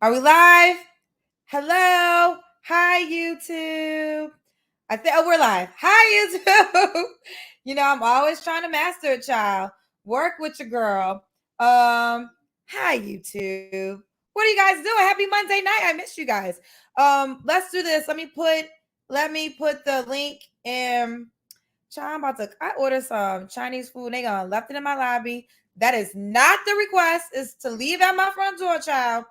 Are we live? Hello. Hi, YouTube. We're live. Hi, YouTube. I'm always trying to master it, child. Work with your girl. Hi, YouTube. What are you guys doing? Happy Monday night. I missed you guys. Let's do this. Let me put the link in. Child, I ordered some Chinese food. They gonna left it in my lobby. That is not the request. It's to leave at my front door, child.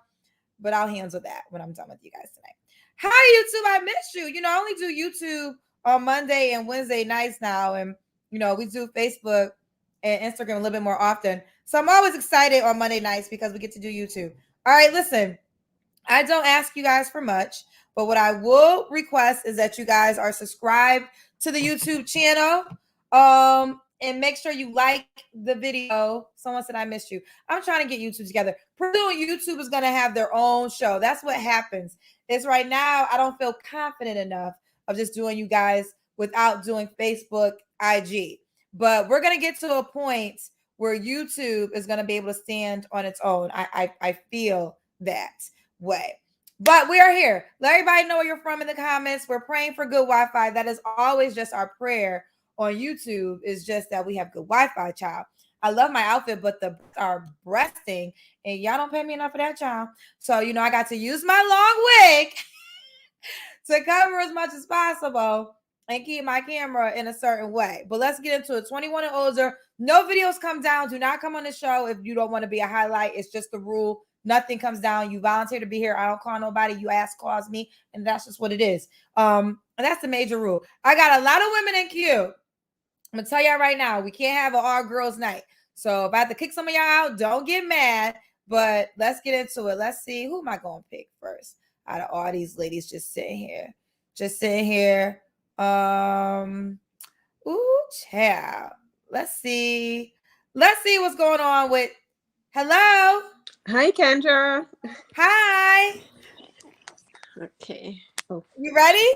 But I'll handle that when I'm done with you guys tonight. Hi, YouTube. I missed you. I only do YouTube on Monday and Wednesday nights now. And, we do Facebook and Instagram a little bit more often. So I'm always excited on Monday nights because we get to do YouTube. All right, listen. I don't ask you guys for much, but what I will request is that you guys are subscribed to the YouTube channel. And make sure you like the video. Someone said I missed you. I'm trying to get YouTube together. Pretty soon YouTube is going to have their own show. That's what happens. Is right now I don't feel confident enough of just doing you guys without doing Facebook, IG. But we're going to get to a point where YouTube is going to be able to stand on its own. I feel that way. But we are here. Let everybody know where you're from in the comments. We're praying for good Wi-Fi. That is always just our prayer on YouTube, is just that we have good Wi-Fi, child. I love my outfit, but the are breasting, and y'all don't pay me enough for that, child. So, I got to use my long wig to cover as much as possible and keep my camera in a certain way. But let's get into it. 21 and older, no videos come down. Do not come on the show if you don't want to be a highlight. It's just the rule. Nothing comes down. You volunteer to be here. I don't call nobody. You ask, calls me, and that's just what it is. And that's the major rule. I got a lot of women in queue. I'm gonna tell y'all right now, we can't have an all girls night. So if I have to kick some of y'all out, don't get mad. But let's get into it. Let's see, who am I gonna pick first out of all these ladies just sitting here? Ooh, child. Let's see what's going on with. Hello. Hi, Kendra. Hi. Okay. Oh. You ready?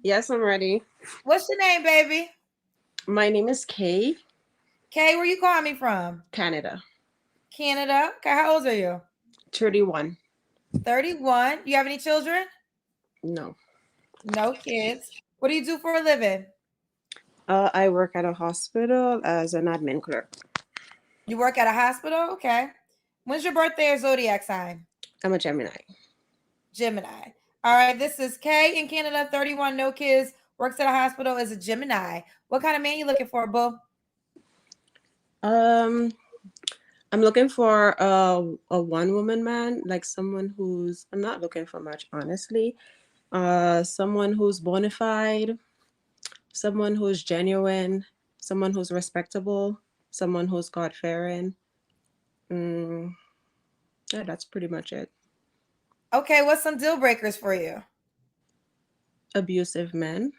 Yes, I'm ready. What's your name, baby? My name is Kay. Kay, where you calling me from? Canada. Canada. Okay, how old are you? 31. 31. You have any children? No. No kids. What do you do for a living? I work at a hospital as an admin clerk. You work at a hospital? Okay. When's your birthday or zodiac sign? I'm a Gemini. Gemini. All right, this is Kay in Canada, 31, no kids, works at a hospital, is a Gemini. What kind of man you looking for, boo? I'm looking for a one-woman man, like someone who's, I'm not looking for much, honestly. Someone who's bona fide, someone who's genuine, someone who's respectable, someone who's God-fearing. Yeah, that's pretty much it. Okay, what's some deal breakers for you? Abusive men.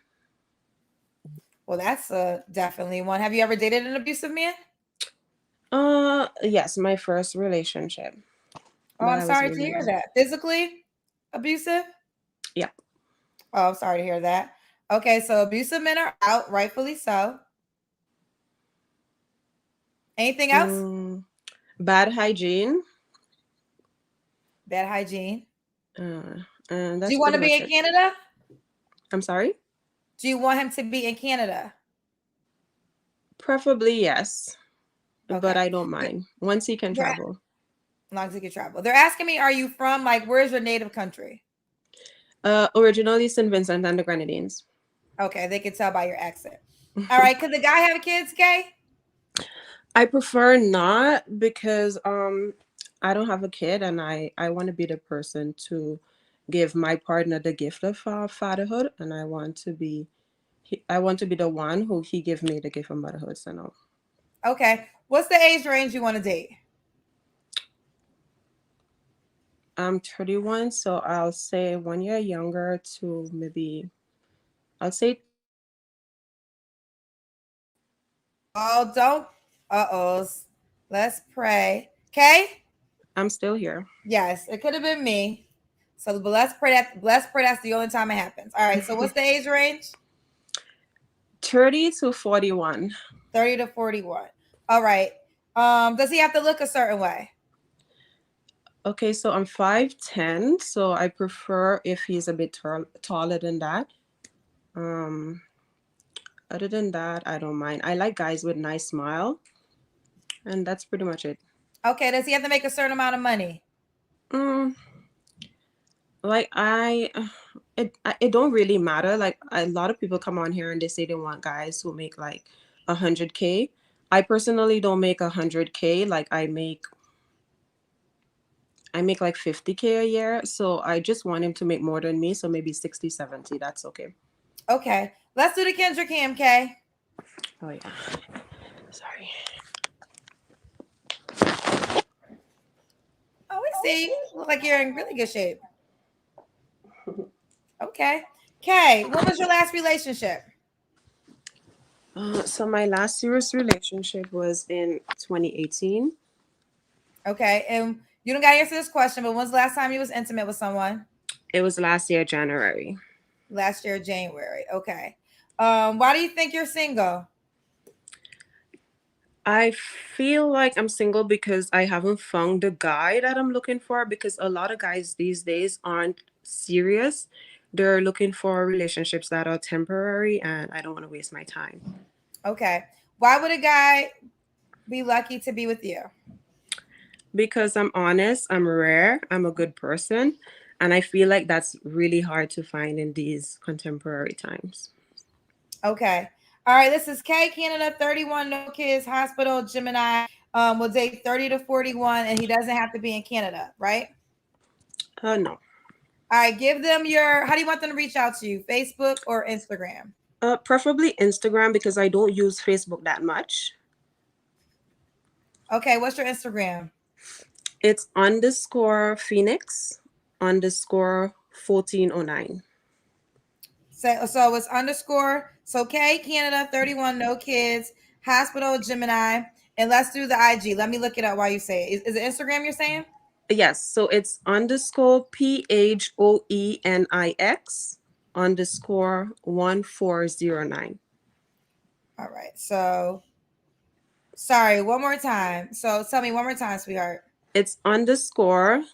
Well, that's definitely one. Have you ever dated an abusive man? Yes, my first relationship. Oh, I'm sorry to hear that. Physically abusive? Yeah. Oh, I'm sorry to hear that. Okay, so abusive men are out, rightfully so. Anything else? Bad hygiene. Bad hygiene. And Do you want to be in Canada? I'm sorry? Do you want him to be in Canada? Preferably, yes. Okay. But I don't mind. Once he can travel. As long as he can travel. They're asking me, are you from, where's your native country? Originally St. Vincent and the Grenadines. Okay, they can tell by your accent. All right, could the guy have kids, Kay? I prefer not, because I don't have a kid, and I want to be the person to give my partner the gift of fatherhood, and I want to be the one who he give me the gift of motherhood. So no. Okay, what's the age range you want to date? I'm 31, so I'll say 1 year younger to maybe, I'll say. Oh, don't. Let's pray. Okay? I'm still here. Yes, it could have been me. So, but let's pray that's the only time it happens. All right, so what's the age range? 30 to 41. 30 to 41. All right. Does he have to look a certain way? Okay, so I'm 5'10", so I prefer if he's a bit taller than that. Um, Other than that, I don't mind. I like guys with nice smile, and that's pretty much it. Okay, does he have to make a certain amount of money? Mm, like it don't really matter. Like a lot of people come on here and they say they want guys who make like 100K. I personally don't make 100K. Like I make like 50K a year, so I just want him to make more than me, so maybe 60, 70. That's okay. Okay, let's do the Kendra Cam K. Oh yeah. Sorry. Oh, we see. Look like you're in really good shape. Okay. Kay, when was your last relationship? So my last serious relationship was in 2018. Okay, and you don't got to answer this question, but when's the last time you was intimate with someone? It was last year, January. Last year, January. Okay. Why do you think you're single? I feel like I'm single because I haven't found the guy that I'm looking for, because a lot of guys these days aren't serious. They're looking for relationships that are temporary, and I don't want to waste my time. Okay. Why would a guy be lucky to be with you? Because I'm honest, I'm rare, I'm a good person, and I feel like that's really hard to find in these contemporary times. Okay. All right. This is K Canada 31, no kids, hospital, Gemini. Will date 30 to 41, and he doesn't have to be in Canada, right? No. All right. Give them your, how do you want them to reach out to you? Facebook or Instagram? Preferably Instagram because I don't use Facebook that much. Okay. What's your Instagram? It's _Phoenix _1409. So it's underscore. So K Canada 31, no kids, hospital, Gemini. And let's do the IG. Let me look it up while you say it. Is it Instagram you're saying? Yes, so it's _PHOENIX _1409. All right. So sorry, one more time. So tell me one more time, sweetheart. It's _Phoenix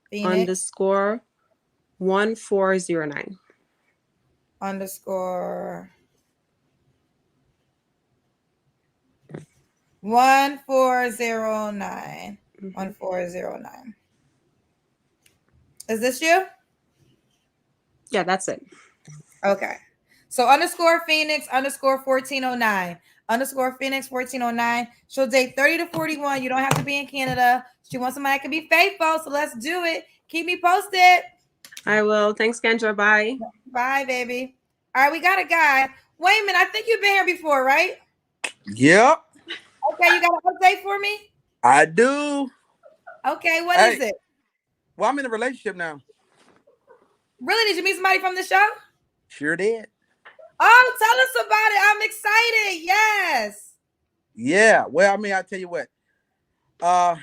Phoenix _1409. underscore 1409. Mm-hmm. 1409. Is this you? Yeah, that's it. Okay. So underscore Phoenix underscore 1409. Underscore Phoenix 1409. She'll date 30 to 41. You don't have to be in Canada. She wants somebody that can be faithful. So let's do it. Keep me posted. I will. Thanks, Kendra. Bye. Bye, baby. All right, we got a guy. Wait a minute. I think you've been here before, right? Yep, Okay, you got an update for me? I do. Okay, what is Hey, it? well, I'm in a relationship now. Really? Did you meet somebody from the show? Sure did. Oh, tell us about it. I'm excited. Yes. Yeah. Well, I mean, I tell you what. Uh,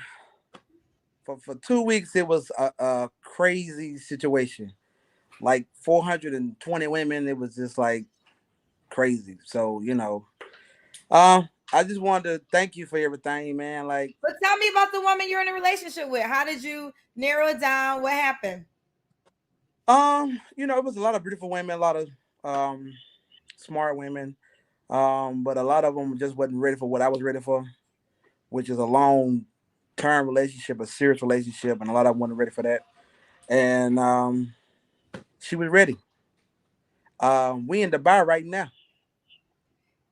for 2 weeks, it was a crazy situation. Like 420 women. It was just like crazy. So I just wanted to thank you for everything, man. Like, But tell me about the woman you're in a relationship with. How did you narrow it down? What happened? it was a lot of beautiful women, a lot of smart women. But a lot of them just wasn't ready for what I was ready for, which is a long term relationship, a serious relationship, and a lot of them weren't ready for that. And she was ready. We in Dubai right now.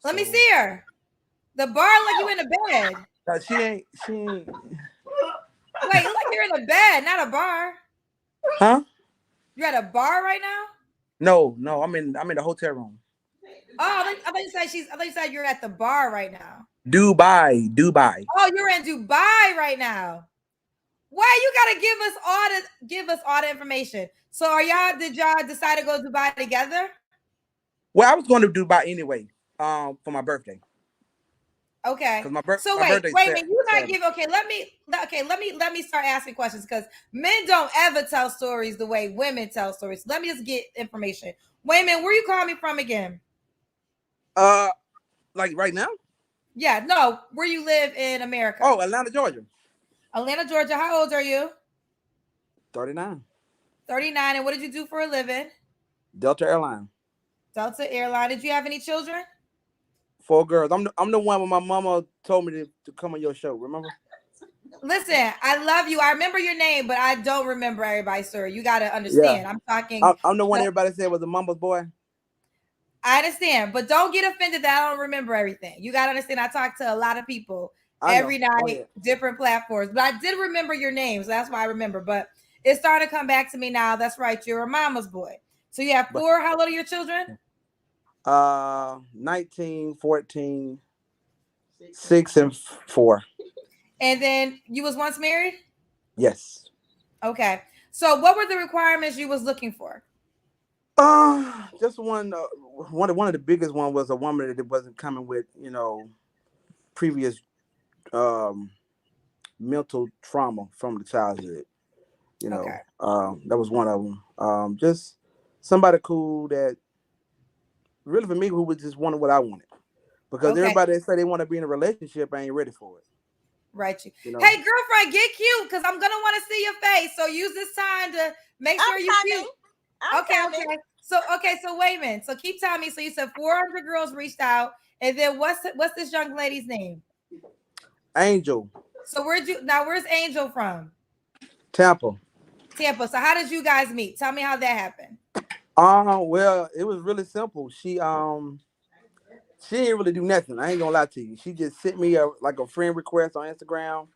Let me So see her. The bar like you in a bed. she ain't Wait, look like you're in a bed, not a bar. huh? You're at a bar right now? No, I'm in the hotel room. Oh, I thought you said I thought you said you're at the bar right now. Dubai. Oh, you're in Dubai right now. Why you gotta give us all the information? So did y'all decide to go to Dubai together? Well, I was going to Dubai anyway, for my birthday. Okay. Because So my birthday's wait a minute. You not Saturday. give let me start asking questions because men don't ever tell stories the way women tell stories. Let me just get information. Wait a minute, where you calling me from again? Uh, like right now? Yeah, no, where you live in America. Oh, Atlanta, Georgia. Atlanta, Georgia. How old are you? 39. 39. And what did you do for a living? Delta Airline. Delta Airline. Did you have any children? 4 girls. I'm the one when my mama told me to come on your show. Remember? Listen, I love you. I remember your name, but I don't remember everybody, sir. You got to Yeah. understand. I'm talking. I'm the one everybody said was a mama's boy. I understand, but don't get offended that I don't remember everything. You got to understand, I talk to a lot of people I know. every Go night, ahead. different platforms, but I did remember your names. So that's why I remember. But it's starting to come back to me now. That's right. You're a mama's boy. So you have But 4. How old are your children? 19, 14, 6, and 4. And then you was once married? Yes. Okay. So what were the requirements you was looking for? Just one of the biggest one was a woman that wasn't coming with, previous um mental trauma from the childhood. Okay. That was one of them. Just somebody cool that really for me who was just wanted what I wanted. Because Okay. everybody that say they want to be in a relationship ain't ready for it. Right. You know. Hey, girlfriend, get cute because I'm gonna want to see your face. So use this time to make sure you cute. Okay. So wait a minute. So keep telling me. So you said 400 girls reached out, and then what's this young lady's name? Angel. So where's Angel from? Tampa. Tampa. So how did you guys meet? Tell me how that happened. Well, it was really simple. She didn't really do nothing. I ain't gonna lie to you. She just sent me a friend request on Instagram,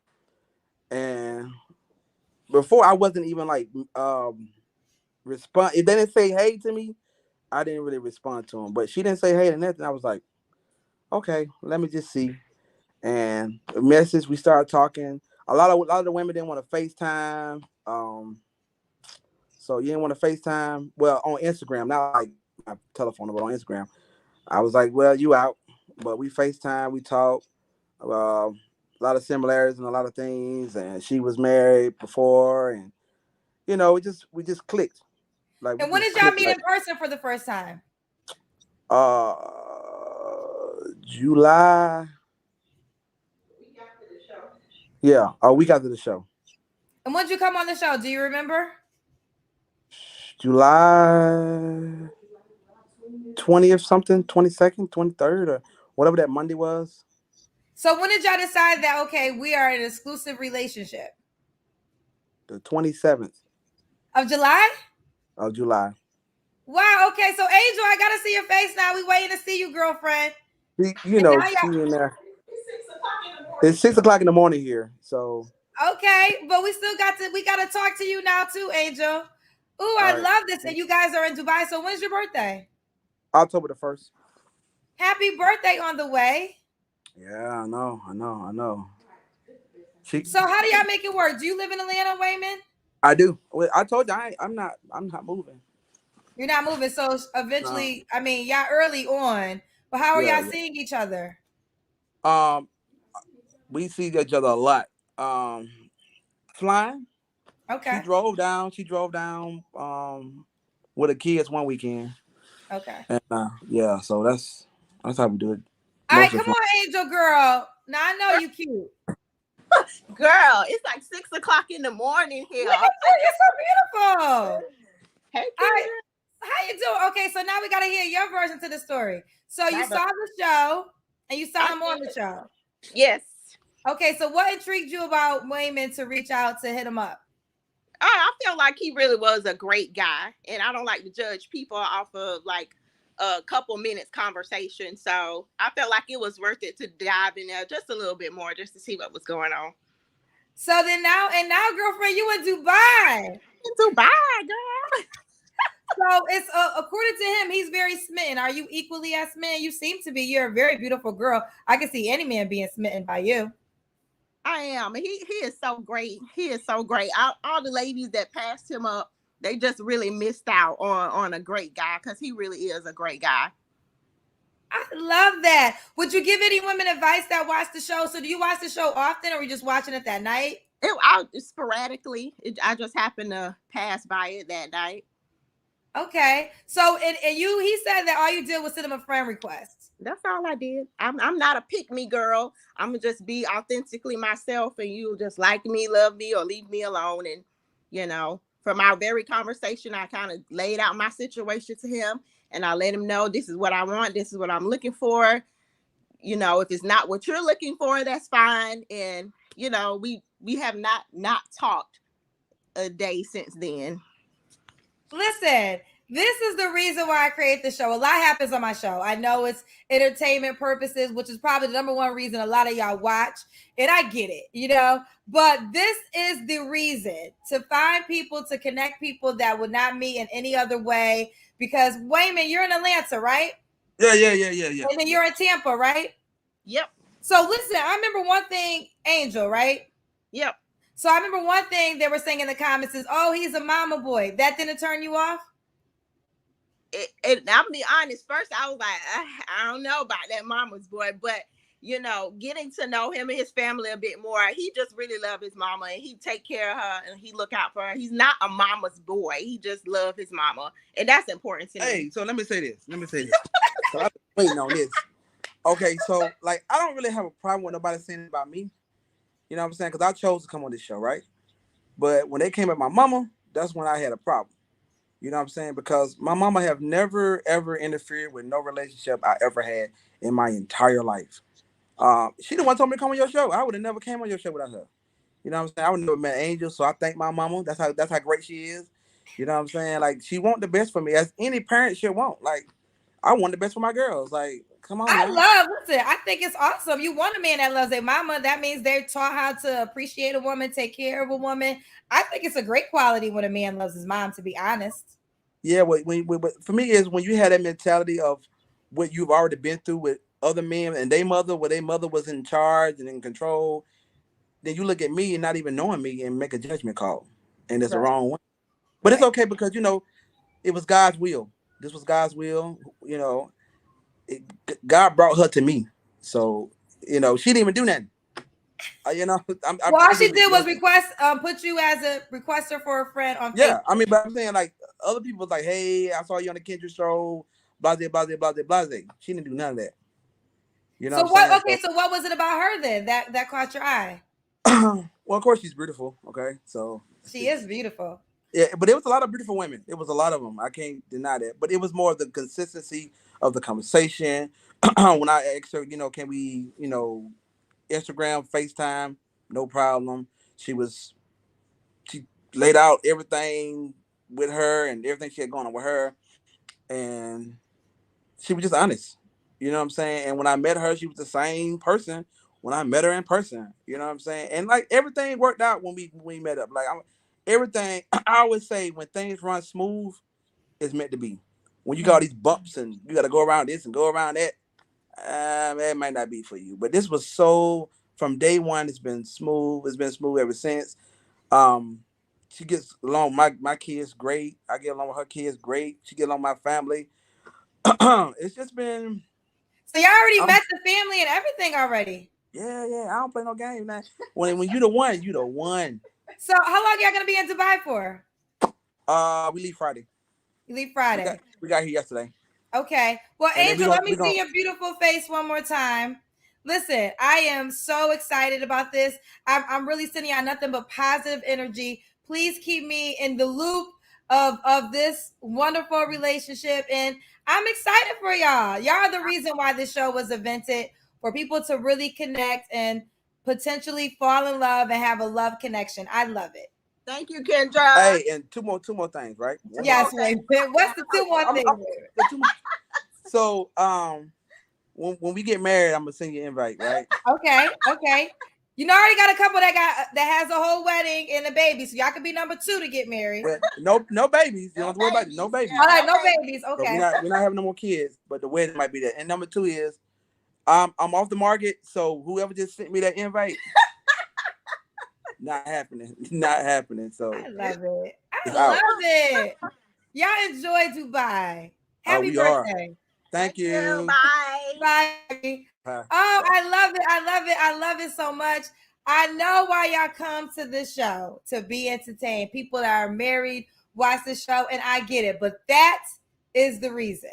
and before I wasn't even respond. If they didn't say hey to me, I didn't really respond to them. But she didn't say hey to nothing. I was like, okay, let me just see. And the message we started talking. A lot of the women didn't want to FaceTime. So you didn't want to FaceTime. Well, on Instagram, not like my telephone, but on Instagram. I was like, well, you out. But we FaceTime, we talked. A lot of similarities and a lot of things. And she was married before, and we just clicked. Like we And when just did y'all clicked. meet Like in person for the first time? uh, July. Yeah, a week after the show. And when did you come on the show? Do you remember? July 20th, something, 22nd, 23rd, or whatever that Monday was. So when did y'all decide that okay, we are in an exclusive relationship? The 27th Of July? of July. Wow. Okay. So Angel, I gotta see your face now. We waiting to see you, girlfriend. And now She y'all in there. It's 6 o'clock in the morning here. So, okay, but we gotta talk to you now too, Angel. Ooh, all I right. love this. And you guys are in Dubai. So when's your birthday? October the 1st. Happy birthday on the way. Yeah, I know. She, So how do y'all make it work? Do you live in Atlanta, Wayman? I do. Well, I told you I'm not moving. You're not moving. So No. eventually, I mean, y'all early on, but how are Yeah, y'all seeing each other? yeah. We see each other a lot. Um, Flying. She Okay. drove down. With the kids one weekend. Okay. And yeah, so that's how we do it All right, most of come the time. on, Angel girl. Now I know you cute. Girl, it's like 6 o'clock in the morning here. Look at you. You're so beautiful. Hey, All right. Kendra. How you doing? Okay, so now we gotta hear your version to the story. So you Bye bye. saw the show and you saw I him on the did. show. Yes. Okay, so what intrigued you about Wayman to reach out to hit him up? I feel like he really was a great guy, and I don't like to judge people off of like a couple minutes conversation. So I felt like it was worth it to dive in there just a little bit more, just to see what was going on. So then now, girlfriend, you in Dubai. Dubai, girl. So it's according to him, he's very smitten. Are you equally as smitten? You seem to be. You're a very beautiful girl. I can see any man being smitten by you. I am. He is so great. He is so great. All the ladies that passed him up, they just really missed out on a great guy because he really is a great guy. I love that. Would you give any women advice that watch the show? So do you watch the show often, or are you just watching it that night? I just happened to pass by it that night. Okay. So and he said that all you did was send him a friend request. That's all I did. I'm not a pick me girl. I'm gonna just be authentically myself, and you'll just like me, love me, or leave me alone. And from our very conversation, I kind of laid out my situation to him, and I let him know this is what I want, this is what I'm looking for. If it's not what you're looking for, that's fine. And we have not talked a day since then. Listen, this is the reason why I create the show. A lot happens on my show. I know it's entertainment purposes, which is probably the number one reason a lot of y'all watch. And I get it, but this is the reason to find people, to connect people that would not meet in any other way. Because Wayman, you're in Atlanta, right? Yeah. And then you're in Tampa, right? Yep. So listen, I remember one thing, Angel, right? Yep. So I remember one thing they were saying in the comments is, oh, he's a mama boy. That didn't turn you off? I'm gonna be honest. First, I was like, I don't know about that mama's boy, but getting to know him and his family a bit more, he just really loved his mama, and he take care of her, and he look out for her. He's not a mama's boy. He just love his mama, and that's important to me. Hey, so let me say this. So I've been waiting on this. Okay, so I don't really have a problem with nobody saying about me. You know what I'm saying? Because I chose to come on this show, right? But when they came at my mama, that's when I had a problem. You know what I'm saying? Because my mama have never, ever interfered with no relationship I ever had in my entire life. She the one told me to come on your show. I would have never came on your show without her. You know what I'm saying? I would never met Angel, so I thank my mama. That's how great she is. You know what I'm saying? She want the best for me, as any parent should want. I want the best for my girls. Come on. Listen, I think it's awesome. You want a man that loves their mama. That means they're taught how to appreciate a woman, take care of a woman. I think it's a great quality when a man loves his mom, to be honest. Yeah, for me is when you had that mentality of what you've already been through with other men and their mother, where their mother was in charge and in control, then you look at me and not even knowing me and make a judgment call. And it's the wrong one. But it's okay because, it was God's will. This was God's will. God brought her to me. So, she didn't even do nothing. All she did was put you as a requester for a friend on Facebook. Yeah, but I'm saying other people was like, hey, I saw you on the Kendra show, blase, blase, blase, blase. She didn't do none of that. So what was it about her then that caught your eye? Well, of course she's beautiful. Okay, so she is beautiful. Yeah, but it was a lot of beautiful women. It was a lot of them. I can't deny that. But it was more of the consistency of the conversation. When I asked her, can we, Instagram, FaceTime, no problem. She laid out everything with her and everything she had going on with her. And she was just honest. You know what I'm saying? And when I met her, she was the same person when I met her in person. You know what I'm saying? And everything worked out when we met up. Everything, I always say when things run smooth, it's meant to be. When you got all these bumps and you got to go around this and go around that, it might not be for you. But this was from day one, it's been smooth. It's been smooth ever since. She gets along my kids great. I get along with her kids great. She get along with my family. It's just been. So you already met the family and everything already. Yeah. I don't play no game, man. When you the one, you the one. So how long y'all gonna be in Dubai for? We leave Friday. You leave Friday. We got here yesterday. Okay. Well, Angel, let me see your beautiful face one more time. Listen, I am so excited about this. I'm really sending out nothing but positive energy. Please keep me in the loop of this wonderful relationship. And I'm excited for y'all. Y'all are the reason why this show was invented, for people to really connect and potentially fall in love and have a love connection. I love it. Thank you, Kendra. Hey, and two more things, right? Yes, wait. What's the two more things? So, when we get married, I'm gonna send you an invite, right? Okay. You know, I already got a couple that has a whole wedding and a baby, so y'all could be number 2 to get married. Well, no babies. You don't have to worry about it. No babies. All right, no babies. Okay. So we're not having no more kids, but the wedding might be there. And number 2 is, I'm off the market, so whoever just sent me that invite, not happening. So I love it. I love it. Y'all enjoy Dubai. Happy birthday. Thank you. Bye. Oh, I love it so much. I know why y'all come to this show, to be entertained. People that are married watch the show, and I get it. But that is the reason.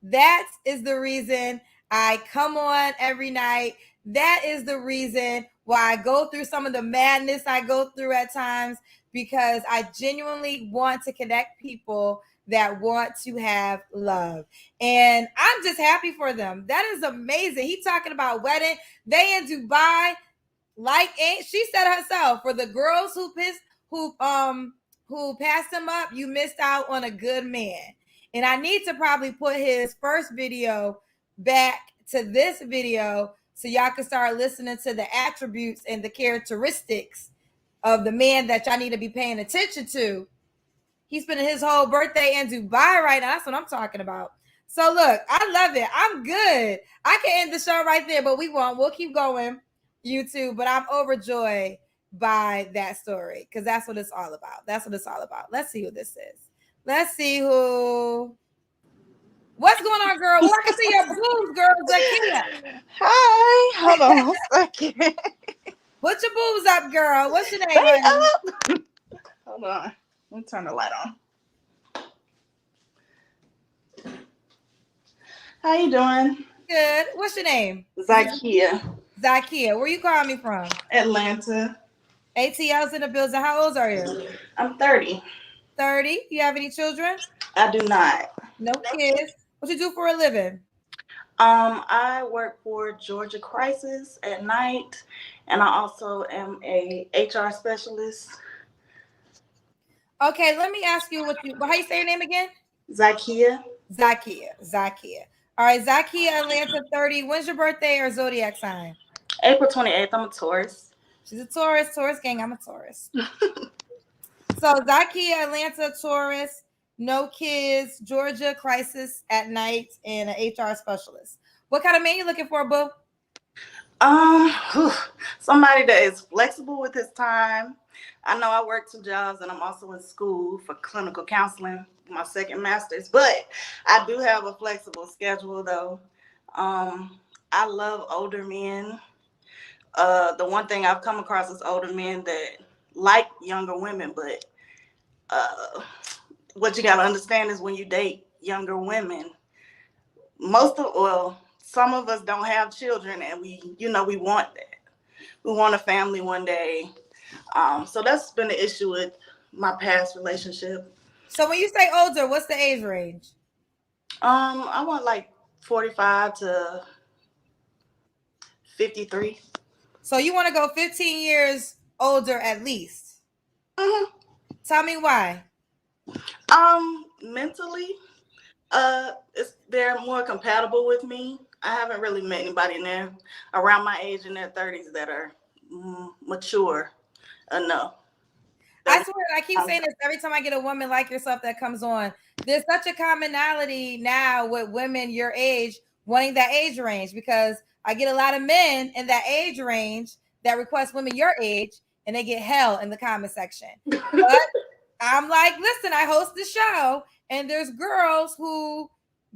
That is the reason. I come on every night. That is the reason why I go through some of the madness I go through at times, because I genuinely want to connect people that want to have love. And I'm just happy for them. That is amazing. He talking about wedding. They in Dubai. Like she said herself, for the girls who passed him up, you missed out on a good man. And I need to probably put his first video back to this video so y'all can start listening to the attributes and the characteristics of the man that y'all need to be paying attention to. He's spending his whole birthday in Dubai right now. That's what I'm talking about. So look, I love it. I'm good. I can end the show right there, but we won't. We'll keep going, YouTube. But I'm overjoyed by that story because that's what it's all about. That's what it's all about. Let's see who this is. Let's see who. What's going on, girl? Oh, I can see your boobs, girl. Zakiyyah. Hi. Hold on one second. Put your boobs up, girl. What's your name? Stay honey? up. Hold on. Let me turn the light on. How you doing? Good. What's your name? Zakiyyah. Zakiyyah. Where you calling me from? Atlanta. ATL's in the building. How old are you? I'm 30. 30. You have any children? I do not. No kids. What you do for a living? I work for Georgia Crisis at night, and I also am a HR specialist. Okay, let me ask you how you say your name again? Zakiyyah. Zakiyyah. All right, Zakiyyah, Atlanta 30. When's your birthday or zodiac sign? April 28th. I'm a Taurus. She's a Taurus. Taurus gang, I'm a Taurus. So Zakiyyah, Atlanta, Taurus, no kids, Georgia Crisis at night, and an HR specialist. What kind of man you looking for, boo? Somebody that is flexible with his time. I know I work 2 jobs and I'm also in school for clinical counseling, my second master's, but I do have a flexible schedule though. I love older men. The one thing I've come across is older men that like younger women, but what you got to understand is when you date younger women, some of us don't have children, and we want that. We want a family one day. So that's been the issue with my past relationship. So when you say older, what's the age range? I want like 45 to 53. So you want to go 15 years older at least? Mm-hmm. Tell me why. Mentally, they're more compatible with me. I haven't really met anybody in there around my age in their 30s that are mature enough. I swear, I keep saying this every time I get a woman like yourself that comes on. There's such a commonality now with women your age wanting that age range, because I get a lot of men in that age range that request women your age, and they get hell in the comment section. But I'm like, listen, I host the show, and there's girls who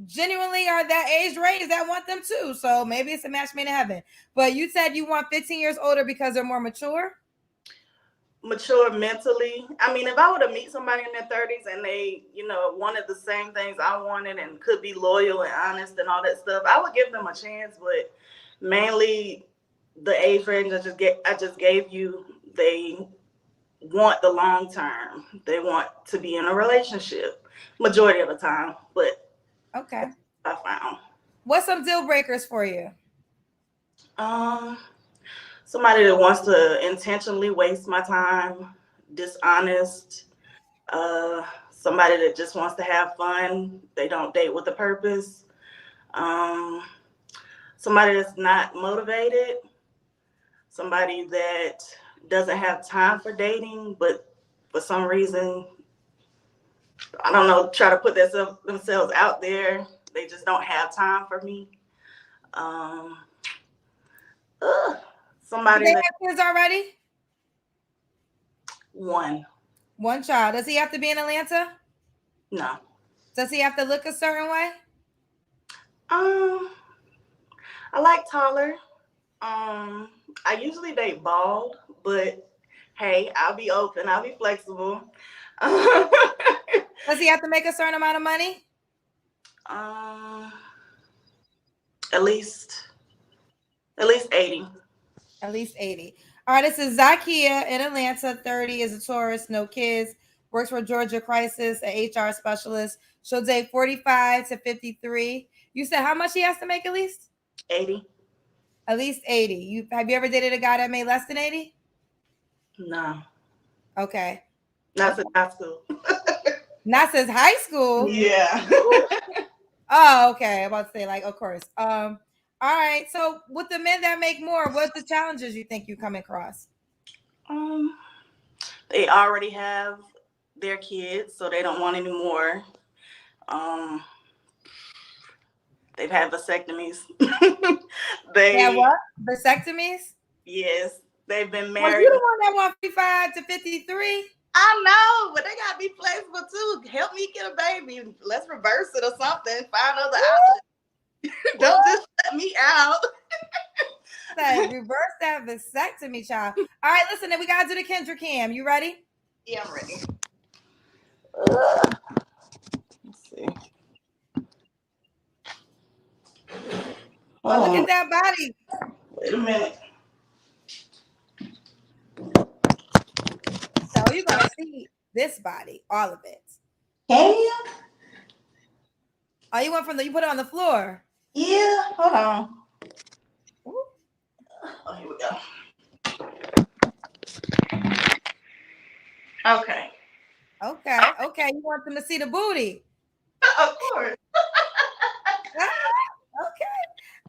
genuinely are that age range that want them too. So maybe it's a match made in heaven. But you said you want 15 years older because they're more mature? Mature mentally. I mean, if I were to meet somebody in their 30s and they, wanted the same things I wanted and could be loyal and honest and all that stuff, I would give them a chance. But mainly the age range I just gave you, they want the long term. They want to be in a relationship majority of the time. But okay, I found. What's some deal breakers for you? Somebody that wants to intentionally waste my time, dishonest, somebody that just wants to have fun. They don't date with a purpose. Somebody that's not motivated. Somebody that doesn't have time for dating, but for some reason, I don't know, try to put themselves out there. They just don't have time for me. Somebody Do they have kids already? One child. Does he have to be in Atlanta? No. Does he have to look a certain way? I like taller. I usually date bald, but hey, I'll be open. I'll be flexible. Does he have to make a certain amount of money? At least 80. At least 80. All right, this is Zakiyyah in Atlanta, 30, is a tourist, no kids, works for Georgia Crisis, an HR specialist. She'll date 45 to 53. You said how much he has to make at least? 80. At least 80. Have you ever dated a guy that made less than 80? No. Okay. Not since high school. Not since high school? Yeah. Oh, okay. I'm about to say, like, of course. All right. So with the men that make more, what's the challenges you think you come across? They already have their kids, so they don't want any more. They've had vasectomies. They have what? Vasectomies? Yes. They've been Well, married. you the one that want 55 to 53? I know, but they gotta be flexible too. Help me get a baby. Let's reverse it or something. Find other options. Don't just let me out. Say, reverse that vasectomy, child. All right, listen, then we gotta do the Kendra Cam. You ready? Yeah, I'm ready. Let's see. Oh, look at that body. Wait a minute. So you're gonna see this body, all of it. Can you? Oh, you went from you put it on the floor. Yeah, hold on. Ooh. Oh, here we go. Okay. Okay. You want them to see the booty. Of course. Okay.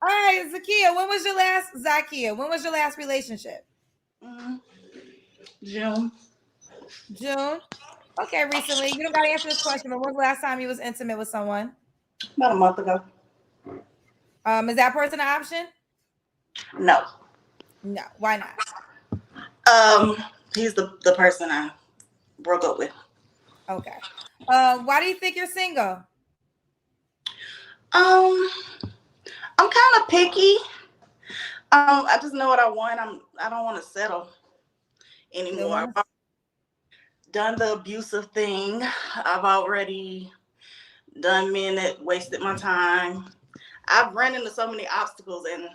All right, Zakiyyah, when was your last relationship? June. June. Okay, recently. You don't gotta answer this question, but when was the last time you was intimate with someone? About a month ago. Is that person an option? No. No. Why not? He's the person I broke up with. Okay. Why do you think you're single? I'm kind of picky. I just know what I want. I don't want to settle anymore. I've done the abusive thing. I've already done men that wasted my time. I've run into so many obstacles, and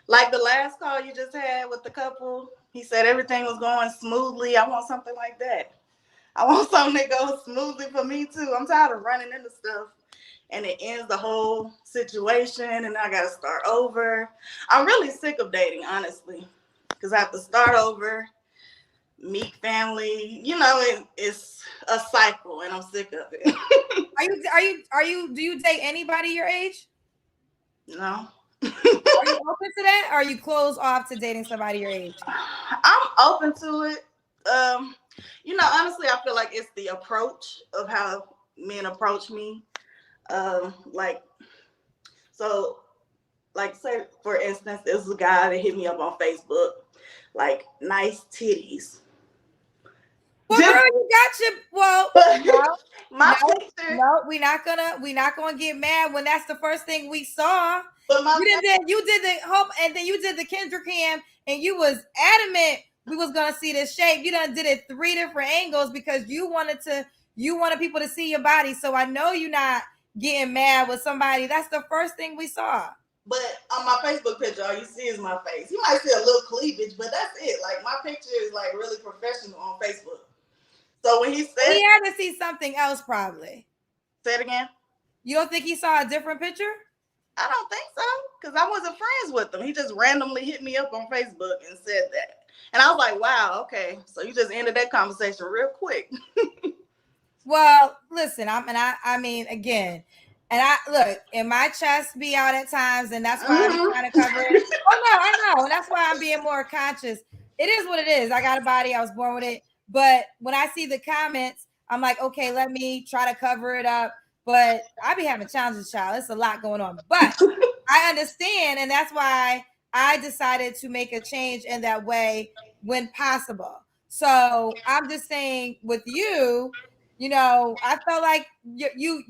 like the last call you just had with the couple, he said everything was going smoothly. I want something like that. I want something that goes smoothly for me too. I'm tired of running into stuff and it ends the whole situation and I got to start over. I'm really sick of dating, honestly, because I have to start over, meet family. You know, it's a cycle and I'm sick of it. Do you date anybody your age? No. Are you open to that? Or are you closed off to dating somebody your age? I'm open to it. Honestly, I feel like it's the approach of how men approach me. Say for instance, this is a guy that hit me up on Facebook, like nice titties. Well, girl, you got your picture. No, we're not gonna get mad when that's the first thing we saw. But you did the hope, and then you did the Kendra Cam, and you was adamant we was gonna see this shape. You done did it 3 different angles because you wanted people to see your body. So I know you're not getting mad with somebody. That's the first thing we saw. But on my Facebook picture, all you see is my face. You might see a little cleavage, but that's it. Like my picture is like really professional on Facebook. So when he said he had to see something else, probably. Say it again. You don't think he saw a different picture? I don't think so, because I wasn't friends with him. He just randomly hit me up on Facebook and said that. And I was like, wow, okay. So you just ended that conversation real quick. Well, listen, I mean, again, and I look, and my chest be out at times, and that's why I'm trying to cover it. Oh no, I know, and that's why I'm being more conscious. It is what it is. I got a body, I was born with it. But when I see the comments, I'm like, okay, let me try to cover it up. But I be having challenges, child. It's a lot going on. But I understand, and that's why I decided to make a change in that way when possible. So I'm just saying with you, I felt like you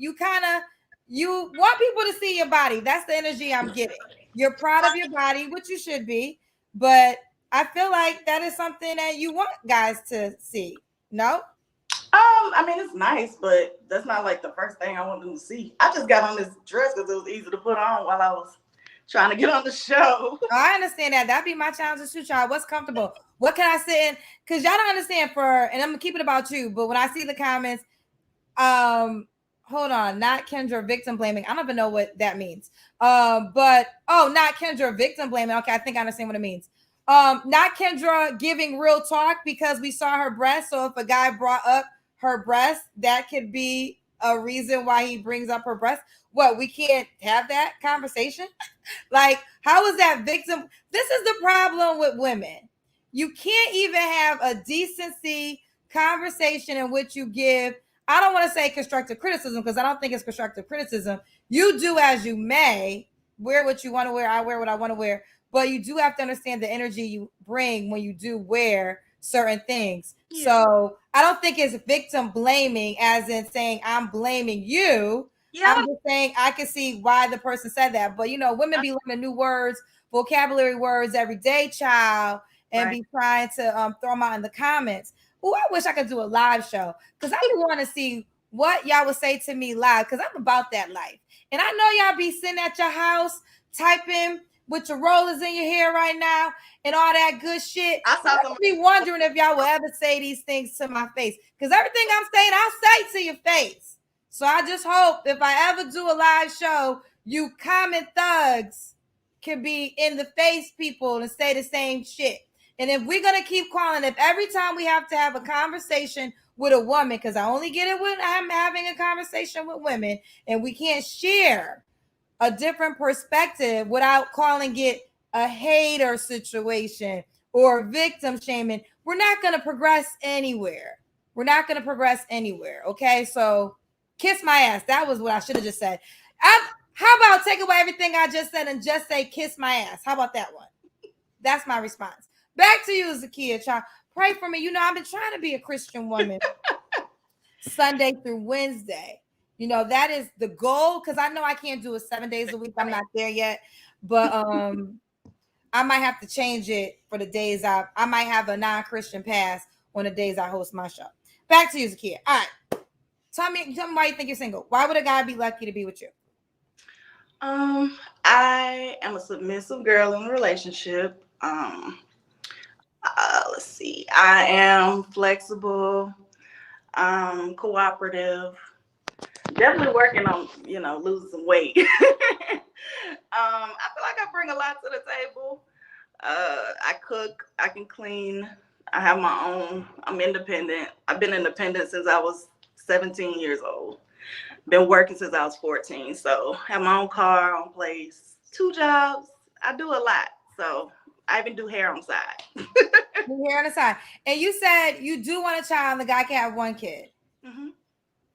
want people to see your body. That's the energy I'm getting. You're proud of your body, which you should be, but I feel like that is something that you want guys to see. No? I mean, it's nice, but that's not like the first thing I want them to see. I just got on this dress because it was easy to put on while I was trying to get on the show. I understand that. That'd be my challenge too, child. What's comfortable? What can I sit in? Because y'all don't understand and I'm gonna keep it about you, but when I see the comments, hold on, not Kendra victim blaming. I don't even know what that means. But not Kendra victim blaming. Okay, I think I understand what it means. Not Kendra giving real talk because we saw her breast. So if a guy brought up her breast, that could be a reason why he brings up her breast. What, we can't have that conversation? Like, how is that victim? This is the problem with women. You can't even have a decency conversation in which you give, I don't want to say constructive criticism because I don't think it's constructive criticism. You do as you may, wear what you want to wear. I wear what I want to wear. But you do have to understand the energy you bring when you do wear certain things. Yeah. So I don't think it's victim blaming as in saying I'm blaming you. Yeah. I'm just saying I can see why the person said that. But, women be learning new words, vocabulary words every day, child, and be trying to throw them out in the comments. Oh, I wish I could do a live show because I want to see what y'all would say to me live because I'm about that life. And I know y'all be sitting at your house typing with your rollers in your hair right now and all that good shit. I be wondering if y'all will ever say these things to my face because everything I'm saying, I'll say to your face. So I just hope if I ever do a live show, you comment thugs can be in the face people and say the same shit. And if we're going to keep calling, if every time we have to have a conversation with a woman, because I only get it when I'm having a conversation with women, and we can't share a different perspective without calling it a hater situation or victim shaming, we're not going to progress anywhere. We're not going to progress anywhere. Okay. So kiss my ass. That was what I should have just said. How about take away everything I just said and just say kiss my ass? How about that one? That's my response. Back to you, Zakiyyah, child. Pray for me. I've been trying to be a Christian woman Sunday through Wednesday. That is the goal because I know I can't do it 7 days a week. I'm not there yet. But I might have to change it for the days I might have a non-Christian pass on the days I host my show. Back to you, Zakiyyah. All right. Tell me why you think you're single. Why would a guy be lucky to be with you? I am a submissive girl in a relationship. Let's see. I am flexible, cooperative. Definitely working on, losing some weight. I feel like I bring a lot to the table. I cook, I can clean, I have my own, I'm independent. I've been independent since I was 17 years old. Been working since I was 14. So have my own car, own place, 2 jobs. I do a lot. So I even do hair on the side. Hair on the side. And you said you do want a child and the guy can have 1 kid. Mm-hmm.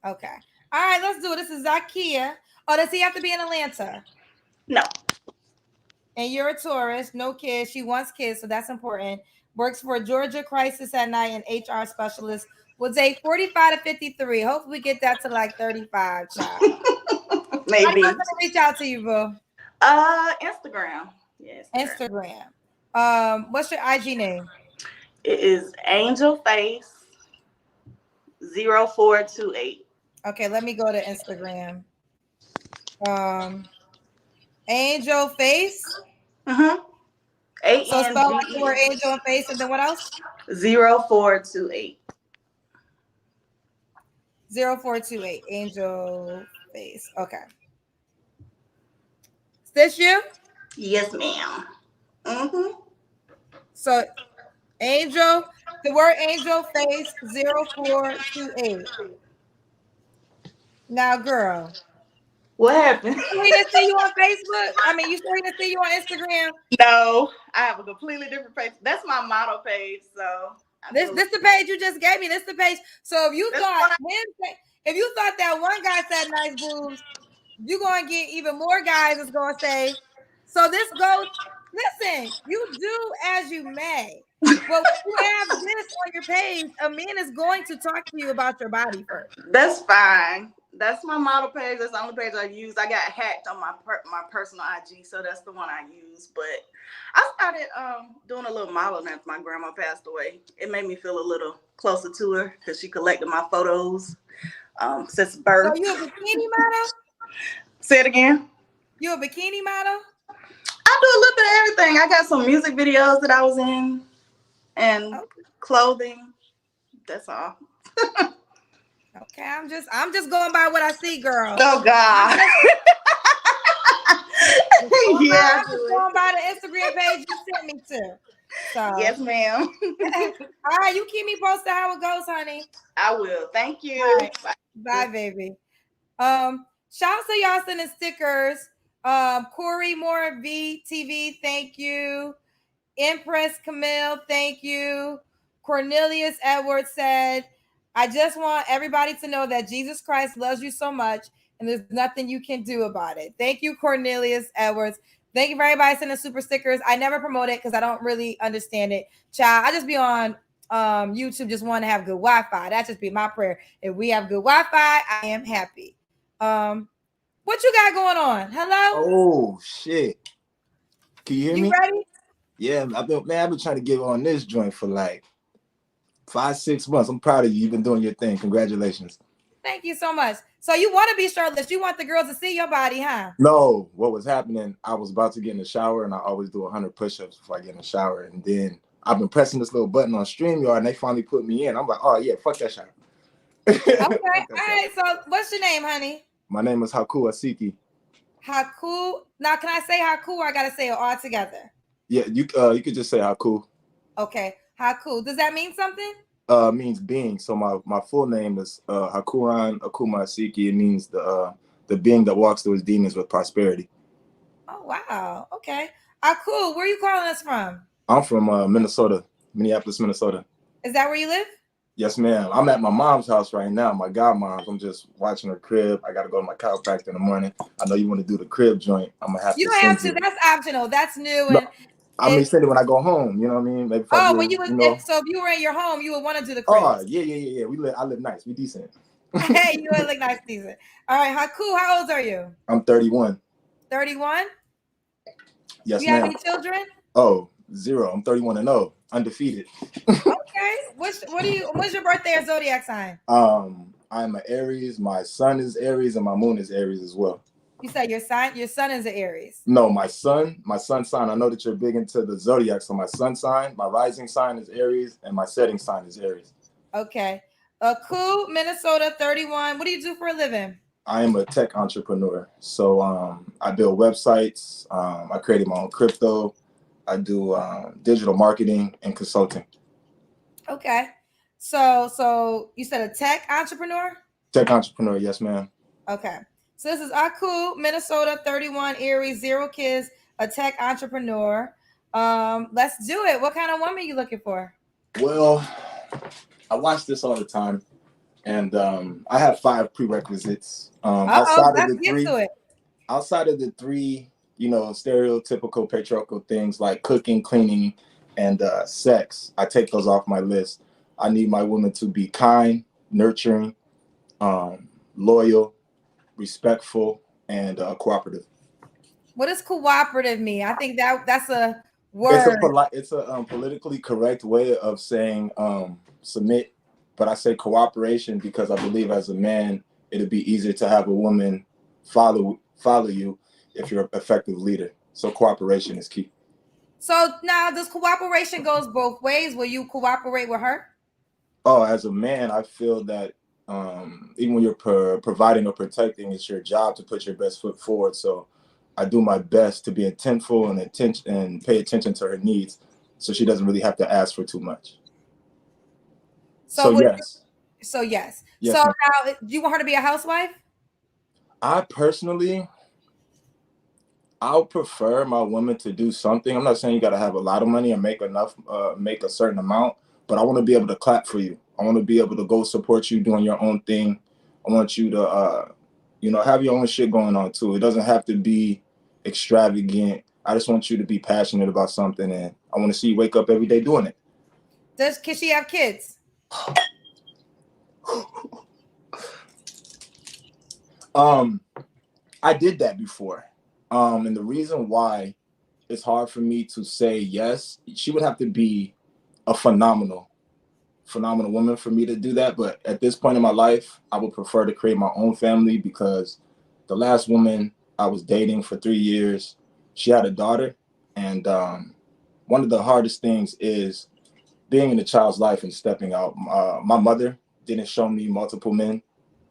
Okay. All right, let's do it. This is Zakiyyah. Oh, does he have to be in Atlanta? No. And you're a tourist, no kids. She wants kids, so that's important. Works for Georgia Crisis at Night and HR specialist. Would say 45 to 53. Hopefully we get that to like 35, child. Maybe. I'm going to reach out to you, boo. Instagram. Yes. Instagram. What's your IG name? It is AngelFace0428. Okay, let me go to Instagram. Angel Face. Mm-hmm. So spell like the word angel and face, and then what else? 0428. 0428. Angel Face. Okay. Is this you? Yes, ma'am. Mm-hmm. So Angel, the word Angel Face 0428. Now, girl. What happened? We didn't see you on Facebook? I mean, you sure we didn't see you on Instagram? No, I have a completely different page. That's my model page. So this the page you just gave me. This the page. So if you thought that one guy said nice boobs, you're gonna get even more guys that's gonna say. So this goes. Listen, you do as you may. But when you have this on your page, a man is going to talk to you about your body first. That's fine. That's my model page. That's the only page I use. I got hacked on my personal IG, so that's the one I use. But I started doing a little modeling after my grandma passed away. It made me feel a little closer to her because she collected my photos since birth. So you a bikini model? Say it again. You a bikini model? I do a little bit of everything. I got some music videos that I was in and clothing. That's all. Okay, I'm just going by what I see, girl. Oh God. Yeah, I do Going by the Instagram page you sent me to. So Yes, ma'am. all right, you keep me posted how it goes, honey. I will. Thank you. All right. Bye, baby. Shout out to y'all sending stickers. Corey Moore VTV, thank you. Empress Camille, thank you. Cornelius Edwards said, I just want everybody to know that Jesus Christ loves you so much and there's nothing you can do about it. Thank you, Cornelius Edwards. Thank you for everybody sending super stickers. I never promote it because I don't really understand it. Child, I just be on YouTube, just want to have good Wi-Fi. That just be my prayer. If we have good Wi-Fi, I am happy. What you got going on? Hello? Oh shit. Can you hear me? You ready? Yeah, I've been trying to get on this joint for like 5-6 months. I'm proud of you. You've been doing your thing. Congratulations. Thank you so much. So you want to be shirtless. You want the girls to see your body, huh? No, what was happening, I was about to get in the shower and I always do 100 push-ups before I get in the shower. And then I've been pressing this little button on StreamYard and they finally put me in. I'm like, oh yeah, fuck that shower. Okay. All right. So what's your name, honey? My name is Haku Aasiki. Haku. Now, can I say Haku or I got to say it all together? Yeah, you could just say Haku. Okay. Haku. Does that mean something? Means being. So my full name is Hakuran Akuma Aasiki. It means the being that walks through his demons with prosperity. Oh, wow. Okay. Haku, where are you calling us from? I'm from Minnesota, Minneapolis, Minnesota. Is that where you live? Yes, ma'am. I'm at my mom's house right now, my godmom's. I'm just watching her crib. I got to go to my chiropractor in the morning. I know you want to do the crib joint. I'm going to have to. You don't have to. That's optional. That's new. No, And I mean, send it when I go home. You know what I mean? Maybe when you would, so if you were in your home, you would want to do the crib. Oh, yeah. I live nice. We decent. Hey, you would look nice, decent. All right, Haku, how old are you? I'm 31. 31? Yes, you ma'am. have any children? Oh, 0. I'm 31 and 0. Undefeated. Okay. What's your birthday or zodiac sign? I'm an Aries. My sun is Aries and my moon is Aries as well. You said your sun is an Aries. No, my sun sign. I know that you're big into the zodiac. So my sun sign, my rising sign is Aries, and my setting sign is Aries. Okay. Cool, Minnesota, 31. What do you do for a living? I am a tech entrepreneur. So I build websites. I created my own crypto. I do digital marketing and consulting. Okay. So you said a tech entrepreneur? Tech entrepreneur, yes, ma'am. Okay. So this is Aku, Minnesota, 31, Aries, 0 kids, a tech entrepreneur. Let's do it. What kind of woman are you looking for? Well, I watch this all the time, and I have 5 prerequisites. Outside of the three, stereotypical patriarchal things like cooking, cleaning, and sex, I take those off my list. I need my woman to be kind, nurturing, loyal, respectful, and cooperative. What does cooperative mean? I think that's a word. It's a politically correct way of saying submit, but I say cooperation because I believe as a man, it'd be easier to have a woman follow you if you're an effective leader. So cooperation is key. So now, does cooperation goes both ways? Will you cooperate with her? Oh, as a man, I feel that even when you're providing or protecting, it's your job to put your best foot forward. So I do my best to be intentful and pay attention to her needs, so she doesn't really have to ask for too much. Yes. Yes. Yes, so ma'am. now, do you want her to be a housewife? I'll prefer my woman to do something. I'm not saying you got to have a lot of money and make a certain amount, but I want to be able to clap for you. I want to be able to go support you doing your own thing. I want you to, have your own shit going on too. It doesn't have to be extravagant. I just want you to be passionate about something, and I want to see you wake up every day doing it. Can she have kids? I did that before. And the reason why it's hard for me to say yes, she would have to be a phenomenal woman for me to do that. But at this point in my life, I would prefer to create my own family because the last woman I was dating for 3 years, she had a daughter, and one of the hardest things is being in a child's life and stepping out. My mother didn't show me multiple men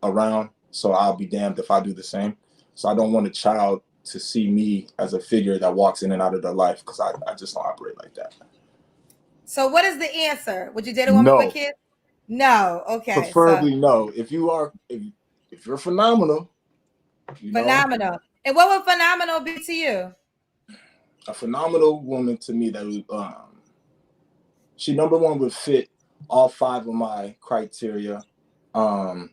around, so I'll be damned if I do the same. So I don't want a child to see me as a figure that walks in and out of their life, because I just don't operate like that. So what is the answer? Would you date a woman with kids? No. Okay. Preferably no. If you're phenomenal, phenomenal. And what would phenomenal be to you? A phenomenal woman to me that would, she number one would fit all 5 of my criteria. And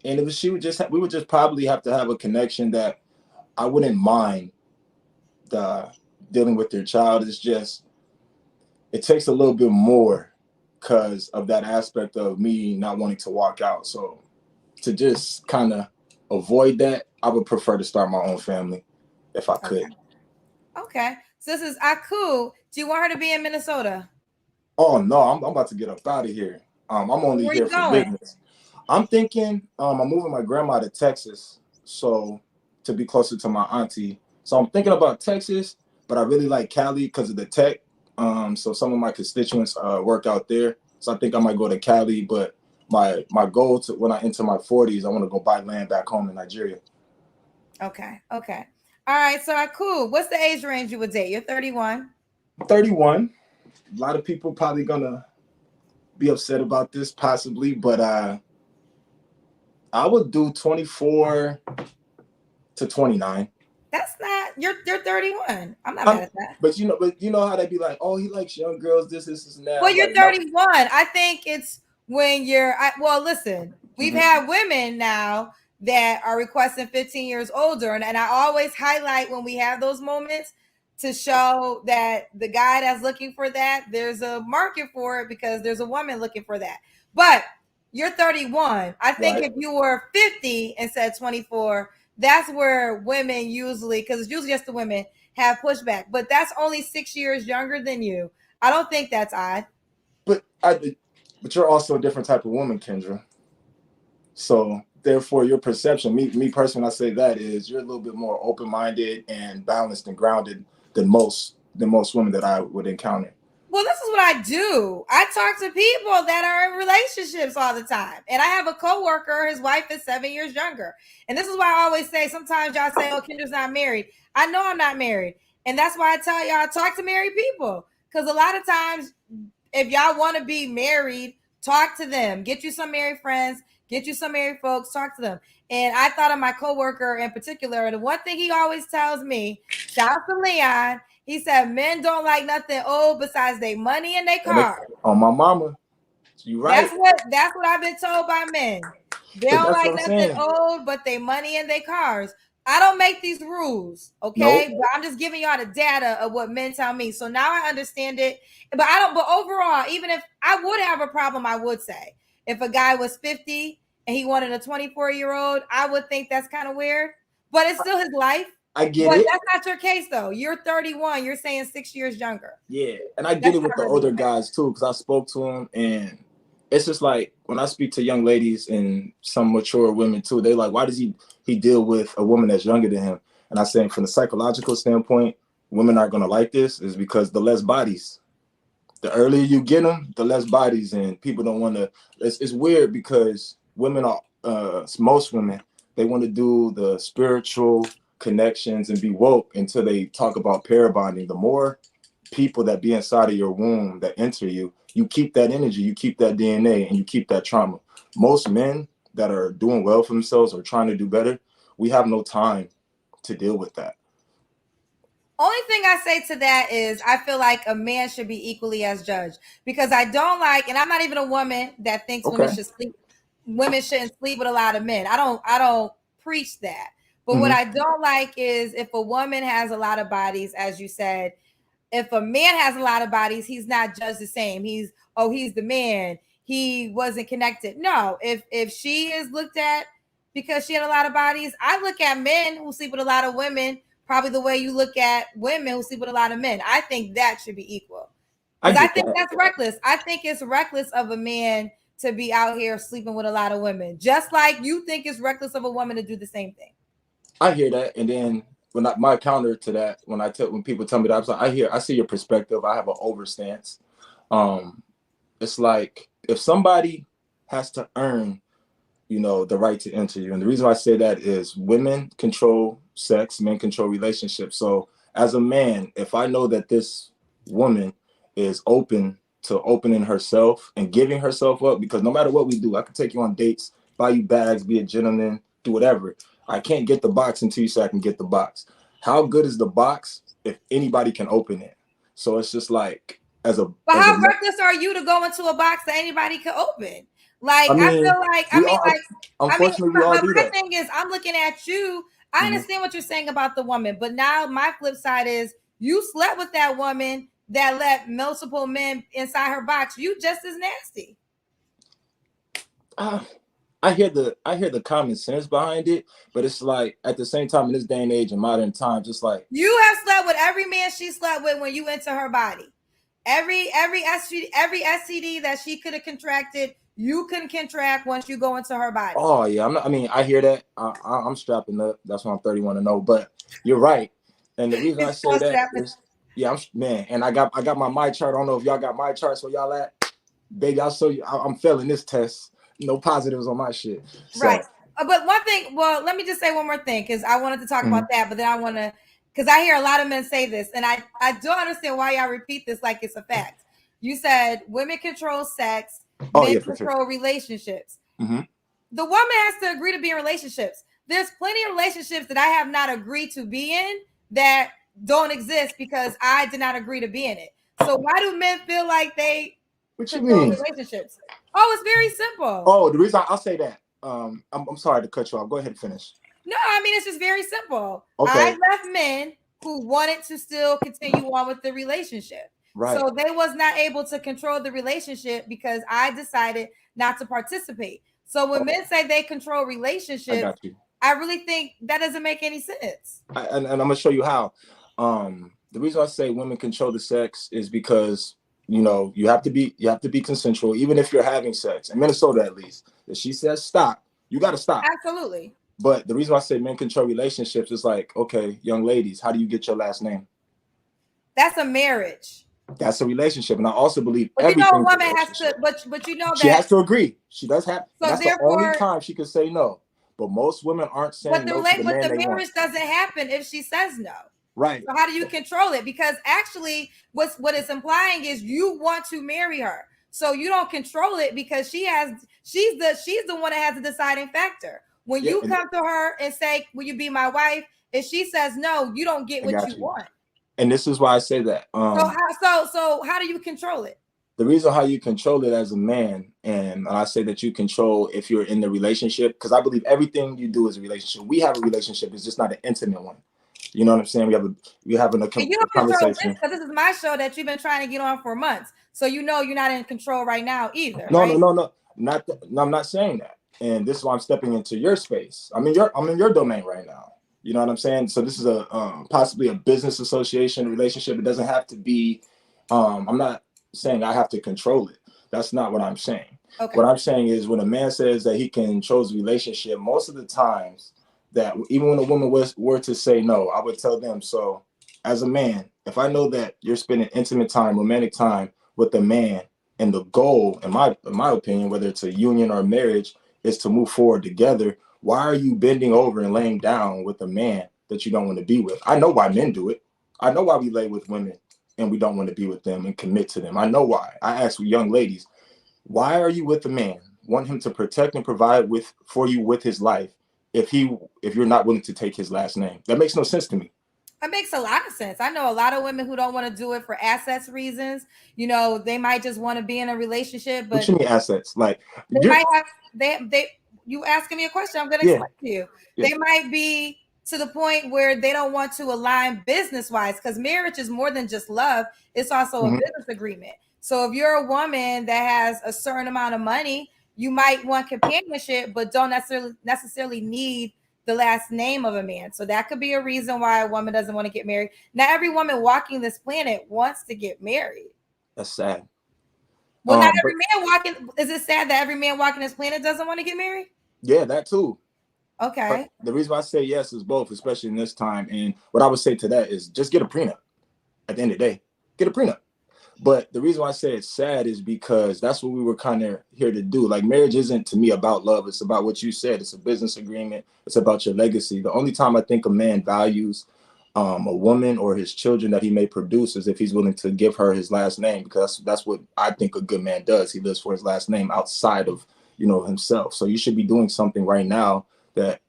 if she would just, we would just probably have to have a connection that I wouldn't mind dealing with their child. It's just, it takes a little bit more because of that aspect of me not wanting to walk out. So to just kind of avoid that, I would prefer to start my own family if I could. Okay. So this is Haku. Do you want her to be in Minnesota? Oh no, I'm about to get up out of here. I'm only here for business. I'm thinking I'm moving my grandma to Texas, so to be closer to my auntie. So I'm thinking about Texas, but I really like Cali because of the tech. So some of my constituents work out there. So I think I might go to Cali, but my goal to when I enter my 40s, I want to go buy land back home in Nigeria. Okay. Okay. All right. So cool. What's the age range you would date? You're 31. 31. A lot of people probably gonna be upset about this possibly, but I would do 24 to 29. That's not, you're 31. I'm not mad at that. But you know how they be like, oh, he likes young girls, this and that. Well, you're like, 31. No. I think it's when well, listen, we've had women now that are requesting 15 years older. And I always highlight when we have those moments to show that the guy that's looking for that, there's a market for it because there's a woman looking for that. But you're 31. I think if you were 50 and said 24, that's where women usually, because it's usually just the women, have pushback. But that's only 6 years younger than you. I don't think that's odd. But you're also a different type of woman, Kendra. So therefore, your perception, me personally, I say that is you're a little bit more open-minded and balanced and grounded than most women that I would encounter. Well, this is what I do. I talk to people that are in relationships all the time. And I have a coworker, his wife is 7 years younger. And this is why I always say, sometimes y'all say, oh, Kendra's not married. I know I'm not married. And that's why I tell y'all, talk to married people. Because a lot of times, if y'all want to be married, talk to them. Get you some married friends. Get you some married folks. Talk to them. And I thought of my coworker in particular. And the one thing he always tells me, shout out to Leon, he said, men don't like nothing old besides their money and their car. On my mama. You right. That's what I've been told by men. They don't like nothing old but their money and their cars. I don't make these rules, okay? Nope. But I'm just giving y'all the data of what men tell me. So now I understand it. But overall, even if I would have a problem, I would say, if a guy was 50 and he wanted a 24-year-old, I would think that's kind of weird. But it's still his life. I get but it. That's not your case, though. You're 31. You're saying 6 years younger. Yeah, and I get it with the older guys, too, because I spoke to them, and it's just like, when I speak to young ladies and some mature women, too, they're like, why does he deal with a woman that's younger than him? And I say, from the psychological standpoint, women aren't going to like this, is because the less bodies. The earlier you get them, the less bodies, and people don't want to. It's weird because women are, most women, they want to do the spiritual connections and be woke until they talk about pair bonding. The more people that be inside of your womb that enter you, you keep that energy, you keep that DNA, and you keep that trauma. Most men that are doing well for themselves or trying to do better, we have no time to deal with that. Only thing I say to that is I feel like a man should be equally as judged, because I don't like, and I'm not even a woman that thinks women shouldn't sleep with a lot of men. I don't preach that. But what I don't like is if a woman has a lot of bodies, as you said, if a man has a lot of bodies, he's not judged the same. He's the man. He wasn't connected. No, if she is looked at because she had a lot of bodies, I look at men who sleep with a lot of women probably the way you look at women who sleep with a lot of men. I think that should be equal. Because I think that's reckless. I think it's reckless of a man to be out here sleeping with a lot of women, just like you think it's reckless of a woman to do the same thing. I hear that. And then my counter to that, when people tell me that, I see your perspective. I have an overstance. It's like if somebody has to earn, the right to enter you. And the reason why I say that is women control sex, men control relationships. So as a man, if I know that this woman is open to opening herself and giving herself up, because no matter what we do, I can take you on dates, buy you bags, be a gentleman, do whatever. I can't get the box until you say I can get the box. How good is the box if anybody can open it? So it's just like, but how reckless are you to go into a box that anybody can open? Like, I feel like, unfortunately, we all do that. My thing is, I'm looking at you. I understand what you're saying about the woman, but now my flip side is you slept with that woman that let multiple men inside her box. You just as nasty. I hear the common sense behind it, but it's like at the same time in this day and age in modern times, it's like you have slept with every man she slept with when you enter her body. Every STD that she could have contracted, you can contract once you go into her body. Oh yeah, I hear that. I'm strapping up. That's why I'm 31 and 0. But you're right, and the reason I say that is, and I got my My Chart. I don't know if y'all got My Charts where y'all at, baby. I'll show you. I'm failing this test. No positives on my shit. So. Right. But one thing. Well, let me just say one more thing because I wanted to talk about that, but then I want to. Because I hear a lot of men say this, and I don't understand why y'all repeat this like it's a fact. You said women control sex, men control relationships. Mm-hmm. The woman has to agree to be in relationships. There's plenty of relationships that I have not agreed to be in that don't exist because I did not agree to be in it. So why do men feel like they control relationships? Oh, it's very simple. Oh, the reason I'll say that. I'm sorry to cut you off. Go ahead and finish. No, it's just very simple. Okay. I left men who wanted to still continue on with the relationship. Right. So they was not able to control the relationship because I decided not to participate. So when men say they control relationships, I really think that doesn't make any sense. And I'm gonna show you how. The reason I say women control the sex is because you have to be consensual, even if you're having sex. In Minnesota, at least, if she says stop, you got to stop. Absolutely. But the reason I say men control relationships is like, okay, young ladies, how do you get your last name? That's a marriage. That's a relationship, and I also believe everything. A woman has to, but you know that she has to agree. She does have. So that's the only time she can say no. But most women aren't saying no to the man they want. But the marriage doesn't happen if she says no. Right. So how do you control it? Because actually, what it's implying is you want to marry her, so you don't control it because she's the one that has the deciding factor. When you come to her and say, "Will you be my wife?" If she says no, you don't get what you want. And this is why I say that. So how do you control it? The reason how you control it as a man, and I say that you control if you're in the relationship, because I believe everything you do is a relationship. We have a relationship; it's just not an intimate one. You know what I'm saying? We're having a conversation. Because this is my show that you've been trying to get on for months, so you're not in control right now either. No, I'm not saying that. And this is why I'm stepping into your space. I'm in your domain right now. You know what I'm saying? So this is a possibly a business association relationship. It doesn't have to be. I'm not saying I have to control it. That's not what I'm saying. Okay. What I'm saying is when a man says that he controls the relationship, most of the times that even when a woman were to say no, I would tell them, so as a man, if I know that you're spending intimate time, romantic time with a man, and the goal, in my opinion, whether it's a union or a marriage, is to move forward together, why are you bending over and laying down with a man that you don't want to be with? I know why men do it. I know why we lay with women and we don't want to be with them and commit to them. I know why. I ask young ladies, why are you with a man? Want him to protect and provide for you with his life if you're not willing to take his last name? That makes no sense to me. It makes a lot of sense. I know a lot of women who don't want to do it for assets reasons. They might just want to be in a relationship. But what you mean assets? Like you asking me a question, I'm going to explain to you. Yeah. They might be to the point where they don't want to align business-wise, because marriage is more than just love. It's also a business agreement. So if you're a woman that has a certain amount of money, you might want companionship, but don't necessarily need the last name of a man. So that could be a reason why a woman doesn't want to get married. Not every woman walking this planet wants to get married. That's sad. Well, not every man walking. Is it sad that every man walking this planet doesn't want to get married? Yeah, that too. Okay. But the reason why I say yes is both, especially in this time. And what I would say to that is just get a prenup. At the end of the day, get a prenup. But the reason why I say it's sad is because that's what we were kind of here to do. Like, marriage isn't to me about love. It's about what you said. It's a business agreement. It's about your legacy. The only time I think a man values a woman or his children that he may produce is if he's willing to give her his last name, because that's what I think a good man does. He lives for his last name outside of, himself. So you should be doing something right now that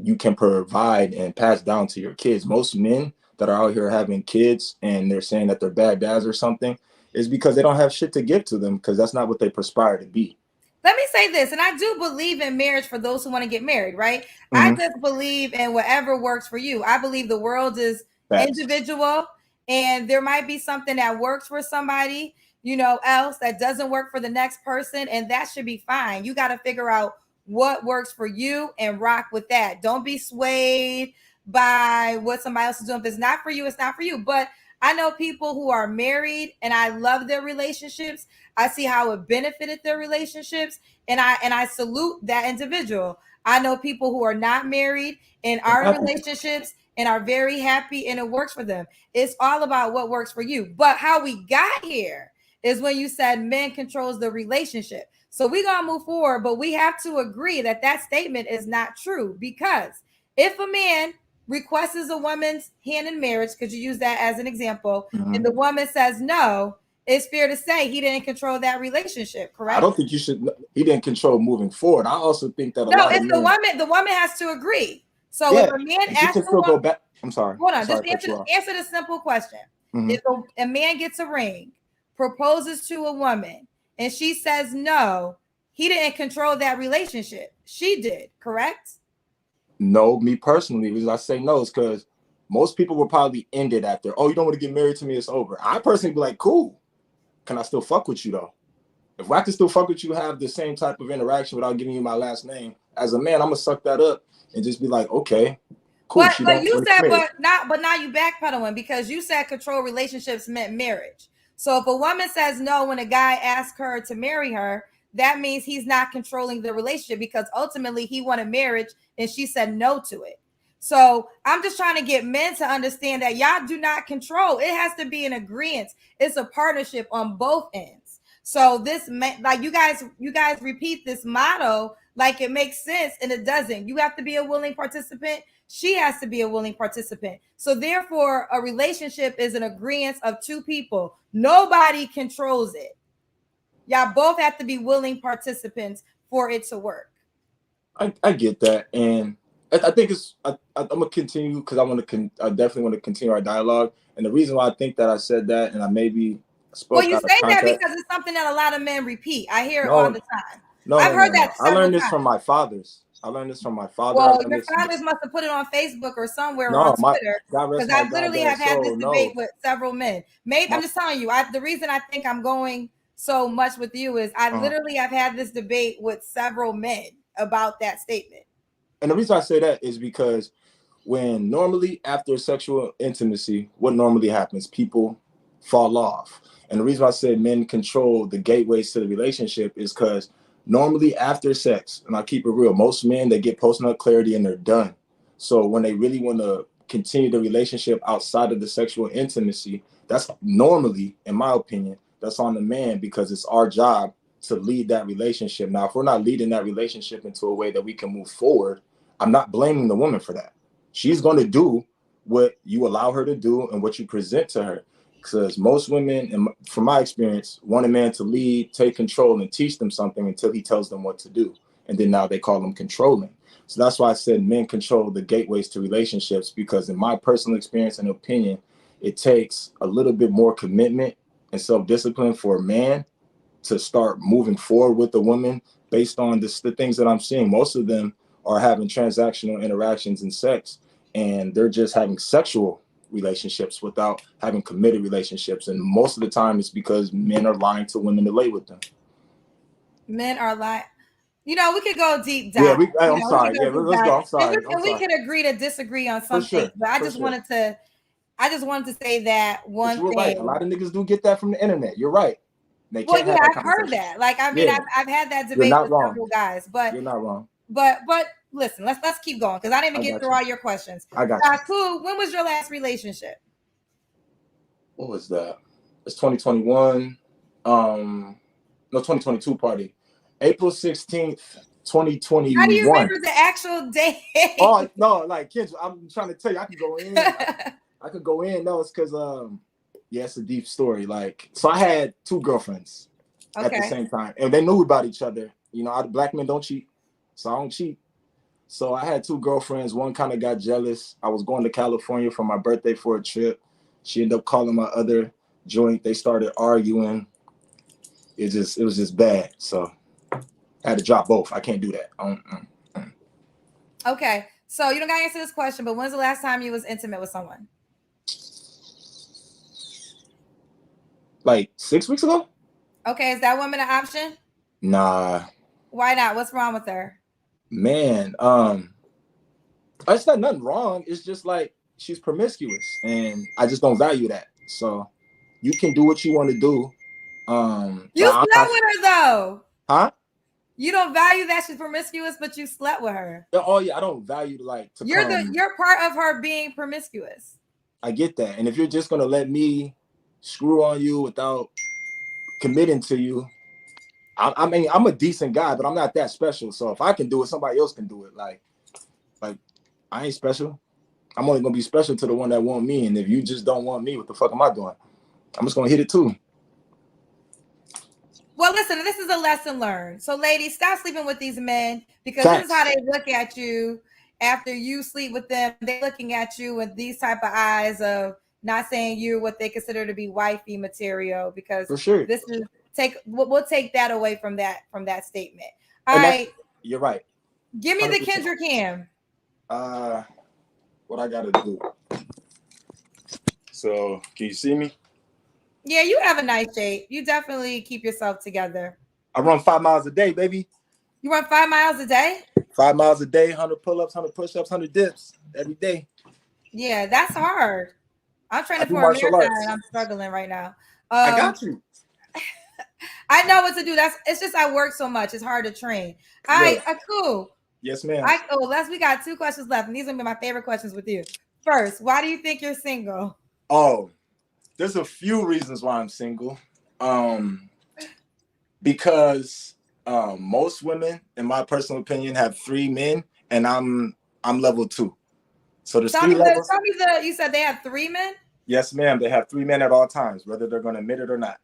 you can provide and pass down to your kids. Most men that are out here having kids and they're saying that they're bad dads or something is because they don't have shit to give to them, because that's not what they perspire to be. Let me say this, and I do believe in marriage for those who want to get married, right? Mm-hmm. I just believe in whatever works for you. I believe the world is individual, and there might be something that works for somebody, else that doesn't work for the next person, and that should be fine. You got to figure out what works for you and rock with that. Don't be swayed by what somebody else is doing. If it's not for you, it's not for you. But I know people who are married and I love their relationships. I see how it benefited their relationships, and I salute that individual. I know people who are not married and are in relationships and are very happy and it works for them. It's all about what works for you. But how we got here is when you said men controls the relationship. So we're going to move forward, but we have to agree that that statement is not true, because if a man requests a woman's hand in marriage, because you use that as an example, and the woman says no, it's fair to say he didn't control that relationship, correct? I don't think you should. He didn't control moving forward. I also think that the woman has to agree. So if a man asks, can still go back. I'm sorry. Hold on, just answer the simple question. If a man gets a ring, proposes to a woman, and she says no, he didn't control that relationship. She did, correct? No, me personally, the reason I say no is because most people will probably end it after, oh, you don't want to get married to me, it's over. I personally be like, cool. Can I still fuck with you though? If I can still fuck with you, have the same type of interaction without giving you my last name, as a man, I'm gonna suck that up and just be like, okay, cool. But you said, but now you backpedaling, because you said control relationships meant marriage. So if a woman says no when a guy asks her to marry her, that means he's not controlling the relationship, because ultimately he wanted marriage and she said no to it. So I'm just trying to get men to understand that y'all do not control. It has to be an agreement. It's a partnership on both ends. So this, like you guys repeat this motto like it makes sense, and it doesn't. You have to be a willing participant. She has to be a willing participant. So therefore, a relationship is an agreement of two people. Nobody controls it. Y'all both have to be willing participants for it to work. I get that, and I think I'm gonna continue, because I definitely want to continue our dialogue. And the reason why I think that I said that, and I maybe spoke. Well, you say that because it's something that a lot of men repeat. I hear it all the time. I've heard that. I learned this from my fathers. Well, your fathers must have put it on Facebook or somewhere, or on Twitter, because I literally have had this debate with several men. Maybe I'm just telling you. The reason I think I'm going so much with you is I literally have had this debate with several men about that statement. And the reason I say that is because when normally after sexual intimacy, what normally happens? People fall off. And the reason I said men control the gateways to the relationship is because normally after sex, and I keep it real, most men, they get postnut clarity and they're done. So when they really want to continue the relationship outside of the sexual intimacy, that's normally, in my opinion, that's on the man, because it's our job to lead that relationship. Now, if we're not leading that relationship into a way that we can move forward, I'm not blaming the woman for that. She's going to do what you allow her to do and what you present to her. Because most women, and from my experience, want a man to lead, take control, and teach them something until he tells them what to do. And then now they call them controlling. So that's why I said men control the gateways to relationships, because in my personal experience and opinion, it takes a little bit more commitment and self-discipline for a man to start moving forward with a woman based on the things that I'm seeing. Most of them are having transactional interactions and sex, and they're just having sexual relationships without having committed relationships. And most of the time it's because men are lying to women to lay with them. Men are lying. We could go deep dive. Yeah, I'm sorry. Yeah, let's go. I'm sorry. We could agree to disagree on some things, but I just wanted to say that one thing. Right. A lot of niggas do get that from the internet. You're right. I've heard that. Like, I mean, I've had that debate with several guys, but you're not wrong. But listen, let's keep going because I didn't even get through all your questions. I got you. Haku, when was your last relationship? What was that? It's 2021. No, 2022 party. April 16th, 2021. How do you remember the actual date? Oh no, like Kendra, I'm trying to tell you, I could go in. I could go in. No, it's because yeah, it's a deep story. Like, so I had 2 girlfriends at the same time, and they knew about each other. You know, black men don't cheat, so I don't cheat. So I had 2 girlfriends. One kind of got jealous. I was going to California for my birthday for a trip. She ended up calling my other joint. They started arguing. It was just bad. So I had to drop both. I can't do that. Okay, so you don't got to answer this question, but when's the last time you was intimate with someone? Like 6 weeks ago. Okay, is that woman an option? Nah. Why not? What's wrong with her? Man, it's not nothing wrong. It's just like she's promiscuous, and I just don't value that. So you can do what you want to do. You slept with her though. Huh? You don't value that she's promiscuous, but you slept with her. Oh yeah, I don't value You're part of her being promiscuous. I get that, and if you're just gonna let me screw on you without committing to you, I mean, I'm a decent guy, but I'm not that special. So if I can do it, somebody else can do it. Like I ain't special. I'm only gonna be special to the one that want me. And if you just don't want me, what the fuck am I doing? I'm just gonna hit it too. Well, listen, this is a lesson learned. So, ladies, stop sleeping with these men because Facts. This is how they look at you after you sleep with them. They're looking at you with these type of eyes of not saying you're what they consider to be wifey material. Because for sure, we'll take that away from that statement. All right, you're right. Give me 100%. The Kendra Cam. What I gotta do? So, can you see me? Yeah, you have a nice shape. You definitely keep yourself together. I run 5 miles a day, baby. You run 5 miles a day? 5 miles a day, 100 pull-ups, 100 push-ups, 100 dips every day. Yeah, that's hard. I'm training for a marathon and I'm struggling right now. I got you. I know what to do. It's just I work so much. It's hard to train. All right, cool. Yes, ma'am. We got 2 questions left, and these are gonna be my favorite questions with you. First, why do you think you're single? Oh, there's a few reasons why I'm single. Because most women, in my personal opinion, have 3 men, and I'm level 2. So there's 3 levels. You said they have 3 men? Yes, ma'am. They have 3 men at all times, whether they're going to admit it or not.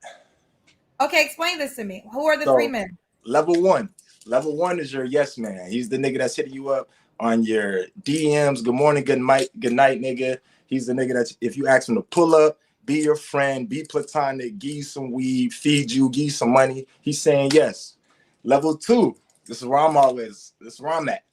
Okay, explain this to me. Who are the 3 men? Level 1. Level 1 is your yes man. He's the nigga that's hitting you up on your DMs. Good morning, good night, nigga. He's the nigga that if you ask him to pull up, be your friend, be platonic, give you some weed, feed you, give you some money, he's saying yes. Level 2, this is where I'm at.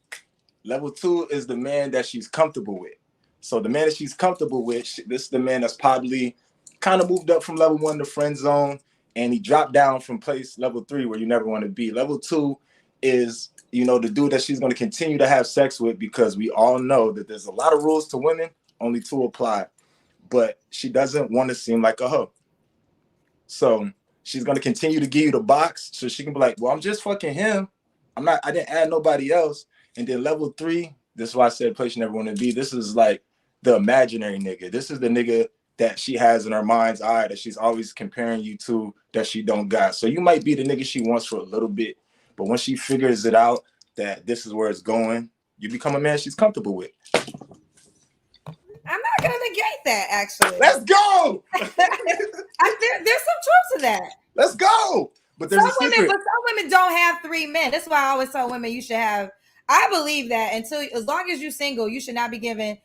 Level 2 is the man that she's comfortable with. So the man that she's comfortable with, this is the man that's probably kind of moved up from level 1 to friend zone, and he dropped down from place level 3 where you never want to be. Level 2 is, the dude that she's going to continue to have sex with, because we all know that there's a lot of rules to women, only 2 apply. But she doesn't want to seem like a hoe. So she's going to continue to give you the box so she can be like, well, I'm just fucking him. I didn't add nobody else. And then level 3, this is why I said place you never want to be. This is like the imaginary nigga. This is the nigga that she has in her mind's eye that she's always comparing you to that she don't got. So you might be the nigga she wants for a little bit, but when she figures it out that this is where it's going, you become a man she's comfortable with. I'm not gonna negate that, actually. Let's go. There's some truth to that. Let's go. But there's some women don't have 3 men. That's why I always tell women you should have. I believe that as long as you're single, you should not be giving.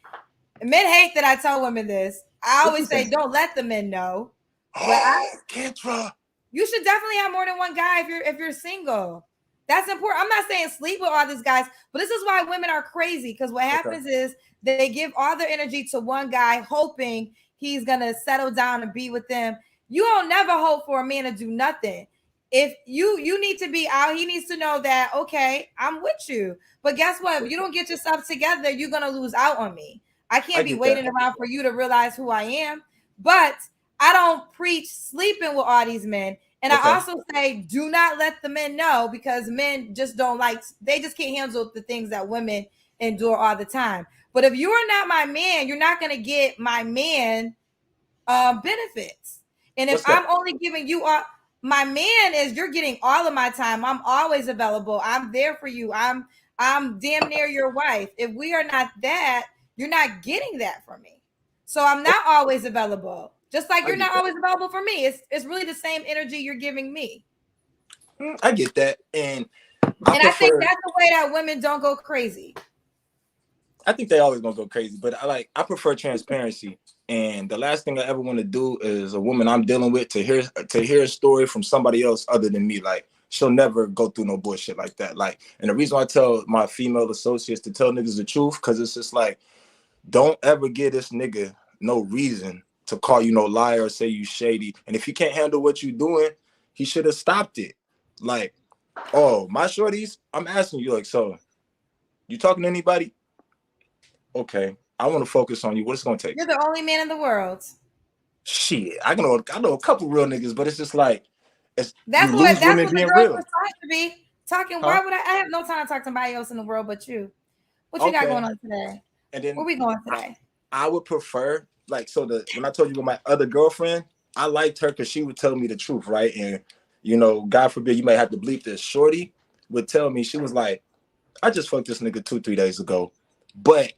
Men hate that I tell women this. I always say don't let the men know. Kendra, you should definitely have more than one guy if you're single. That's important. I'm not saying sleep with all these guys, but this is why women are crazy, because what happens is they give all their energy to one guy, hoping he's gonna settle down and be with them. You don't never hope for a man to do nothing. If you need to be out, he needs to know that, okay, I'm with you. But guess what? If you don't get yourself together, you're gonna lose out on me. I can't be waiting around for you to realize who I am. But I don't preach sleeping with all these men. And I also say, do not let the men know, because men just don't like, they just can't handle the things that women endure all the time. But if you are not my man, you're not going to get my man benefits. And if I'm only giving you my man is, you're getting all of my time. I'm always available. I'm there for you. I'm damn near your wife. If we are not that, you're not getting that from me. So I'm not always available. Just like you're not always available for me. It's really the same energy you're giving me. I get that. And I think that's the way that women don't go crazy. I think they always gonna go crazy, but I prefer transparency. And the last thing I ever want to do is a woman I'm dealing with to hear a story from somebody else other than me. Like, she'll never go through no bullshit like that. Like, and the reason I tell my female associates to tell niggas the truth, because it's just like, don't ever give this nigga no reason to call you no liar or say you shady. And if he can't handle what you doing, he should have stopped it. Like, oh, my shorties, I'm asking you, like, so you talking to anybody? Okay, I want to focus on you. What's it gonna take? You're the only man in the world. Shit, I know a couple real niggas, but it's just like, that's what the girls were trying to be talking. Why would I have no time to talk to somebody else in the world but you? What you got going on today? And then where we going today? I would prefer, like, when I told you with my other girlfriend, I liked her because she would tell me the truth, right? And God forbid you might have to bleep this. Shorty would tell me, she was like, I just fucked this nigga 2-3 days ago, but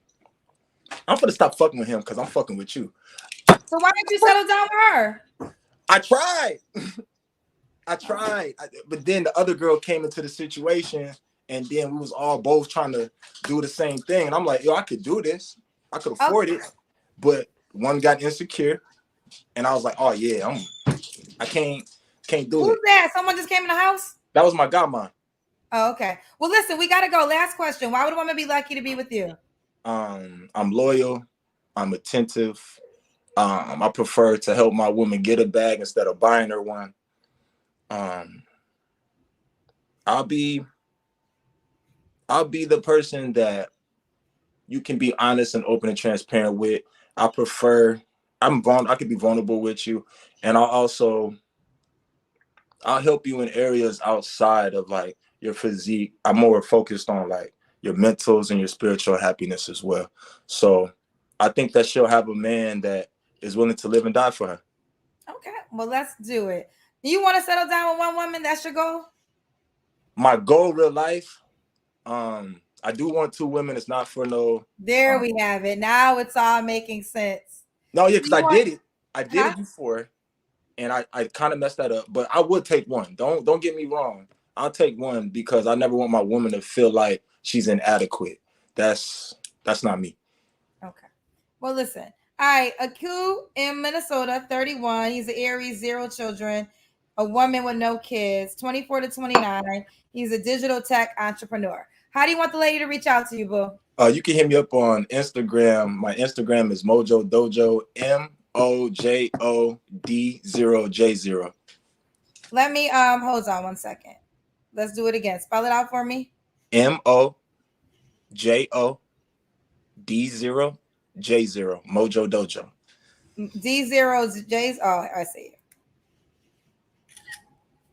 I'm gonna stop fucking with him because I'm fucking with you. So why didn't you settle down with her? I tried. But then the other girl came into the situation, and then we was all both trying to do the same thing. And I'm like, yo, I could do this. I could afford it. But one got insecure, and I was like, oh yeah, I can't do it. Who's that? Someone just came in the house? That was my godmom. Oh, okay. Well, listen, we gotta go. Last question. Why would a woman be lucky to be with you? I'm loyal. I'm attentive. I prefer to help my woman get a bag instead of buying her one. I'll be the person that you can be honest and open and transparent with. I could be vulnerable with you, and I'll help you in areas outside of like your physique. I'm more focused on like your mentals and your spiritual happiness as well. So I think that she'll have a man that is willing to live and die for her. Okay, well, let's do it. You want to settle down with one woman? That's your goal? My goal, real life, I do want 2 women. It's not for no. There we have it. Now it's all making sense. No, yeah, because I did it. I did it before, and I kind of messed that up. But I would take one. Don't get me wrong. I'll take one because I never want my woman to feel like she's inadequate. That's not me. Okay. Well, listen. All right. Haku in Minnesota, 31. He's an Aries, 0 children, a woman with no kids, 24 to 29. He's a digital tech entrepreneur. How do you want the lady to reach out to you, boo? You can hit me up on Instagram. My Instagram is Mojo Dojo, MOJOD0J0. Let me hold on one second. Let's do it again. Spell it out for me. MOJOD0J0. Mojo Dojo. D0J's. Oh, I see it.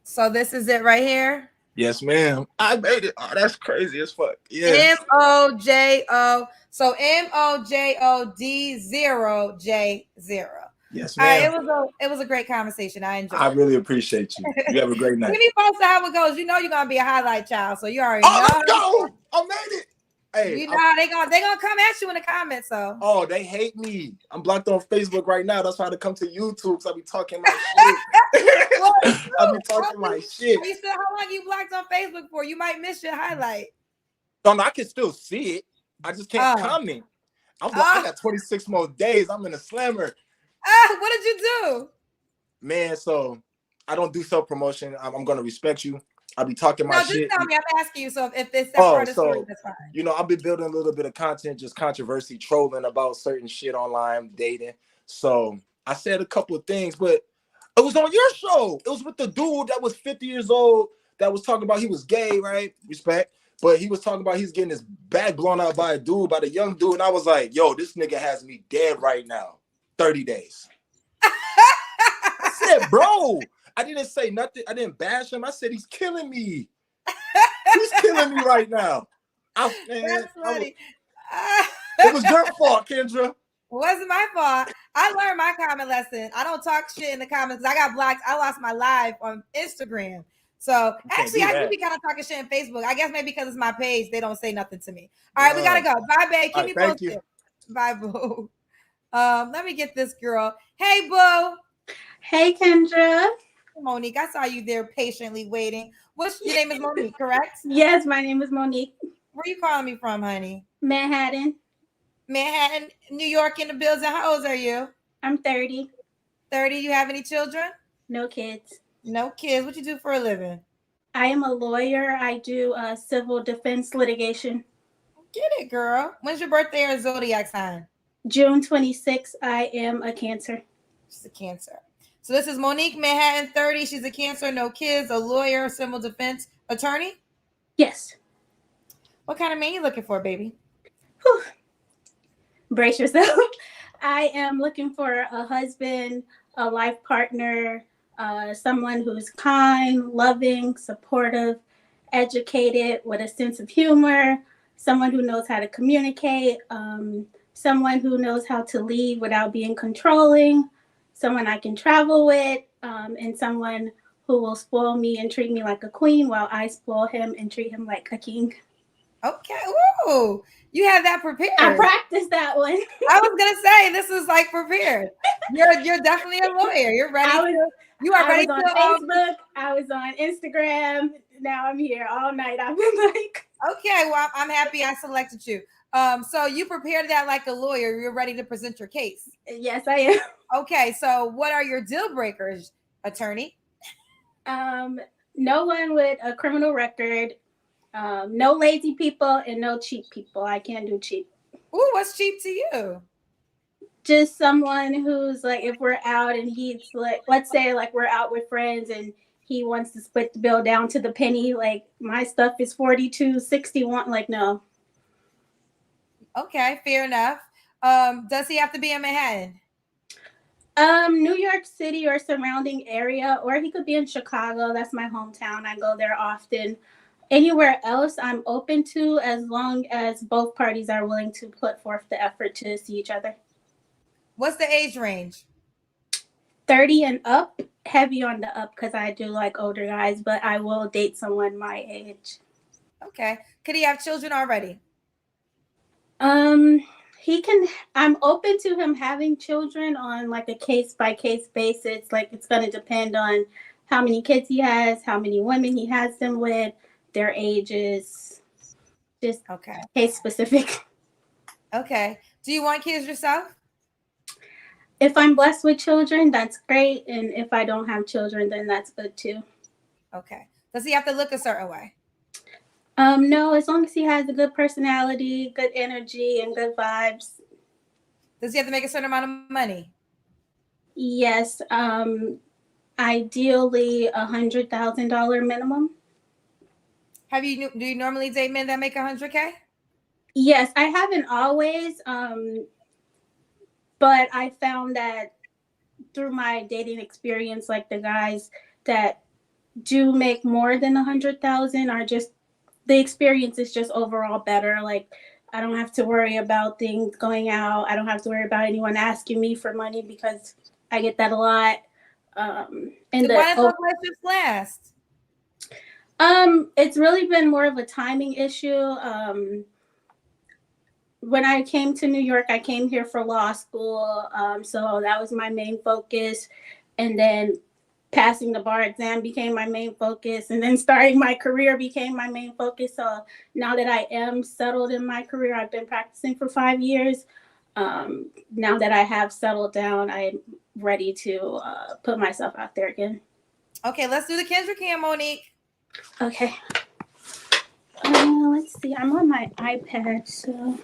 So this is it right here? Yes, ma'am. I made it. Oh, that's crazy as fuck. Yeah. MOJO. So MOJOD0J0. Yes, ma'am. It was a great conversation. I enjoyed it. I really appreciate you. You have a great night. Give me post how it goes. You know you're gonna be a highlight child, so you already know. Let's go. I made it. Hey, you know they gonna come at you in the comments. So they hate me. I'm blocked on Facebook right now. That's why I come to YouTube because I be talking my shit. I be talking my shit. You said how long you blocked on Facebook for? You might miss your highlight. No, I can still see it. I just can't comment. I got 26 more days. I'm in a slammer. What did you do? Man, so I don't do self-promotion. I'm gonna respect you. I'll be talking my shit. No, just tell me. I'm asking you. So if this part of the story, that's fine. I'll be building a little bit of content, just controversy, trolling about certain shit online, dating. So I said a couple of things, but it was on your show. It was with the dude that was 50 years old that was talking about he was gay, right? Respect. But he was talking about he's getting his back blown out by a young dude. And I was like, yo, this nigga has me dead right now. 30 days. I said, bro. I didn't say nothing. I didn't bash him. I said he's killing me. He's killing me right now. That's funny. It was your fault, Kendra. It wasn't my fault. I learned my comment lesson. I don't talk shit in the comments. I got blocked. I lost my live on Instagram. So actually, I do be kind of talking shit in Facebook. I guess maybe because it's my page, they don't say nothing to me. All right, we gotta go. Bye, babe. Keep me posted. Bye, boo. Let me get this girl. Hey, boo. Hey, Kendra. Monique, I saw you there patiently waiting. What's your name? Is Monique, correct? Yes, my name is Monique. Where are you calling me from, honey? Manhattan, New York in the building. How old are you? I'm 30. 30. You have any children? No kids. No kids. What you do for a living? I am a lawyer. I do civil defense litigation. Get it, girl. When's your birthday or zodiac sign? June 26th. I am a Cancer. She's a Cancer. So this is Monique, Manhattan, 30. She's a Cancer, no kids, a lawyer, civil defense attorney? Yes. What kind of man you looking for, baby? Whew. Brace yourself. I am looking for a husband, a life partner, someone who's kind, loving, supportive, educated, with a sense of humor, someone who knows how to communicate, someone who knows how to lead without being controlling, someone I can travel with, and someone who will spoil me and treat me like a queen while I spoil him and treat him like a king. Okay. Ooh, you have that prepared. I practiced that one. I was gonna say this is like prepared. You're definitely a lawyer. You're ready. You are ready on Facebook. I was on Instagram. Now I'm here all night. I've been like, okay. Well, I'm happy I selected you. So you prepared that like a lawyer. You're ready to present your case. Yes, I am. Okay. So what are your deal breakers, attorney? No one with a criminal record. No lazy people and no cheap people. I can't do cheap. Ooh, what's cheap to you? Just someone who's like, if we're out and he's like, let's say like we're out with friends and he wants to split the bill down to the penny. Like my stuff is $42.61. Like no. Okay, fair enough. Does he have to be in Manhattan? New York City or surrounding area, or he could be in Chicago. That's my hometown. I go there often. Anywhere else I'm open to, as long as both parties are willing to put forth the effort to see each other. What's the age range? 30 and up, heavy on the up because I do like older guys, but I will date someone my age. Okay. Could he have children already? He can. I'm open to him having children on like a case by case basis. Like it's going to depend on how many kids he has, how many women he has them with, their ages, just okay, case specific. Okay. Do you want kids yourself? If I'm blessed with children, that's great. And if I don't have children, then that's good too. Okay. Does he have to look a certain way? No, as long as he has a good personality, good energy, and good vibes. Does he have to make a certain amount of money? Yes. Ideally $100,000 minimum. Do you normally date men that make $100K? Yes, I haven't always, but I found that through my dating experience, like the guys that do make more than 100,000 are just, the experience is just overall better. Like I don't have to worry about things going out. I don't have to worry about anyone asking me for money because I get that a lot. And so why don't those relationships last? It's really been more of a timing issue. When I came to New York, I came here for law school. So that was my main focus. And then passing the bar exam became my main focus. And then starting my career became my main focus. So now that I am settled in my career, I've been practicing for 5 years. Now that I have settled down, I'm ready to put myself out there again. Okay, let's do the Kendra Cam, Monique. Okay. Let's see. I'm on my iPad, so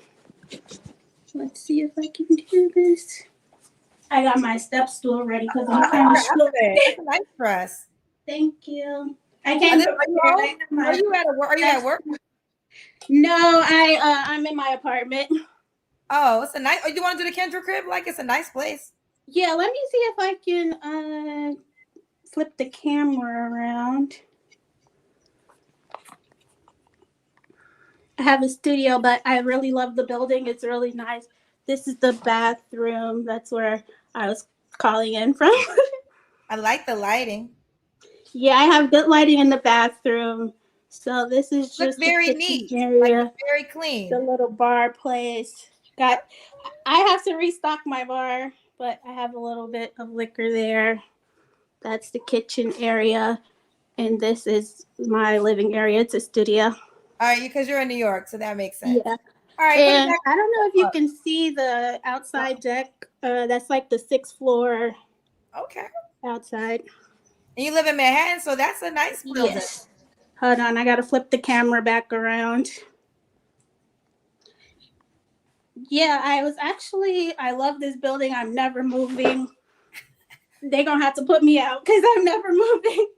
let's see if I can do this. I got my step stool ready because I'm kind of slow. It's a nice dress. Thank you. I can't. Are you at work? No, I'm in my apartment. Oh, it's a nice. Oh, you want to do the Kendra crib? Like it's a nice place. Yeah, let me see if I can flip the camera around. I have a studio, but I really love the building. It's really nice. This is the bathroom. That's where I was calling in from. I like the lighting. Yeah, I have good lighting in the bathroom. So this is Looks just the very kitchen neat. Like area. it's very clean. The little bar place. I have to restock my bar, but I have a little bit of liquor there. That's the kitchen area. And this is my living area. It's a studio. All right, because you're in New York, so that makes sense. Yeah. All right, and I don't know if you can see the outside deck. That's like the 6th floor. Okay. Outside. And you live in Manhattan, so that's a nice building. Yes. Hold on, I gotta flip the camera back around. Yeah, I love this building. I'm never moving. They're gonna have to put me out because I'm never moving.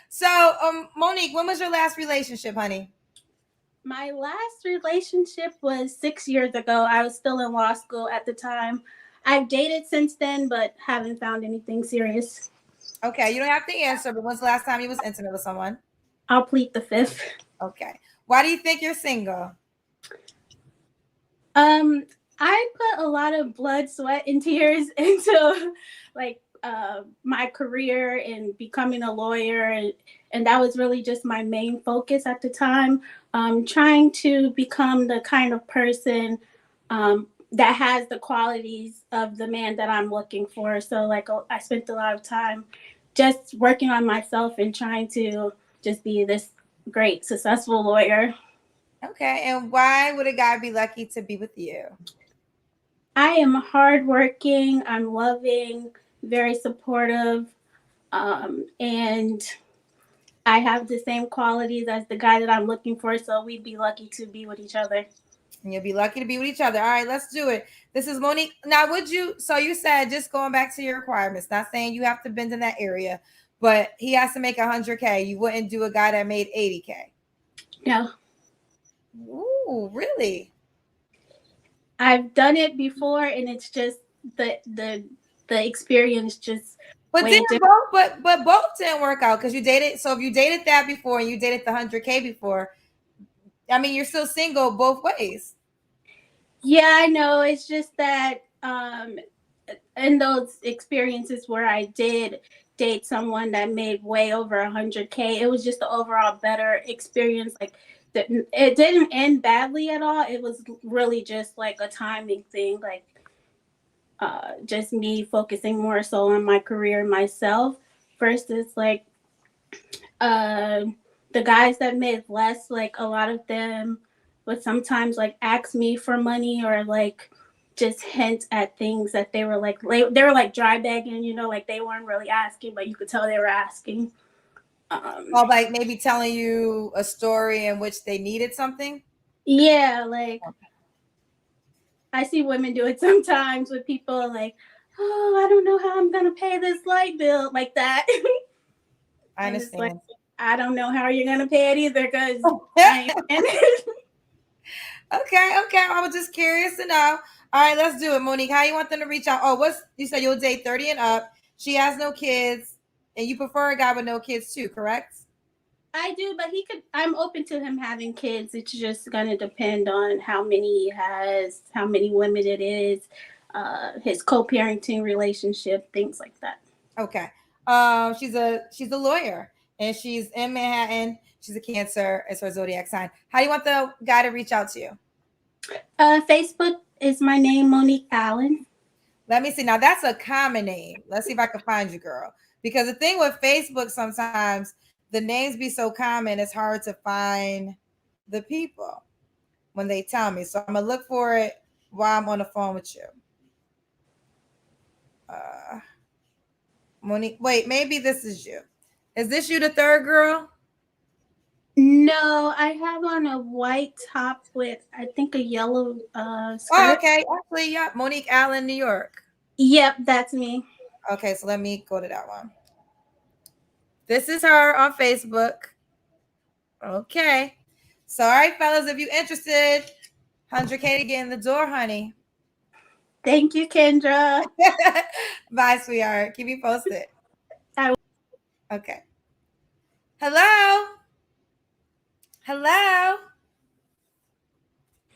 So, Monique, when was your last relationship, honey? My last relationship was 6 years ago. I was still in law school at the time. I've dated since then, but haven't found anything serious. Okay, you don't have to answer, but when's the last time you was intimate with someone? I'll plead the 5th. Okay. Why do you think you're single? I put a lot of blood, sweat, and tears into my career and becoming a lawyer, and that was really just my main focus at the time. Trying to become the kind of person that has the qualities of the man that I'm looking for. So I spent a lot of time just working on myself and trying to just be this great, successful lawyer. Okay, and why would a guy be lucky to be with you? I am hardworking, I'm loving, very supportive, and I have the same qualities as the guy that I'm looking for, so we'd be lucky to be with each other. And you'll be lucky to be with each other. All right, let's do it. This is Monique. Now, so you said, just going back to your requirements, not saying you have to bend in that area, but he has to make 100K. You wouldn't do a guy that made 80K? No. Ooh, really? I've done it before, and it's just the experience just. But both didn't work out because you dated. So if you dated that before and you dated the 100K before, I mean, you're still single both ways. Yeah, I know. It's just that in those experiences where I did date someone that made way over 100K, it was just the overall better experience. It didn't end badly at all. It was really just like a timing thing, just me focusing more so on my career and myself. First, it's the guys that made less, a lot of them would sometimes ask me for money or just hint at things that they were they were dry begging, they weren't really asking, but you could tell they were asking. Or maybe telling you a story in which they needed something. Yeah, I see women do it sometimes with people oh, I don't know how I'm gonna pay this light bill, like that. I understand. I don't know how you're gonna pay it either because I ain't. Okay. I was just curious to know. All right, let's do it, Monique. How you want them to reach out? Oh, you said you'll date 30 and up. She has no kids. And you prefer a guy with no kids too, correct? I do, but I'm open to him having kids. It's just going to depend on how many he has, how many women it is, his co-parenting relationship, things like that. Okay. She's a lawyer and she's in Manhattan. She's a Cancer. It's her zodiac sign. How do you want the guy to reach out to you? Facebook is my name, Monique Allen. Let me see. Now that's a common name. Let's see if I can find you, girl. Because the thing with Facebook, sometimes the names be so common, it's hard to find the people when they tell me. So I'm going to look for it while I'm on the phone with you. Monique, wait, maybe this is you. Is this you, the third girl? No, I have on a white top with, I think, a yellow skirt. Oh, okay. Actually, yeah. Monique Allen, New York. Yep, that's me. Okay, so let me go to that one. This is her on Facebook. Okay. So, all right, fellas, if you're interested, 100K to get in the door, honey. Thank you, Kendra. Bye, sweetheart. Keep me posted. Okay. Hello? Hello?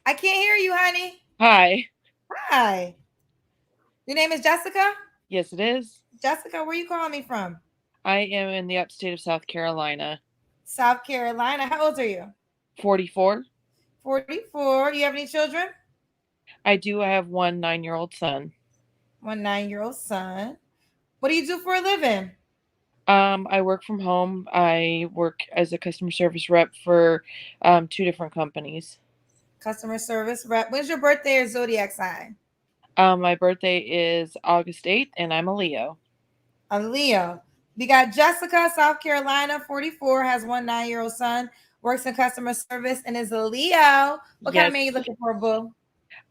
I can't hear you, honey. Hi. Hi. Your name is Jessica? Yes, it is. Jessica, where you calling me from? I am in the upstate of South Carolina. South Carolina. How old are you? 44. 44. You have any children? I do have one 9-year-old son. One 9-year-old son. What do you do for a living? I work from home. I work as a customer service rep for 2 different companies. Customer service rep. When's your birthday or zodiac sign? My birthday is August 8th, and I'm a Leo. A Leo. We got Jessica, South Carolina, 44, has one 9-year-old son, works in customer service, and is a Leo. What kind of man you looking for, boo?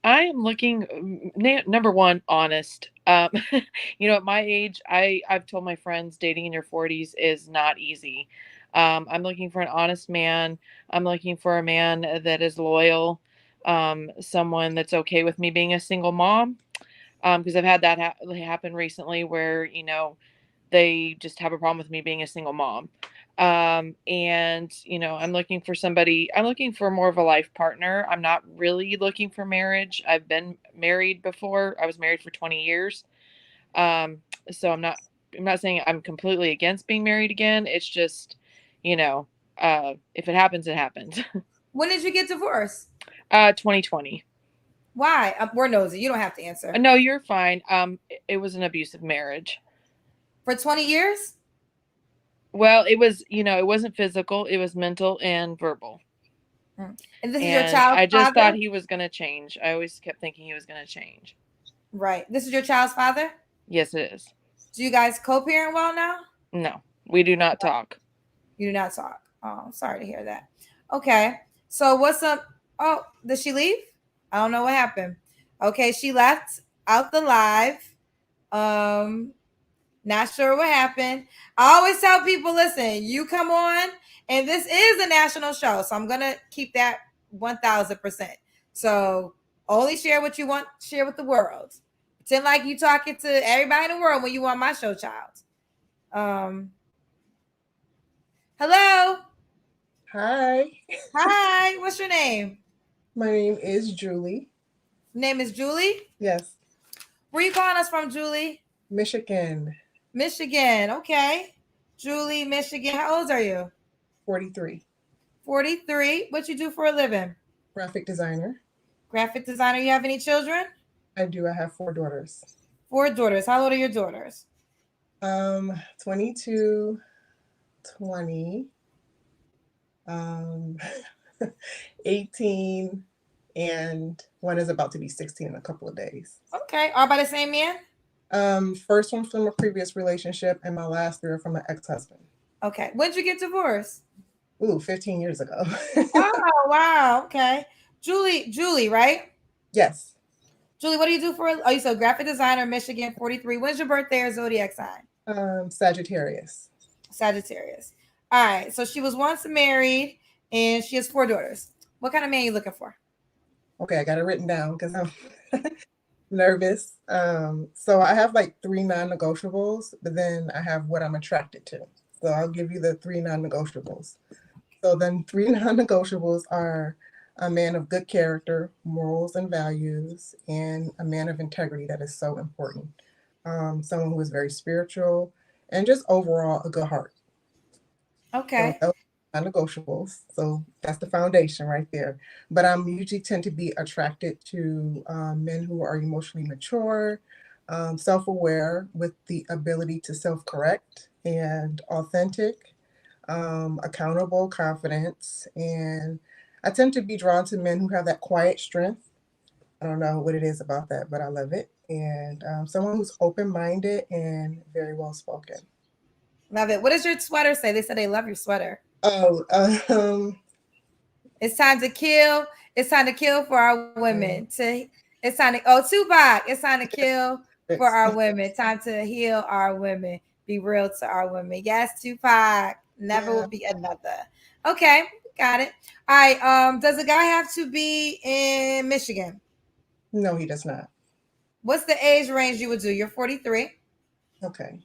I am looking, number one, honest. You know, at my age, I've told my friends dating in your 40s is not easy. I'm looking for an honest man. I'm looking for a man that is loyal, someone that's okay with me being a single mom. Because I've had that happen recently where, you know, they just have a problem with me being a single mom. And, you know, I'm looking for more of a life partner. I'm not really looking for marriage. I've been married before. I was married for 20 years. So I'm not saying I'm completely against being married again. It's just, you know, if it happens, it happens. When did you get divorced? 2020. Why? We're nosy. You don't have to answer. No, you're fine. It was an abusive marriage. For 20 years? Well, it was, you know, it wasn't physical. It was mental and verbal. And this is your child's father? I just thought he was going to change. I always kept thinking he was going to change. Right. This is your child's father? Yes, it is. Do you guys co-parent well now? No, we do not talk. You do not talk. Oh, I'm sorry to hear that. Okay. So what's up? Oh, did she leave? I don't know what happened. Okay, she left out the live. Not sure what happened. I always tell people, listen, you come on, and this is a national show, so I'm gonna keep that 1,000%. So only share what you want, share with the world. Pretend like you talking to everybody in the world when you on my show, child. Hello. Hi. Hi. What's your name? My name is Julie. Name is Julie? Yes. Where you calling us from, Julie? Michigan. Michigan. Okay. Julie, Michigan. How old are you? 43. 43. What you do for a living? Graphic designer. Graphic designer. You have any children? I do. I have 4 daughters. 4 daughters. How old are your daughters? 22, 20, 18, and one is about to be 16 in a couple of days. Okay. All by the same man? First one from a previous relationship, and my last 3 are from an ex-husband. Okay. When did you get divorced? 15 years ago. Oh, wow. Okay. Julie, right? Yes. Julie, what do you do for? Oh, you said graphic designer, Michigan, 43. When's your birthday or zodiac sign? Sagittarius. Sagittarius. All right. So she was once married, and she has 4 daughters. What kind of man are you looking for? Okay, I got it written down because I'm nervous. So I have like 3 non-negotiables, but then I have what I'm attracted to. So I'll give you the 3 non-negotiables. So then 3 non-negotiables are a man of good character, morals and values, and a man of integrity. That is so important. Someone who is very spiritual and just overall a good heart. Okay. So non-negotiables. So that's the foundation right there. But I'm usually tend to be attracted to men who are emotionally mature, self-aware with the ability to self-correct, and authentic, accountable, confident. And I tend to be drawn to men who have that quiet strength. I don't know what it is about that, but I love it. And someone who's open-minded and very well-spoken. Love it. What does your sweater say? They said they love your sweater. Oh, it's time to kill. It's time to kill for our women. Tupac. It's time to kill for our women. Time to heal our women. Be real to our women. Yes, Tupac. Never will be another. Okay, got it. All right. Does a guy have to be in Michigan? No, he does not. What's the age range you would do? You're 43. Okay.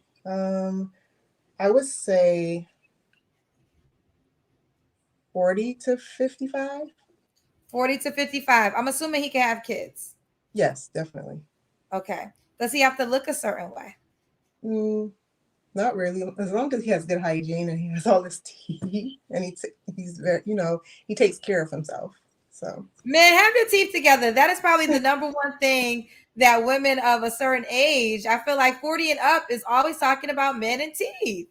I would say 40 to 55. 40 to 55. I'm assuming he can have kids. Yes, definitely. Okay. Does he have to look a certain way? Not really. As long as he has good hygiene and he has all his teeth and he's very, he takes care of himself. So, man, have your teeth together. That is probably the number one thing that women of a certain age, I feel like 40 and up, is always talking about men and teeth.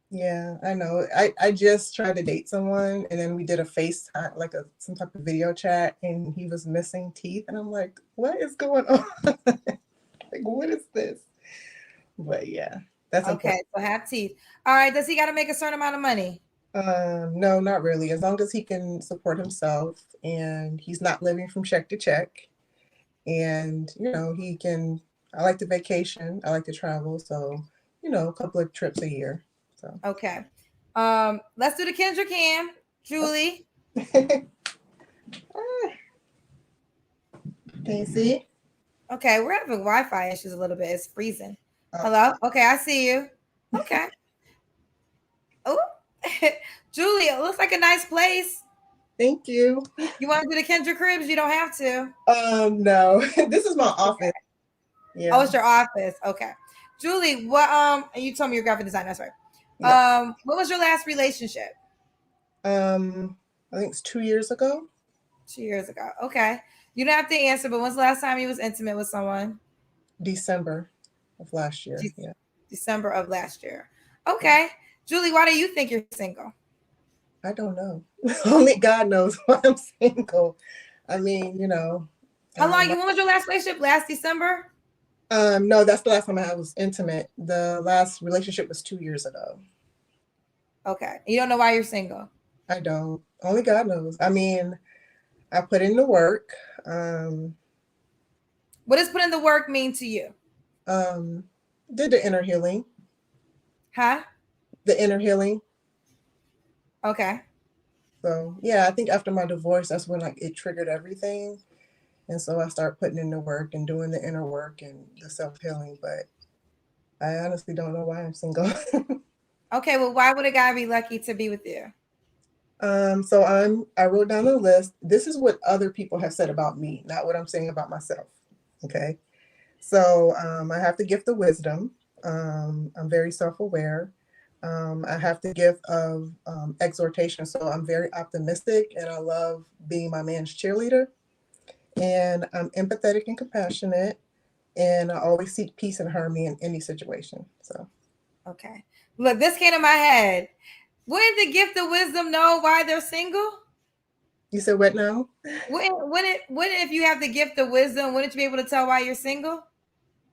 Yeah, I know. I just tried to date someone and then we did a FaceTime, like some type of video chat, and he was missing teeth. And I'm like, what is going on? Like, what is this? But yeah, that's okay. important. So have teeth. All right. Does he got to make a certain amount of money? No, not really. As long as he can support himself and he's not living from check to check, and he can. I like to vacation. I like to travel. So a couple of trips a year. So okay. Let's do the Kendra cam. Julie. Can you see? Okay, we're having Wi-Fi issues a little bit. It's freezing. Hello? Okay, I see you. Okay. Oh, Julie, it looks like a nice place. Thank you. You want to do the Kendra cribs? You don't have to. No. This is my office. Okay. Yeah. Oh, it's your office. Okay. Julie, what you told me you're graphic designer, that's right. Yeah. What was your last relationship? I think it's 2 years ago. 2 years ago. Okay. You don't have to answer, but when's the last time you was intimate with someone? December of last year. Yeah. December of last year. Okay. Julie, why do you think you're single? I don't know. Only God knows why I'm single. I mean, How long? When was your last relationship? Last December? No, that's the last time I was intimate. The last relationship was 2 years ago. Okay. You don't know why you're single? I don't. Only God knows. I mean, I put in the work. What does put in the work mean to you? Did the inner healing. Huh? The inner healing. Okay. So yeah, I think after my divorce, that's when it triggered everything. And so I started putting in the work and doing the inner work and the self-healing. But I honestly don't know why I'm single. Okay, well, why would a guy be lucky to be with you? So I wrote down a list. This is what other people have said about me, not what I'm saying about myself. Okay. So I have the gift of wisdom. I'm very self-aware. I have the gift of exhortation. So I'm very optimistic and I love being my man's cheerleader. And I'm empathetic and compassionate. And I always seek peace and harmony in any situation. So. Okay. Look, this came to my head. Wouldn't the gift of wisdom know why they're single? You said what now? Wouldn't if you have the gift of wisdom, wouldn't you be able to tell why you're single?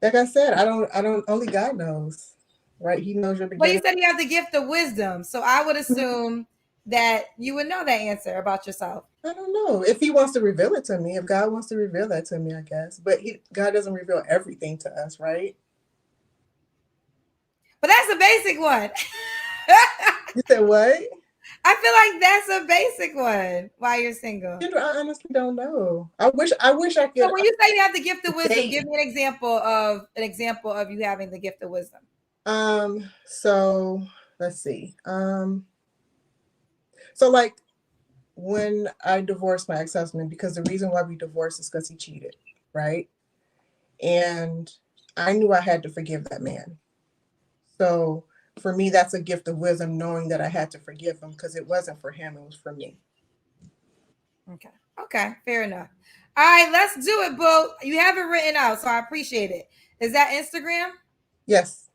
Like I said, I don't, only God knows, right? He knows your beginning. Well, you said you have the gift of wisdom. So I would assume that you would know that answer about yourself. I don't know. If he wants to reveal it to me, if God wants to reveal that to me, I guess. But God doesn't reveal everything to us, right? But that's a basic one. You said what? I feel like that's a basic one. Why you're single? I honestly don't know. I wish I could. So when you say you have the gift of wisdom, give me an example of you having the gift of wisdom. So let's see. So like when I divorced my ex-husband, because the reason why we divorced is because he cheated, right? And I knew I had to forgive that man. So for me, that's a gift of wisdom, knowing that I had to forgive him because it wasn't for him, it was for me. Okay, fair enough. All right, let's do it, boo. You have it written out, so I appreciate it. Is that Instagram? Yes.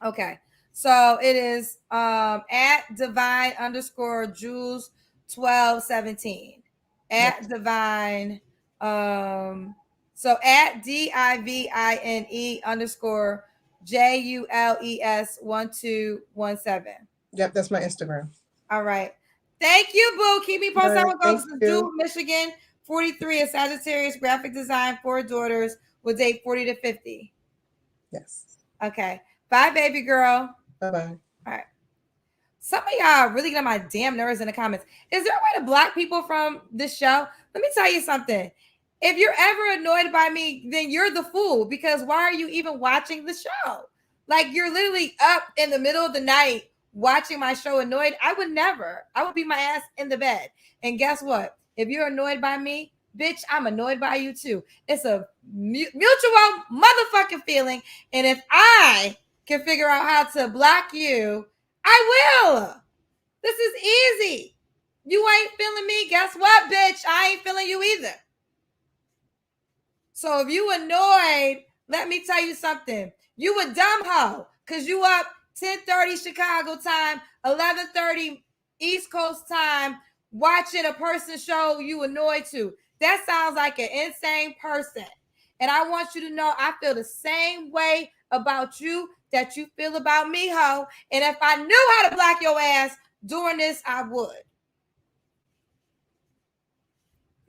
Okay. So it is at divine_Jules1217. At divine. So at DIVINE_JULES1217. Yep, that's my Instagram. All right. Thank you, boo. Keep me posted. Right, This is Jules, Michigan, 43, a Sagittarius, graphic design, 4 daughters, will date 40 to 50. Yes. Okay. Bye, baby girl. Bye-bye. All right. Some of y'all really get on my damn nerves in the comments. Is there a way to block people from this show? Let me tell you something. If you're ever annoyed by me, then you're the fool, because why are you even watching the show? Like, you're literally up in the middle of the night watching my show annoyed, I would never. I would be my ass in the bed. And guess what? If you're annoyed by me, bitch, I'm annoyed by you too. It's a mutual motherfucking feeling. And if I can figure out how to block you, I will. This is easy. You ain't feeling me. Guess what, bitch? I ain't feeling you either. So if you annoyed, let me tell you something. You a dumb hoe because you up 10:30 Chicago time, 11:30 East Coast time, watching a person show you annoyed to. That sounds like an insane person. And I want you to know I feel the same way about you that you feel about me, hoe. And if I knew how to block your ass during this, I would.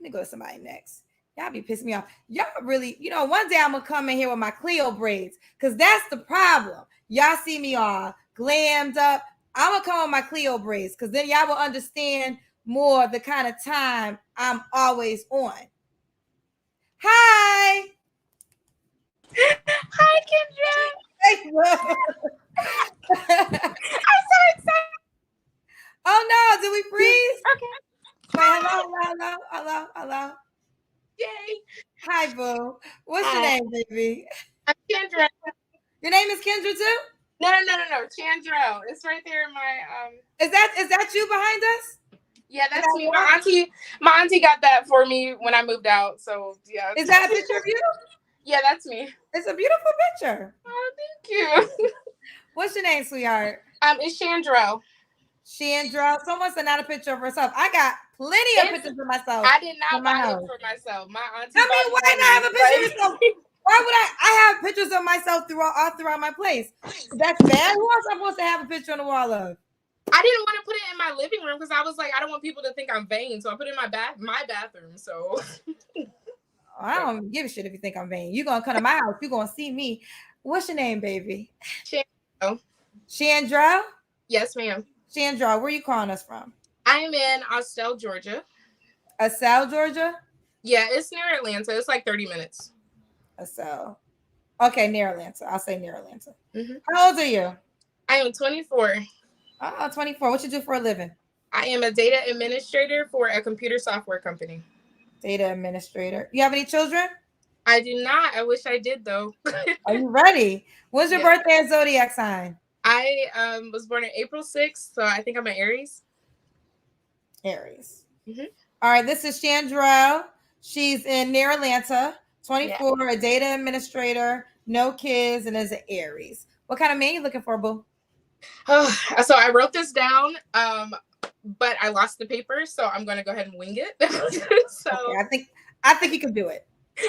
Let me go to somebody next. Y'all be pissing me off. Y'all really, one day I'm going to come in here with my Cleo braids because that's the problem. Y'all see me all glammed up. I'm going to come with my Cleo braids because then y'all will understand more the kind of time I'm always on. Hi. Hi, Kendra. I'm so excited. Oh, no. Did we freeze? Okay. Wait, hello. Yay. Hi, boo. What's your name, baby? I'm Shandra. Your name is Kendra too? No. Shandra. It's right there in my Is that you behind us? Yeah, that's me. My auntie got that for me when I moved out. So yeah. Is that a picture of you? Yeah, that's me. It's a beautiful picture. Oh, thank you. What's your name, sweetheart? It's Shandra. Shandra. Someone sent out a picture of herself. I got plenty of pictures of myself. I did not buy it for myself. My auntie. Why not have a picture of yourself? Why would I have pictures of myself throughout my place? That's bad. Who else am I supposed to have a picture on the wall of? I didn't want to put it in my living room because I was like, I don't want people to think I'm vain. So I put it in my bathroom. So I don't give a shit if you think I'm vain. You're gonna come to my house. You're gonna see me. What's your name, baby? Shandra. Shandra? Yes, ma'am. Shandra, where are you calling us from? I am in Austell, Georgia. Austell, Georgia? Yeah, it's near Atlanta. It's like 30 minutes. Austell. Okay, near Atlanta. I'll say near Atlanta. Mm-hmm. How old are you? I am 24. Oh, 24. What you do for a living? I am a data administrator for a computer software company. Data administrator. You have any children? I do not. I wish I did, though. Are you ready? When's your birthday and zodiac sign? I was born on April 6th, so I think I'm an Aries. Aries. Mm-hmm. All right, this is Shandra. She's near Atlanta, 24, a data administrator, no kids, and is an Aries. What kind of man you looking for, boo? So I wrote this down, but I lost the paper, so I'm going to go ahead and wing it. Okay, I think you can do it.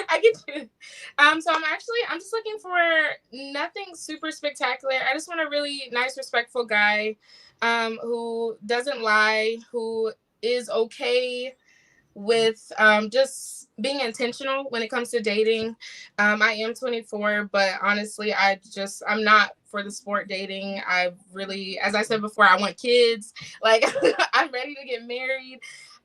I can do it. So I'm just looking for nothing super spectacular. I just want a really nice, respectful guy, who doesn't lie, who is okay with just being intentional when it comes to dating. I am 24, but honestly, I'm not for the sport dating. I really, as I said before, I want kids. Like I'm ready to get married.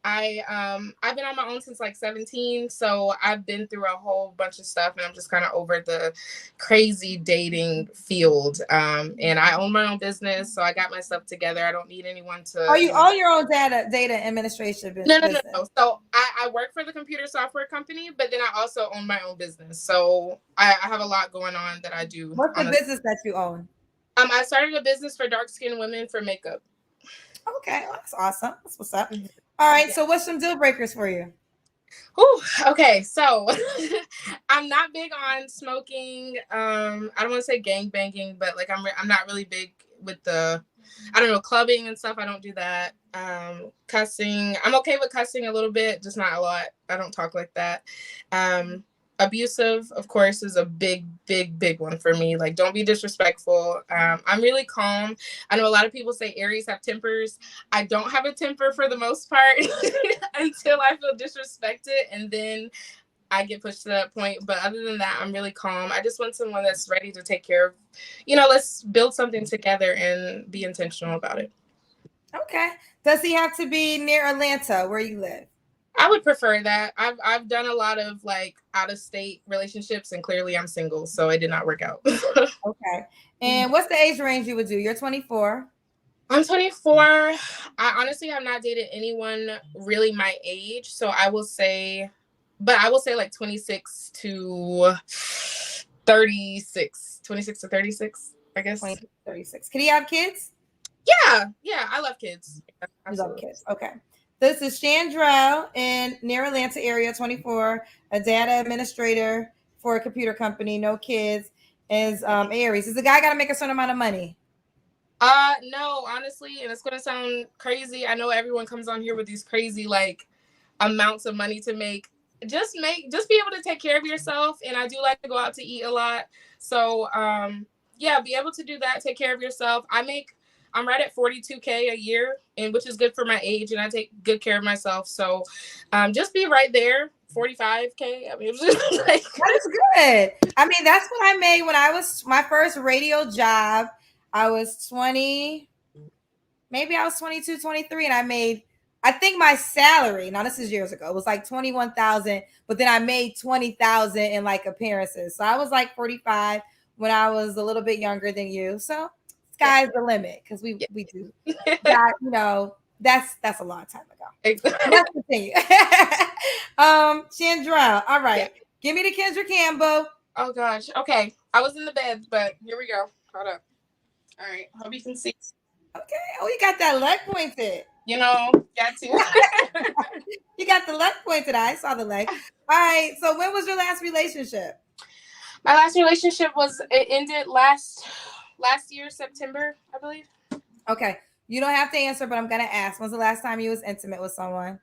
I've been on my own since like 17, so I've been through a whole bunch of stuff, and I'm just kind of over the crazy dating field. And I own my own business, so I got my stuff together. I don't need anyone to. Oh, you own your own data administration business? No. So I work for the computer software company, but then I also own my own business. So I have a lot going on that I do. What's the business that you own? I started a business for dark-skinned women for makeup. Okay, well, that's awesome. That's what's up. All right, so what's some deal breakers for you? Okay, so I'm not big on smoking. I don't want to say gang banging, but like I'm not really big with the, clubbing and stuff. I don't do that. Cussing, I'm okay with cussing a little bit, just not a lot. I don't talk like that. Abusive, of course, is a big one for me. Like, don't be disrespectful. I'm really calm. I know a lot of people say Aries have tempers. I don't have a temper for the most part until I feel disrespected, and then I get pushed to that point. But other than that, I'm really calm. I just want someone that's ready to take care of, let's build something together and be intentional about it. Okay. Does he have to be near Atlanta, where you live? I would prefer that. I've done a lot of like out of state relationships, and clearly I'm single, so it did not work out. Okay. And what's the age range you would do? You're 24. I'm 24. I honestly have not dated anyone really my age. So I will say like 26 to 36. 26 to 36, I guess. 36. Can he have kids? Yeah, I love kids. Yeah, you love kids. Okay. This is Shandra in near Atlanta area, 24, a data administrator for a computer company, no kids, is Aries. Is the guy got to make a certain amount of money? No, honestly, and it's gonna sound crazy. I know everyone comes on here with these crazy like amounts of money to make. Just be able to take care of yourself. And I do like to go out to eat a lot. So yeah, be able to do that, take care of yourself. I'm right at $42K a year, and which is good for my age, and I take good care of myself. So just be right there. 45K. I mean, it was just like that is good. I mean, that's what I made when I was my first radio job. I was 20, maybe I was 22, 23, and I made, I think my salary, now this is years ago, it was like 21,000, but then I made 20,000 in like appearances. So I was like 45 when I was a little bit younger than you. So sky's the limit, because we do that, you know, that's a long time ago. Exactly. Let's continue. Shandra, all right. Yeah. Give me the Kendra Campbell. Oh gosh. Okay. I was in the bed, but here we go. Hold up. All right. Hope you can see. Okay. Oh, you got that leg pointed. You know, got to. You got the leg pointed. I saw the leg. All right. So when was your last relationship? My last relationship it ended last year, September, I believe. Okay. You don't have to answer, but I'm gonna ask. When's the last time you was intimate with someone?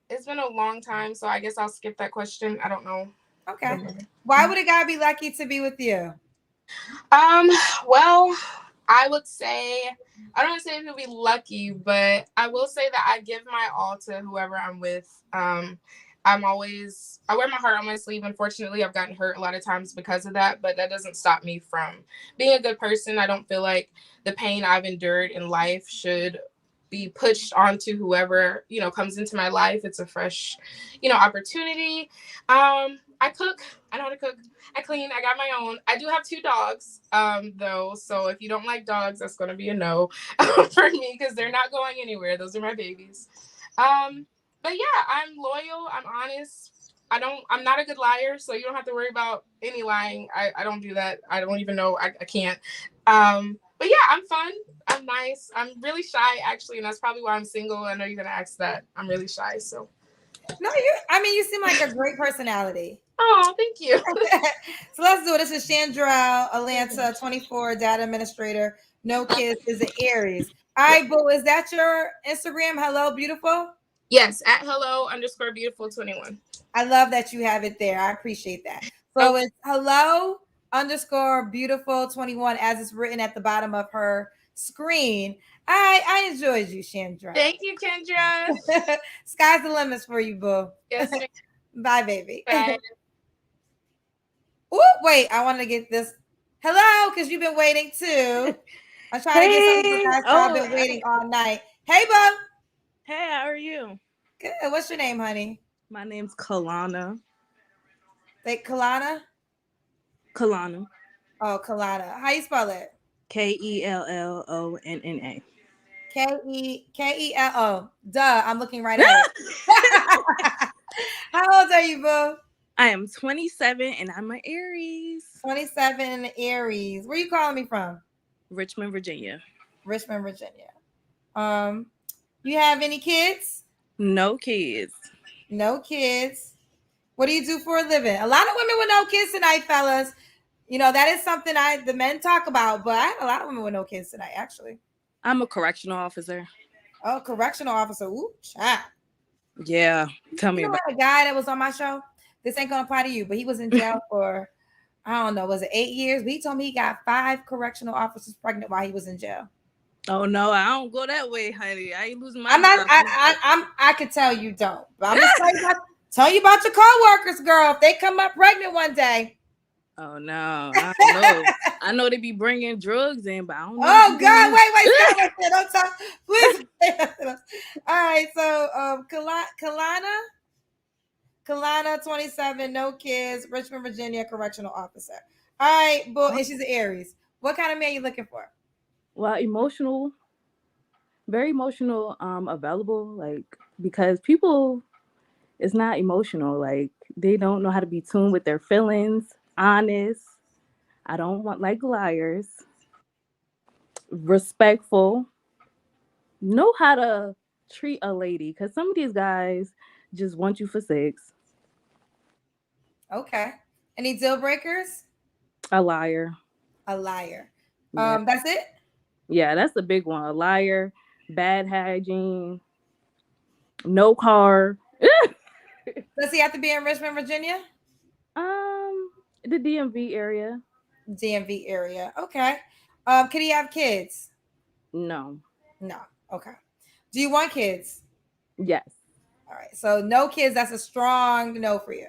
It's been a long time, so I guess I'll skip that question. I don't know. Okay. Why would a guy be lucky to be with you? Well, I would say, I don't want to say if he'll be lucky, but I will say that I give my all to whoever I'm with. I wear my heart on my sleeve. Unfortunately, I've gotten hurt a lot of times because of that, but that doesn't stop me from being a good person. I don't feel like the pain I've endured in life should be pushed onto whoever, you know, comes into my life. It's a fresh, you know, opportunity. I cook. I know how to cook. I clean. I got my own. I do have 2 dogs, though. So if you don't like dogs, that's going to be a no for me, because they're not going anywhere. Those are my babies. But yeah, I'm loyal. I'm honest. I'm not a good liar, so you don't have to worry about any lying. I don't do that. I don't even know. I can't. But yeah, I'm fun. I'm nice. I'm really shy, actually, and that's probably why I'm single. I know you're going to ask that. I'm really shy, so. No, you seem like a great personality. Oh, thank you. So let's do it. This is Shandra, Atlanta, 24, data administrator. No kids, is an Aries. All right, boo, is that your Instagram? Hello, beautiful? Yes, at hello_beautiful21. I love that you have it there. I appreciate that. So it's hello_beautiful21 as it's written at the bottom of her screen. I enjoyed you, Shandra. Thank you, Kendra. Sky's the limits for you, boo. Yes, ma'am. Bye, baby. Bye. Ooh, wait, I want to get this. Hello, because you've been waiting too. I'm trying to get something for guys. I've been waiting all night. Hey, boo. Hey, how are you? Good. What's your name, honey? My name's Kalana. Like Kalana? Kalana. Oh, Kalana. How you spell it? Kellonna. Kello. Duh, I'm looking right at it. How old are you, boo? I am 27 and I'm an Aries. 27 and an Aries. Where you calling me from? Richmond, Virginia. Richmond, Virginia. You have any kids? No kids. No kids. What do you do for a living? A lot of women with no kids tonight, fellas. You know, that is something the men talk about, but I had a lot of women with no kids tonight, actually. I'm a correctional officer. Oh, correctional officer. Ooh, child. Yeah. Tell me about a guy that was on my show. This ain't gonna apply to you, but he was in jail for, I don't know, was it 8 years? But he told me he got 5 correctional officers pregnant while he was in jail. Oh no, I don't go that way, honey. I ain't losing my. I could tell you don't. But I'm just tell you about your coworkers, girl. If they come up pregnant one day. Oh no, I don't know. I know they be bringing drugs in, but I don't know. Oh God, wait, stop right there. Don't talk, please. All right, so Kalana, 27, no kids, Richmond, Virginia, correctional officer. All right, and she's an Aries. What kind of man you looking for? Well, emotional, very emotional, available, like because people is not emotional. Like they don't know how to be tuned with their feelings, honest. I don't want like liars, respectful, know how to treat a lady because some of these guys just want you for sex. Okay. Any deal breakers? A liar. A liar. Yeah. That's it? Yeah, that's the big one. A liar, bad hygiene, no car. Does he have to be in Richmond, Virginia? um, the DMV area. DMV area. Okay. Can he have kids? No. No. Okay. Do you want kids? Yes. All right. So no kids. That's a strong no for you.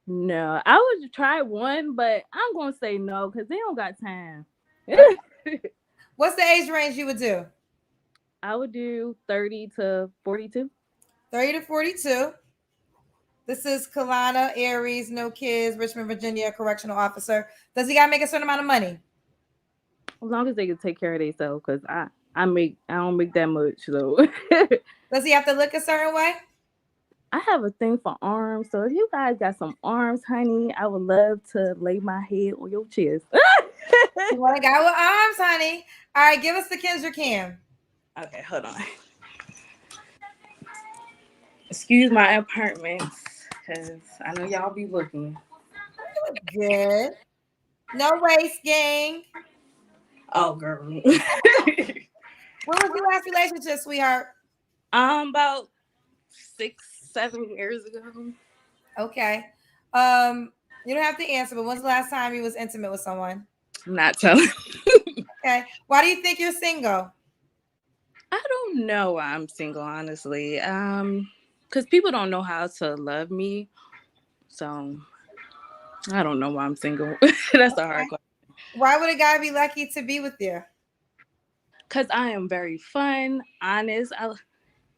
No. I would try one, but I'm gonna say no because they don't got time. Okay. What's the age range you would do? I would do 30 to 42. 30 to 42. This is Kalana, Aries, no kids, Richmond, Virginia, correctional officer. Does he gotta make a certain amount of money? As long as they can take care of themselves, because I don't make that much, so Does he have to look a certain way? I have a thing for arms. So if you guys got some arms, honey, I would love to lay my head on your chest. You want a guy with arms, honey? All right, give us the Kendra cam. Okay, hold on. Excuse my apartments, because I know y'all be looking. Good. No waist gang. Oh, girl. When was your last relationship, sweetheart? About 6-7 years ago. Okay. You don't have to answer, but when's the last time you was intimate with someone? I'm not telling. Okay. Why do you think you're single? I don't know why I'm single, honestly. Because people don't know how to love me. So I don't know why I'm single. That's a hard question. Why would a guy be lucky to be with you? Because I am very fun, honest.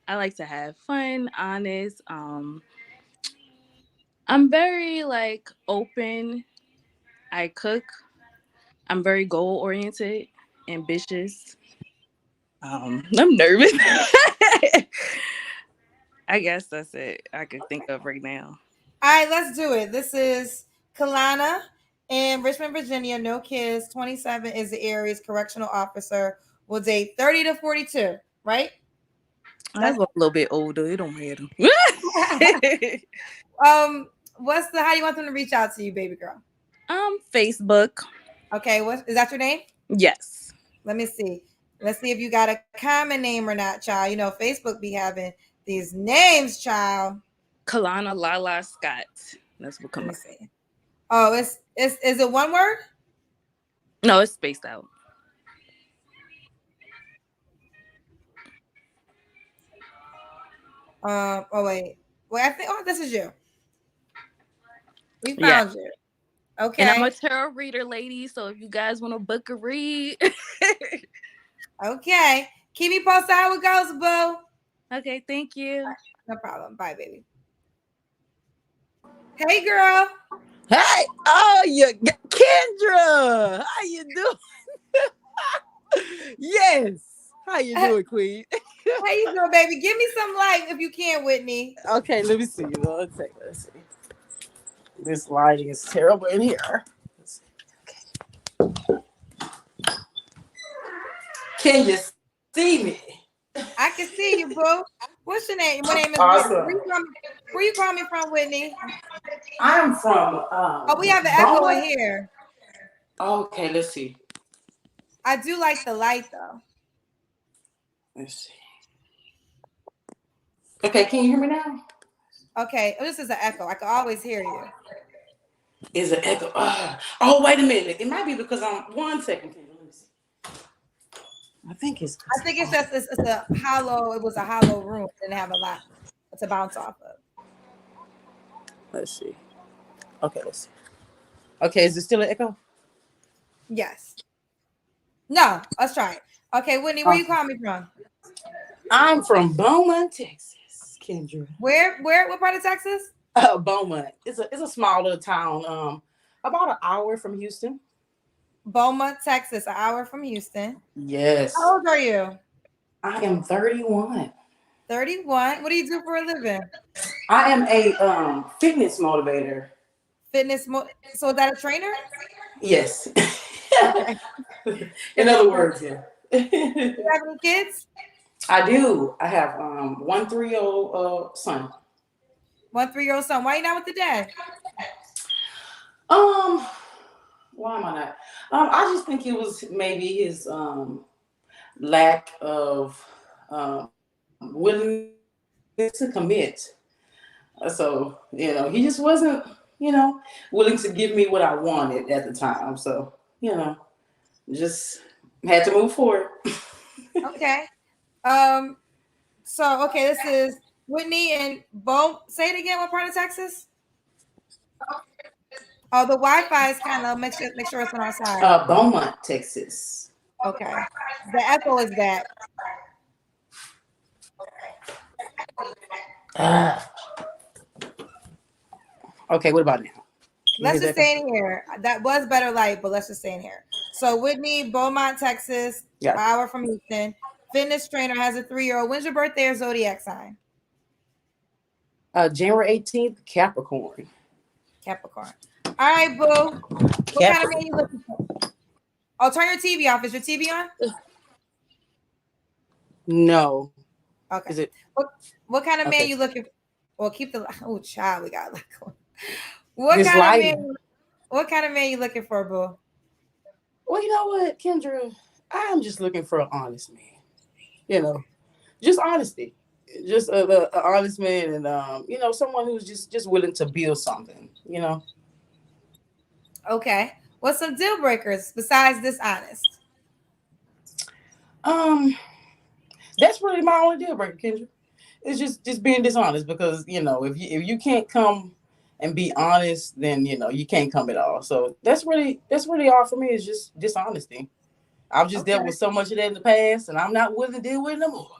I like to have fun, honest. I'm very like open. I cook. I'm very goal oriented, ambitious. I'm nervous. I guess that's it I could think of right now. All right, let's do it. This is Kalana in Richmond, Virginia. No kids. 27 is the Aries correctional officer. Will date 30 to 42, right? I go a little bit older. It don't matter. What's the how you want them to reach out to you, baby girl? Facebook. Okay, what is that your name? Yes. Let me see. Let's see if you got a common name or not, child. You know, Facebook be having these names, child. Kalana Lala Scott. That's what come up. See. Oh, is it one word? No, it's spaced out. Oh wait. I think this is you. We found you. Okay. And I'm a tarot reader, lady. So if you guys want to book a read. Okay. Keep me posted how it goes, boo. Okay, thank you. No problem. Bye, baby. Hey, girl. Hey, oh, you Kendra. How you doing? Yes. How you doing, Queen? How you doing, baby? Give me some light if you can, Whitney. Okay, let me see. Let's see. This lighting is terrible in here. Let's see. Okay. Can you see me? I can see you, boo. What's your name? My name is Awesome. Whitney. Where you calling me from, Whitney? I'm from. We have an echo in here. Okay, let's see. I do like the light, though. Let's see. Okay, can you hear me now? Okay, this is an echo. I can always hear you. Is an echo? Oh, wait a minute. It might be because I'm 1 second. Let me see. I think it's just it's a hollow. It was a hollow room. It didn't have a lot to bounce off of. Let's see. Okay, let's see. Okay, is it still an echo? Yes. No, let's try it. Okay, Whitney, where you calling me from? I'm from Beaumont, Texas, Kendra. Where? What part of Texas? Beaumont. It's a small little town. About an hour from Houston. Beaumont, Texas, an hour from Houston. Yes. How old are you? I am 31. 31. What do you do for a living? I am a fitness motivator. So is that a trainer? Yes. Okay. In other words, yeah. Do you have any kids? I do. I have 1 3-year-old son. 1 3-year-old son. Why are you not with the dad? Why am I not? I just think it was maybe his lack of willingness to commit. So, he just wasn't, willing to give me what I wanted at the time. So, just had to move forward. Okay. This is Whitney and Bo. Say it again. What part of Texas? Oh, the Wi-Fi is kind of make sure it's on our side. Beaumont, Texas. Okay. The echo is back. Okay, what about now? Let's just stay in here. That was better light, but let's just stay in here. So Whitney, Beaumont, Texas, an hour from Houston. Fitness trainer, has a 3-year-old. When's your birthday or zodiac sign? January 18th, Capricorn. Capricorn. All right, boo. What kind of man you looking for? Oh, turn your TV off. Is your TV on? No. Okay. Is it? What kind of man you looking for? Well, keep the child. We got what this kind lighting. of man? What kind of man you looking for, boo? Well, you know what, Kendra? I'm just looking for an honest man. Just honesty. Just an honest man, and someone who's just willing to build something. Okay. What's some deal breakers besides this honest? That's really my only deal breaker, Kendra. It's just being dishonest, because if you can't come and be honest, then you can't come at all. So that's really all for me, is just dishonesty. I've just dealt with so much of that in the past, and I'm not willing to deal with it no more.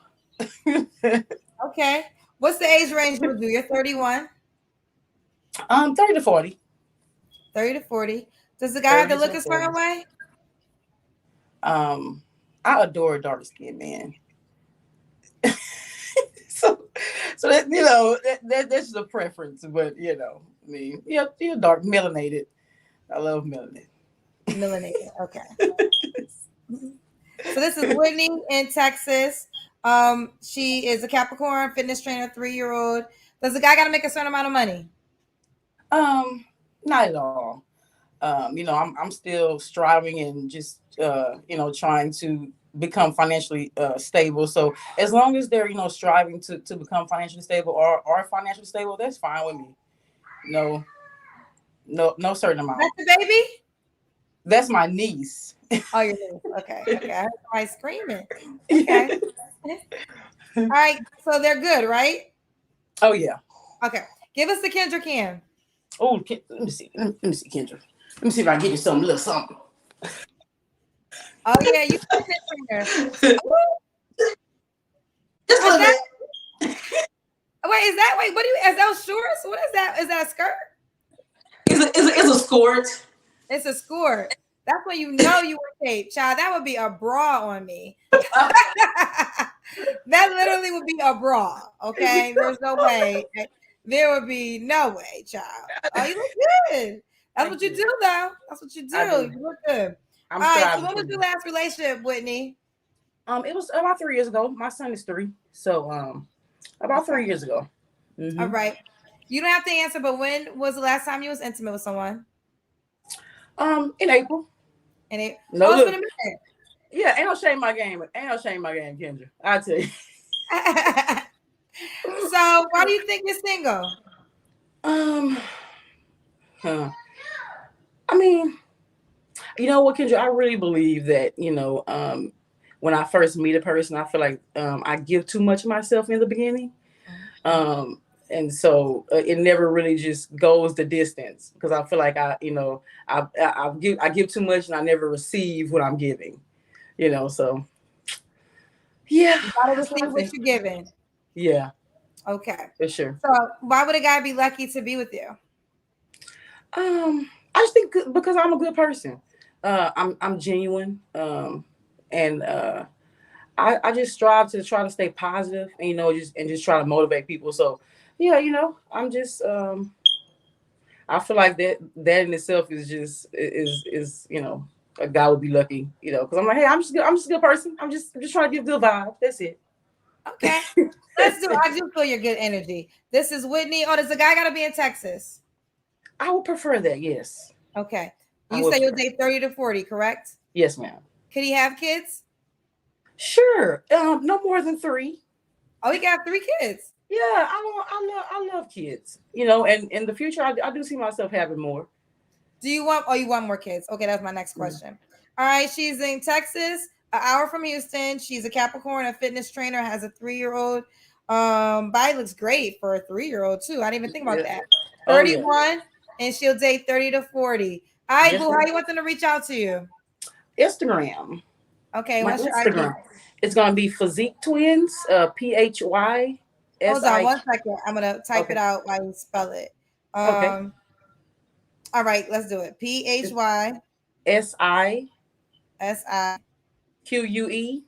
Okay. What's the age range you would do? You're 31. 30 to 40. 30 to 40. Does the guy have to look a certain way? I adore a dark skinned man. So that that's just a preference, but you're dark, melanated. I love melanated. Melanated, okay. So this is Whitney in Texas. She is a Capricorn, fitness trainer, 3-year-old. Does the guy got to make a certain amount of money? Not at all. I'm still striving and just trying to become financially stable. So as long as they're striving to become financially stable or financially stable, that's fine with me. No certain amount. That's the baby? That's my niece. Oh, your niece. Okay. I heard somebody screaming. Okay. All right. So they're good, right? Oh yeah. Okay. Give us the Kendra Cam. Oh, let me see. Let me see, Kendra. Let me see if I can get you some little something. Oh yeah, you can Just a little bit. Wait, what do you, is those shorts? What is that? Is that a skirt? It's a skirt. It's a skirt. That's when you know you were taped, child. That would be a bra on me. That literally would be a bra. Okay, there's no way. There would be no way, child. Oh, you look good. That's what you do, though. That's what you do. You look good. All right. So when was your last relationship, Whitney? It was about 3 years ago. My son is 3, so about 3 years ago. Mm-hmm. All right. You don't have to answer, but when was the last time you was intimate with someone? In April. In April. No, it's been a minute. Yeah, ain't no shame in my game. Kendra. I tell you. So why do you think you're single? I mean, you know what, Kendra? I really believe that, when I first meet a person, I feel like I give too much of myself in the beginning. And so it never really just goes the distance, because I feel like I give too much and I never receive what I'm giving, so yeah. You gotta receive what you're giving. Yeah. Okay. For sure. So why would a guy be lucky to be with you? I just think because I'm a good person. I'm genuine. And I just strive to try to stay positive and just try to motivate people. So yeah, I'm just I feel like that in itself is just is a guy would be lucky, because I'm like, hey, I'm just a good person. I'm just trying to give good vibe. That's it. Okay. Let's do. I do feel your good energy. This is Whitney. Oh, does the guy got to be in Texas? I would prefer that. Yes. Okay. You say you'll date 30 to 40, correct? Yes, ma'am. Could he have kids? Sure. No more than 3. Oh, he got 3 kids. Yeah, I love kids. And in the future, I do see myself having more. Do you want? Oh, you want more kids? Okay, that's my next question. All right, she's in Texas, an hour from Houston. She's a Capricorn, a fitness trainer, has a 3-year-old. Body looks great for a 3-year-old too. I didn't even think about that. 31, and she'll date 30 to 40. All right, boo. How you want them to reach out to you? Instagram. Okay, my what's your Instagram? ID? It's gonna be Physique Twins. PHY. Hold on 1 second. I'm gonna type it out while you spell it. Okay. All right, let's do it. PHY SI QUE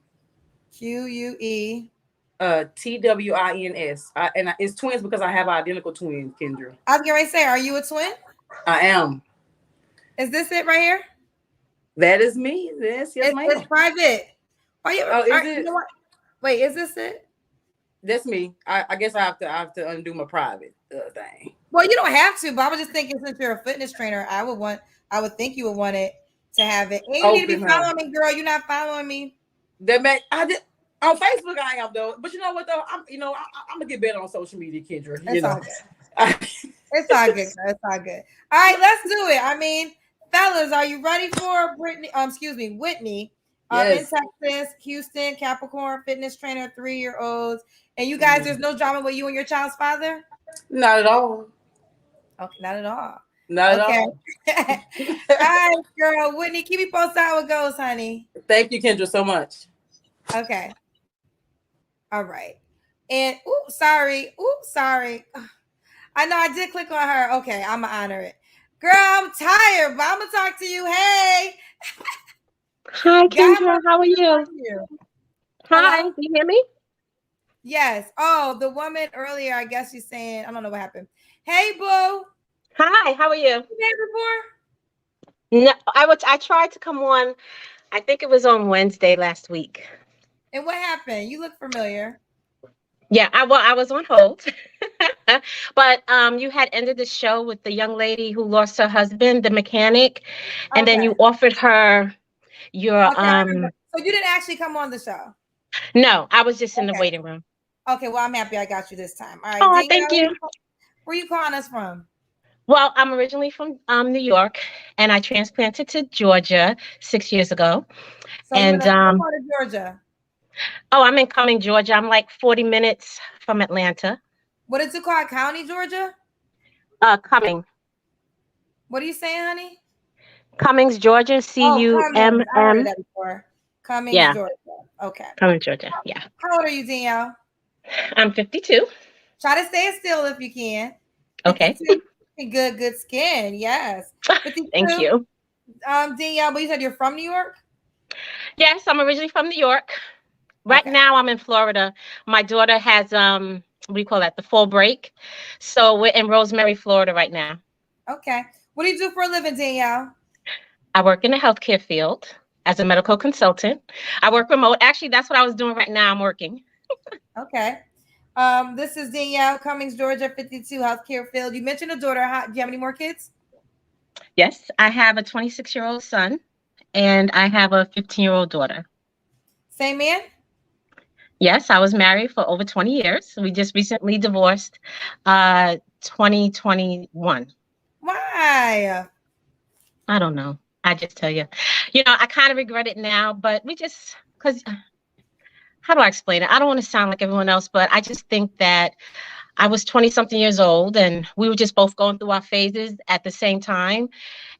TWINS. And it's twins because I have identical twins, Kendra. I was going to say, are you a twin? I am. Is this it right here? That is me. Yes, ma'am. It's private. Why you? Is it? You know what? Wait, is this it? That's me. I guess I have to undo my private thing. Well, you don't have to, but I was just thinking, since you're a fitness trainer, I would think you would want it to have it. And you need to be following me, girl. You're not following me. I did on Facebook. I am though, but you know what though? I'm gonna get better on social media, Kendra. It's all good. It's all good. It's all good. All right, let's do it. I mean, fellas, are you ready for Whitney? Yes. In Texas, Houston, Capricorn, fitness trainer, 3-year-olds. And you guys, there's no drama with you and your child's father? Not at all. Okay, not at all. Not at all. All right, girl. Whitney, keep me posted how it goes, honey. Thank you, Kendra, so much. Okay. All right. And sorry. I know I did click on her. Okay, I'm gonna honor it. Girl, I'm tired, but I'm gonna talk to you. Hey. Hi, Kendra. How are you? Hi, do you hear me? Yes. Oh, the woman earlier, I guess she's saying, I don't know what happened. Hey, boo. Hi, how are you? You before? No, I tried to come on. I think it was on Wednesday last week. And what happened? You look familiar. Yeah, I was on hold. But you had ended the show with the young lady who lost her husband, the mechanic, and then you offered her your So you didn't actually come on the show? No, I was just in the waiting room. Okay, well, I'm happy I got you this time. All right. Oh, thank you. Where are you calling us from? Well, I'm originally from New York, and I transplanted to Georgia 6 years ago. So you're in what part of Georgia? Oh, I'm in Cumming, Georgia. I'm like 40 minutes from Atlanta. What is it called? County, Georgia? Cumming. What are you saying, honey? Cummings, Georgia. CUMM. I heard that before. Cummings, Georgia. Okay. Cumming, Georgia. Yeah. How old are you, Danielle? I'm 52. Try to stay still if you can. Okay. Good skin. Yes. 52. Thank you. Danielle, but you said you're from New York? Yes, I'm originally from New York. Right now I'm in Florida. My daughter has what do you call that? The fall break. So we're in Rosemary, Florida right now. Okay. What do you do for a living, Danielle? I work in the healthcare field as a medical consultant. I work remote. Actually, that's what I was doing right now. I'm working. Okay. This is Danielle, Cummings, Georgia, 52, healthcare field. You mentioned a daughter. Do you have any more kids? Yes, I have a 26-year-old son, and I have a 15-year-old daughter. Same man? Yes, I was married for over 20 years. We just recently divorced 2021. Why? I don't know. I just tell you. I kind of regret it now, but because how do I explain it? I don't want to sound like everyone else, but I just think that I was 20-something years old and we were just both going through our phases at the same time.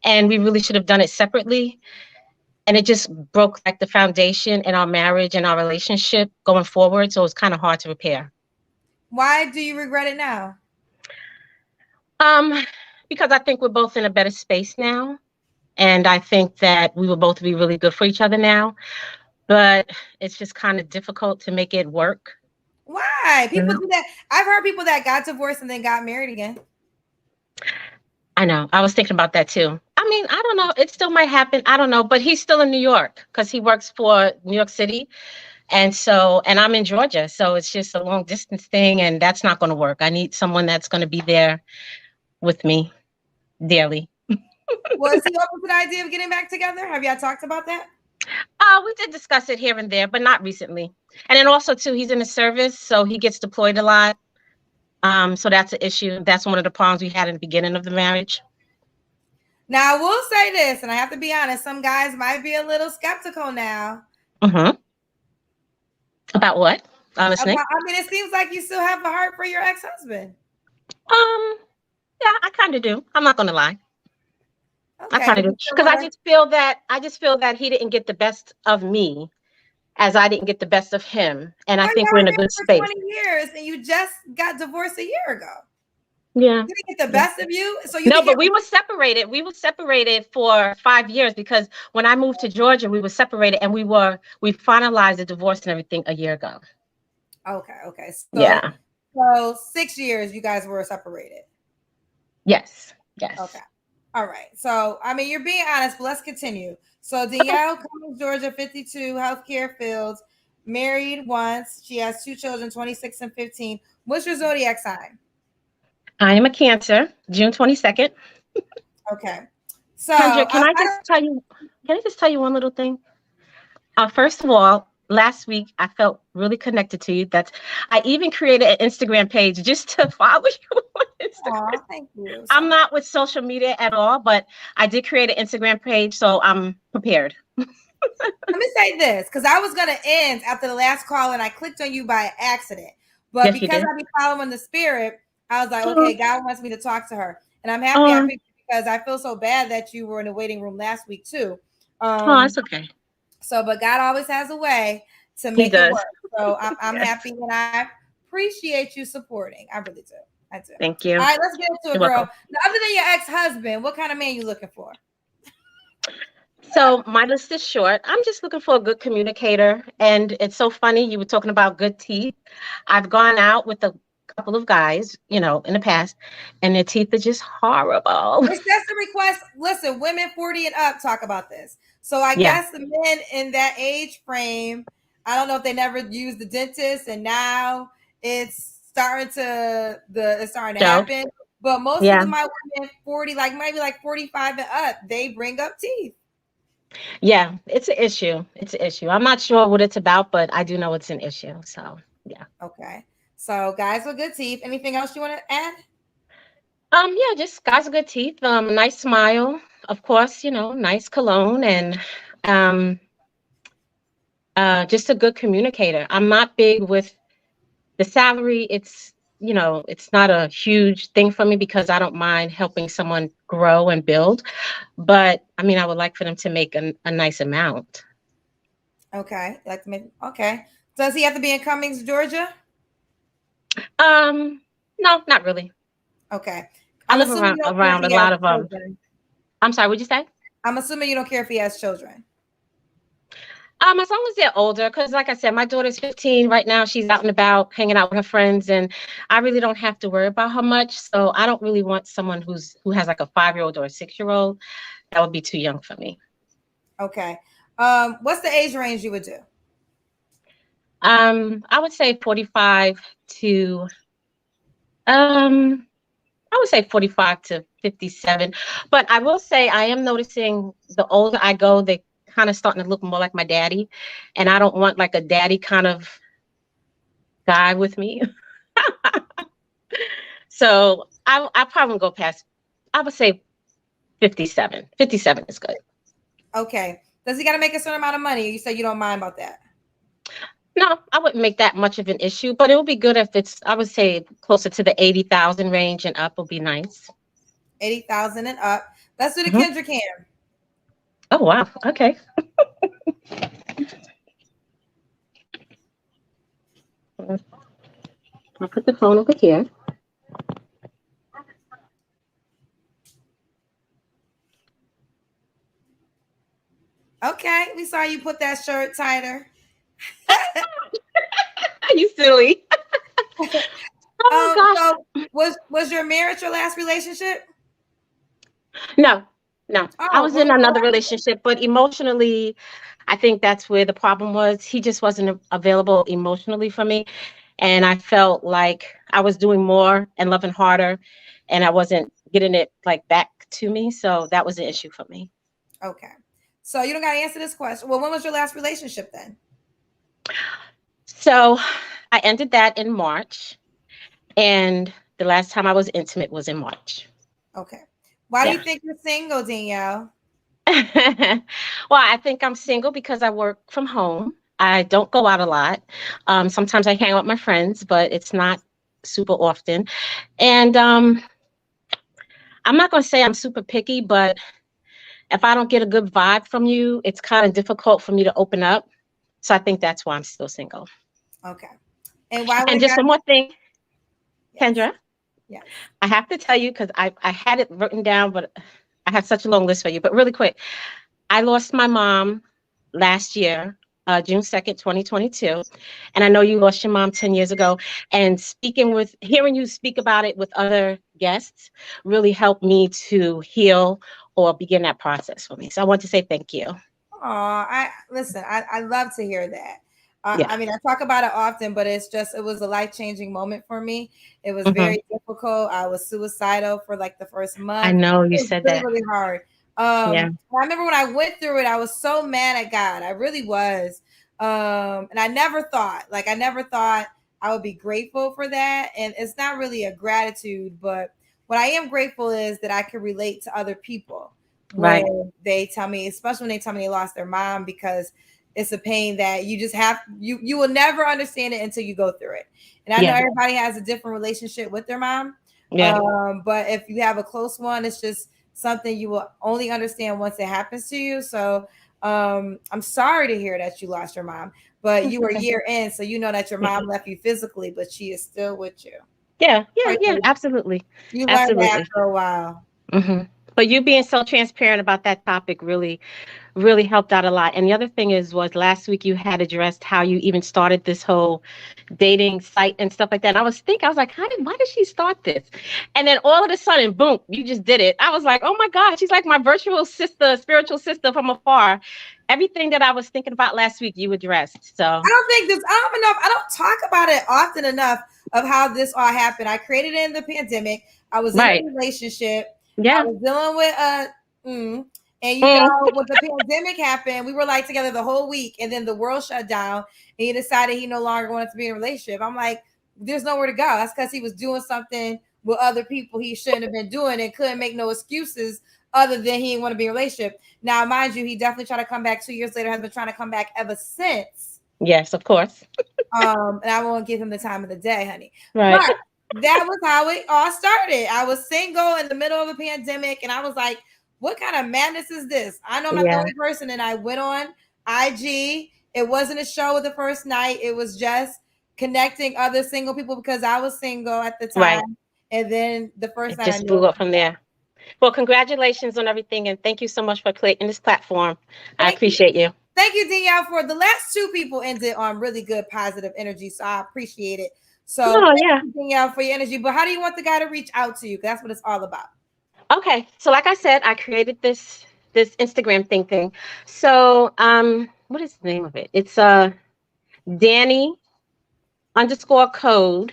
And we really should have done it separately. And it just broke like the foundation in our marriage and our relationship going forward. So it's kind of hard to repair. Why do you regret it now? Because I think we're both in a better space now. And I think that we will both be really good for each other now. But it's just kind of difficult to make it work. Why? People do that. I've heard people that got divorced and then got married again. I know. I was thinking about that too. I mean, I don't know. It still might happen. I don't know. But he's still in New York because he works for New York City. And I'm in Georgia. So it's just a long distance thing. And that's not going to work. I need someone that's going to be there with me daily. Was he open to the idea of getting back together? Have y'all talked about that? We did discuss it here and there, but not recently. And then also too, he's in the service, so he gets deployed a lot. So that's an issue. That's one of the problems we had in the beginning of the marriage. Now I will say this, and I have to be honest, some guys might be a little skeptical now. About what? I'm listening. I mean, it seems like you still have a heart for your ex-husband. Yeah, I kind of do. I'm not gonna lie. Okay. I kind of do, because I just feel that he didn't get the best of me, as I didn't get the best of him, and I think we're in a good space. 20 years, and you just got divorced a year ago. Yeah. Did he get the best of you? So no, but we were separated. We were separated for 5 years because when I moved to Georgia, we were separated, and we finalized the divorce and everything a year ago. Okay. So, yeah. So 6 years you guys were separated. Yes. Okay. All right. So, I mean, you're being honest, but let's continue. So, Danielle, Cummings, Georgia, 52, healthcare fields, married once. She has 2 children, 26 and 15. What's your zodiac sign? I am a Cancer, June 22nd. Okay. So, Kendra, can I just tell you one little thing? First of all, last week I felt really connected to you. I even created an Instagram page just to follow you on Instagram. Aw, thank you. I'm not with social media at all, but I did create an Instagram page, so I'm prepared. Let me say this, because I was going to end after the last call and I clicked on you by accident. But yes, because I be following the spirit, I was like, okay, God wants me to talk to her. And I'm happy I picked you because I feel so bad that you were in the waiting room last week too. It's okay. So, but God always has a way to make it work. So I'm happy, and I appreciate you supporting. I really do. I do. Thank you. All right, let's get into it, girl. Now, other than your ex-husband, what kind of man you looking for? So my list is short. I'm just looking for a good communicator. And it's so funny. You were talking about good teeth. I've gone out with a couple of guys, in the past, and their teeth are just horrible. It's just a request. Listen, women 40 and up talk about this. So I guess the men in that age frame, I don't know if they never used the dentist, and now it's starting to happen. But most of my women 40, maybe 45 and up, they bring up teeth. Yeah, it's an issue. I'm not sure what it's about, but I do know it's an issue. So yeah. Okay. So guys with good teeth. Anything else you want to add? Yeah, just guys with good teeth. Nice smile, of course, nice cologne, and just a good communicator. I'm not big with the salary. It's not a huge thing for me because I don't mind helping someone grow and build. But I mean, I would like for them to make a nice amount. Okay. Okay. Does he have to be in Cummings, Georgia? No, not really. Okay. I live around a lot of I'm sorry, what'd you say? I'm assuming you don't care if he has children. As long as they're older, because like I said, my daughter's 15 right now. She's out and about, hanging out with her friends, and I really don't have to worry about her much. So I don't really want someone who has like a 5-year-old or a 6-year-old. That would be too young for me. Okay. What's the age range you would do? I would say 45 to I would say 45 to 57. But I will say I am noticing the older I go, they kind of starting to look more like my daddy. And I don't want like a daddy kind of guy with me. So I probably won't go past, I would say 57. 57 is good. Okay. Does he got to make a certain amount of money? You say you don't mind about that? No, I wouldn't make that much of an issue, but it would be good if it's, I would say, closer to the 80,000 range and up will be nice. 80,000 and up. Let's do the Kendra Cam. Oh, wow. Okay. I'll put the phone over here. Okay, we saw you put that shirt tighter. You silly. Oh gosh. So was your marriage your last relationship? No, I Oh, was well, in another relationship, but emotionally, I think that's where the problem was. He just wasn't available emotionally for me. And I felt like I was doing more and loving harder, and I wasn't getting it like back to me. So that was an issue for me. Okay. So you don't got to answer this question. Well, when was your last relationship then? So I ended that in March, and the last time I was intimate was in March. Okay. Why do you think you're single, Danielle? Well, I think I'm single because I work from home. I don't go out a lot. Sometimes I hang out with my friends, but it's not super often. And I'm not going to say I'm super picky, but if I don't get a good vibe from you, it's kind of difficult for me to open up. So I think that's why I'm still single. Okay. And why would And just one more thing, Kendra. Yes. I have to tell you, because I had it written down, but I have such a long list for you. But really quick, I lost my mom last year, June 2nd, 2022. And I know you lost your mom 10 years ago. And hearing you speak about it with other guests really helped me to heal or begin that process for me. So I want to say thank you. Oh, I love to hear that. Yeah. I mean, I talk about it often, but it was a life-changing moment for me. It was Mhm. very difficult. I was suicidal for like the first month. I know you It was said really, that. really hard. Yeah. I remember when I went through it, I was so mad at God. I really was. And I never thought I would be grateful for that. And it's not really a gratitude, but what I am grateful is that I can relate to other people Right. when they tell me, especially when they tell me they lost their mom, because it's a pain that you just have you will never understand it until you go through it. And I know Yeah. everybody has a different relationship with their mom. Yeah. But if you have a close one, it's just something you will only understand once it happens to you. So I'm sorry to hear that you lost your mom, but you were a year in, so you know that your mom left you physically, but she is still with you. Yeah. Absolutely. You learned that Absolutely. after a while. Hmm. But you being so transparent about that topic really helped out a lot. And the other thing was last week you had addressed how you even started this whole dating site and stuff like that. And I was like, why did she start this? And then all of a sudden, boom, you just did it. I was like, oh my God, she's like my virtual sister, spiritual sister from afar. Everything that I was thinking about last week, you addressed. So I don't talk about it often enough of how this all happened. I created it in the pandemic. I was in a relationship. Yeah. I was dealing with and you know, when the pandemic happened, we were like together the whole week, and then the world shut down, and he decided he no longer wanted to be in a relationship. I'm like, there's nowhere to go. That's because he was doing something with other people he shouldn't have been doing and couldn't make no excuses other than he didn't want to be in a relationship. Now, mind you, he definitely tried to come back 2 years later, has been trying to come back ever since. Yes, of course. And I won't give him the time of the day, honey. Right. But that was how it all started. I was single in the middle of a pandemic, and I was like, what kind of madness is this? I know I'm not the only person. And I went on IG. It wasn't a show with the first night. It was just connecting other single people because I was single at the time. Right. And then the first night just blew up from there. Well, congratulations on everything, and thank you so much for creating this platform. I appreciate you. Thank you, Danielle. For the last two people ended on really good positive energy, so I appreciate it. So thank you, Danielle, for your energy. But how do you want the guy to reach out to you? That's what it's all about. Okay, so like I said, I created this Instagram thing. So what is the name of it? It's Danny _code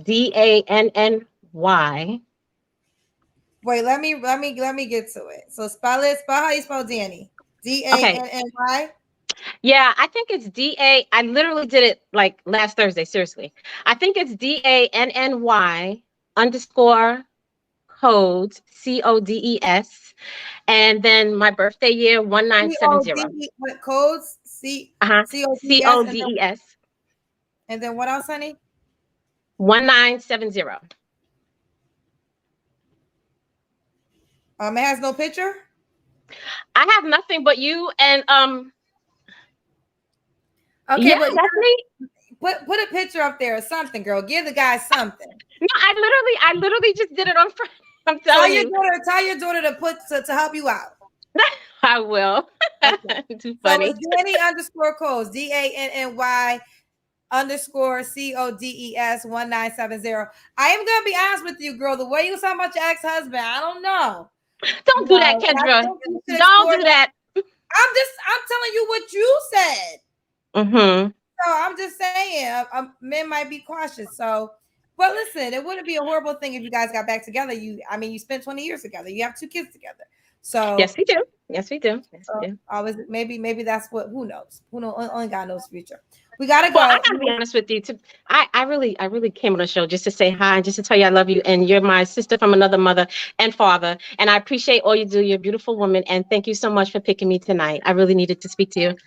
DANNY. Wait, let me get to it. So spell how you spell Danny. DANNY. Yeah, I think it's DA. I literally did it like last Thursday. Seriously, I think it's DANNY _codes CODES, and then my birthday year 1970. What codes? CODES. And then what else, honey? 1970. It has no picture. I have nothing but you and Okay, yeah, but that's me. Put a picture up there or something, girl. Give the guy something. No, I literally just did it on Friday. I'm telling you. Tell your daughter to help you out. I will. Okay. Too So funny. it's Danny underscore Codes, DANNY underscore CODES 1970. I am gonna be honest with you, girl. The way you talking about your ex-husband, I don't know. Don't do that, Kendra. Don't do that. I'm telling you what you said. Mm-hmm. So I'm just saying, men might be cautious. So, but listen, it wouldn't be a horrible thing if you guys got back together. You spent 20 years together. You have 2 kids together. So yes, we do. Yes, we do. Yes, we do. Always, maybe that's what. Who knows? Who knows? Only God knows the future. We gotta Well, I go. gotta be honest with you too. I really came on the show just to say hi, just to tell you I love you, and you're my sister from another mother and father, and I appreciate all you do. You're a beautiful woman, and thank you so much for picking me tonight. I really needed to speak to you.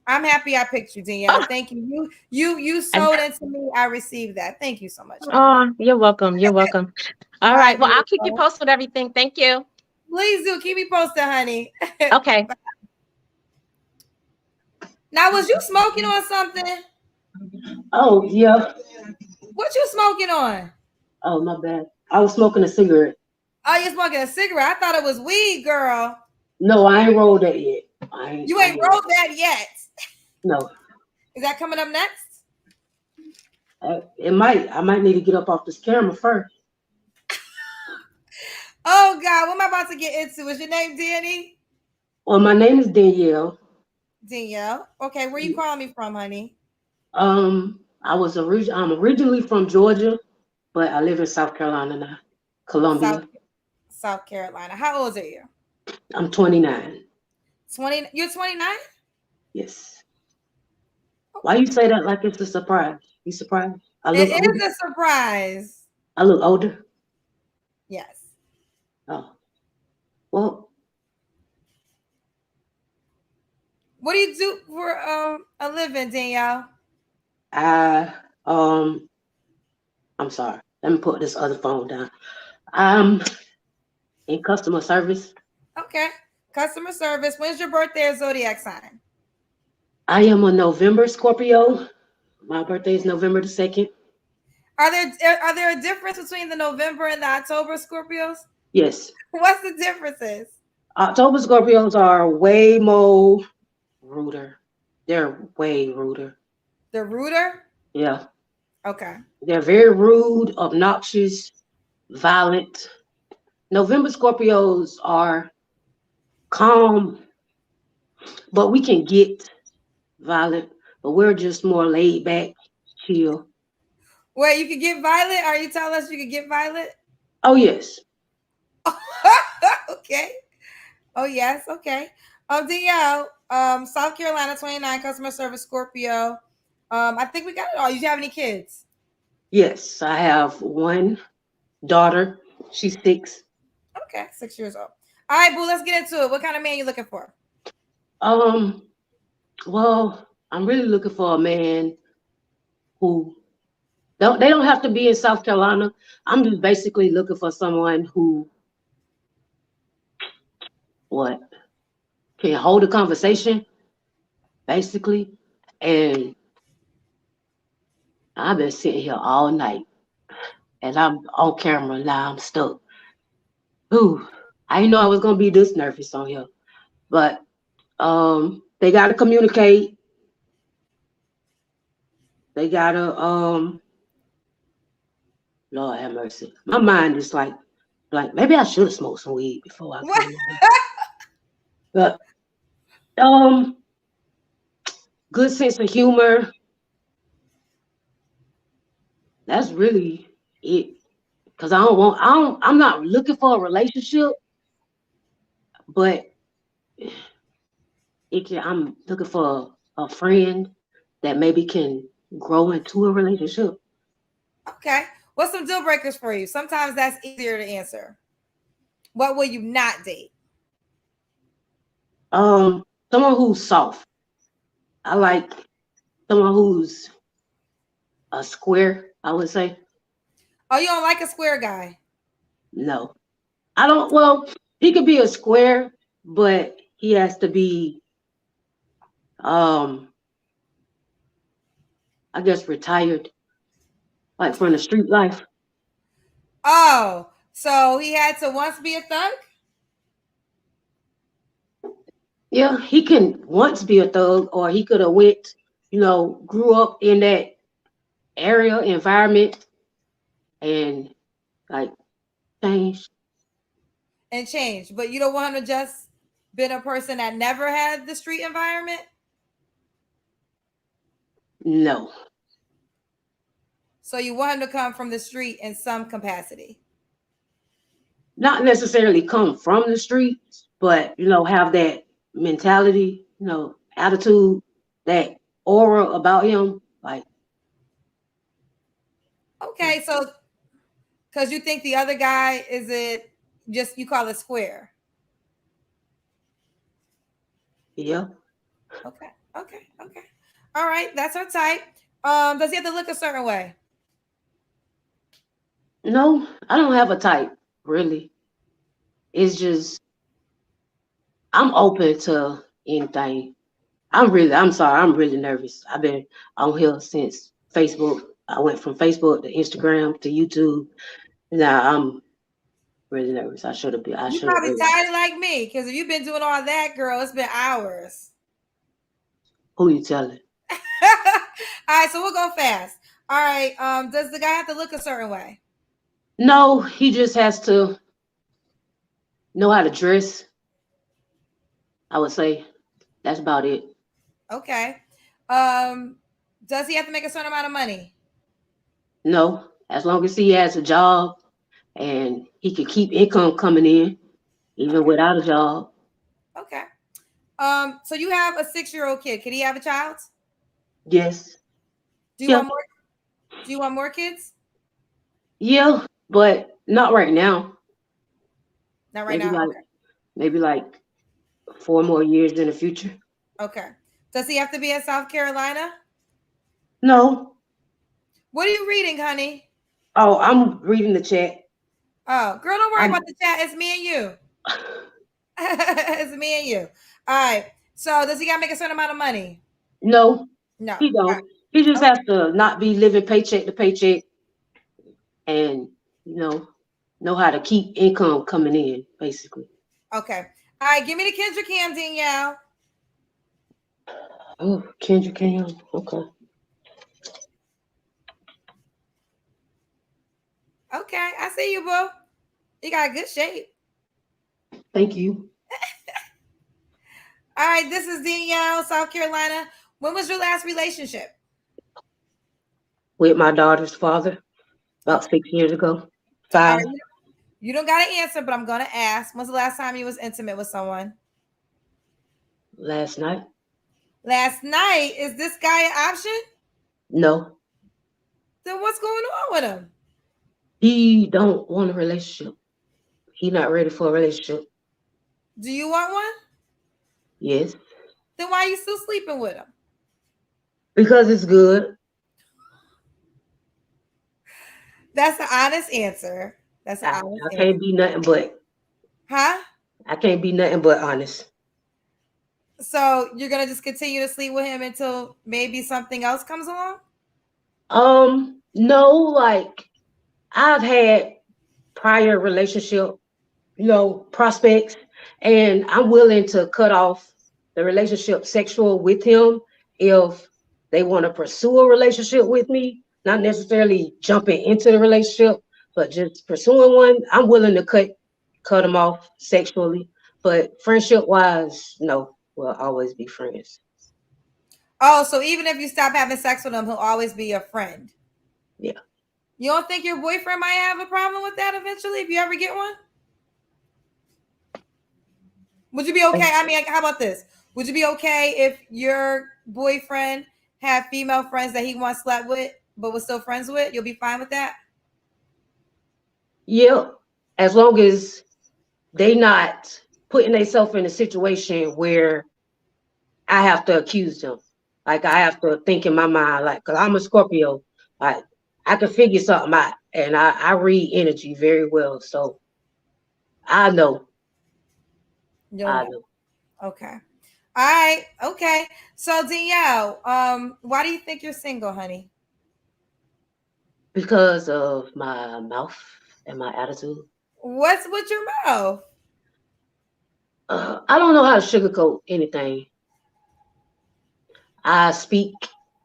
I'm happy I picked you, Danielle. Thank you. You And, sold into me. I received that. Thank you so much. oh, you're welcome. You're welcome. All Bye, right. Well, I'll keep you beautiful. posted with everything. Thank you. Please do keep me posted, honey. Okay. Now, was you smoking on something? Oh, yeah. What you smoking on? Oh, my bad. I was smoking a cigarette. Oh, you're smoking a cigarette. I thought it was weed, girl. No, I ain't rolled that yet. You ain't rolled that yet. No. Is that coming up next? It might. I might need to get up off this camera first. Oh, God. What am I about to get into? Is your name Danny? Well, my name is Danielle. Danielle. Okay, where you calling me from, honey? I'm originally from Georgia, but I live in South Carolina now. Columbia. South Carolina. How old are you? I'm 29. 20. You're 29? Yes. Why you say that like it's a surprise? You surprised? It is a surprise. I look older? Yes. Oh. Well. What do you do for a living, Danielle? I'm sorry. Let me put this other phone down. I'm in customer service. Okay. Customer service. When's your birthday or zodiac sign? I am a November Scorpio. My birthday is November the 2nd. Are there a difference between the November and the October Scorpios? Yes. What's the differences? October Scorpios are way more ruder. They're way ruder. They're ruder? Yeah. Okay. They're very rude, obnoxious, violent. November Scorpios are calm, but we can get violent, but we're just more laid back, chill. Wait, you could get violent? Are you telling us you could get violent? Oh, yes. Okay. Oh, yes. Okay. Danielle, South Carolina, 29, customer service, Scorpio. I think we got it all. You have any kids? Yes, I have one daughter. She's 6. Okay, 6 years old. All right, boo, let's get into it. What kind of man you looking for? Well, I'm really looking for a man who they don't have to be in South Carolina. I'm just basically looking for someone who can hold a conversation, basically. And I've been sitting here all night, and I'm on camera now. I'm stuck. Ooh, I didn't know I was gonna be this nervous on here, but they gotta communicate. They gotta Lord have mercy. My mind is like maybe I should have smoked some weed before I came here. But good sense of humor. That's really it. Cause I'm not looking for a relationship, but I'm looking for a friend that maybe can grow into a relationship. Okay. What's some deal breakers for you? Sometimes that's easier to answer. What will you not date? Someone who's soft. I like someone who's a square, I would say. Oh, you don't like a square guy? No. I don't. Well, he could be a square, but he has to be I guess retired, like from the street life. Oh, so he had to once be a thug? Yeah, he can once be a thug, or he could have went, grew up in that area environment and like changed. And changed, but you don't want him to just been a person that never had the street environment? No. So you want him to come from the street in some capacity? Not necessarily come from the streets, but have that mentality, attitude, that aura about him. Like, okay, so because you think the other guy is it just you call it square? Yeah. Okay. All right, that's her type. Does he have to look a certain way? No, I don't have a type, really. It's just I'm open to anything. I'm sorry, I'm really nervous. I've been on here since Facebook. I went from Facebook to Instagram to YouTube. Now I'm really nervous. I should have been. You probably tired like me, because if you've been doing all that, girl, it's been hours. Who you telling? All right, so we'll go fast. All right. Does the guy have to look a certain way? No, he just has to know how to dress. I would say that's about it. Okay. Does he have to make a certain amount of money? No, as long as he has a job and he can keep income coming in, even without a job. Okay. So you have a 6-year-old kid. Can he have a child? Yes. Do you want more? Do you want more kids? Yeah, but not right now. Not right now. Maybe like 4 more years in the future. Okay. Does he have to be in South Carolina? No. What are you reading, honey? Oh, I'm reading the chat. Oh, girl, don't worry about the chat. It's me and you. It's me and you. All right. So does he got to make a certain amount of money? No. No. He don't. Right. He just has to not be living paycheck to paycheck and, know how to keep income coming in, basically. Okay. All right. Give me the Kendra Cam, Danielle. Oh, Kendra Cam. Okay. Okay. I see you, boo. You got a good shape. Thank you. All right. This is Danielle, South Carolina. When was your last relationship? With my daughter's father, about 6 years ago. 5. Right. You don't got to answer, but I'm going to ask. When's the last time you was intimate with someone? Last night. Last night? Is this guy an option? No. Then what's going on with him? He don't want a relationship. He not ready for a relationship. Do you want one? Yes. Then why are you still sleeping with him? Because it's good. That's an honest answer. That's an honest answer. I can't be nothing but. Huh? I can't be nothing but honest. So you're gonna just continue to sleep with him until maybe something else comes along? No, like I've had prior relationship, prospects, and I'm willing to cut off the relationship sexual with him if they want to pursue a relationship with me, not necessarily jumping into the relationship, but just pursuing one. I'm willing to cut them off sexually, but friendship wise, no, we'll always be friends. Oh, so even if you stop having sex with him, he'll always be your friend. Yeah. You don't think your boyfriend might have a problem with that eventually if you ever get one? Would you be okay? I mean, how about this? Would you be okay if your boyfriend had female friends that he once slept with but was still friends with? You'll be fine with that? Yeah, as long as they not putting themselves in a situation where I have to accuse them. Like I have to think in my mind, like, cause I'm a Scorpio, like I can figure something out, and I read energy very well, so I know. I know. Okay. All right. Okay. So Danielle, why do you think you're single, honey? Because of my mouth and my attitude. What's with your mouth? I don't know how to sugarcoat anything. I speak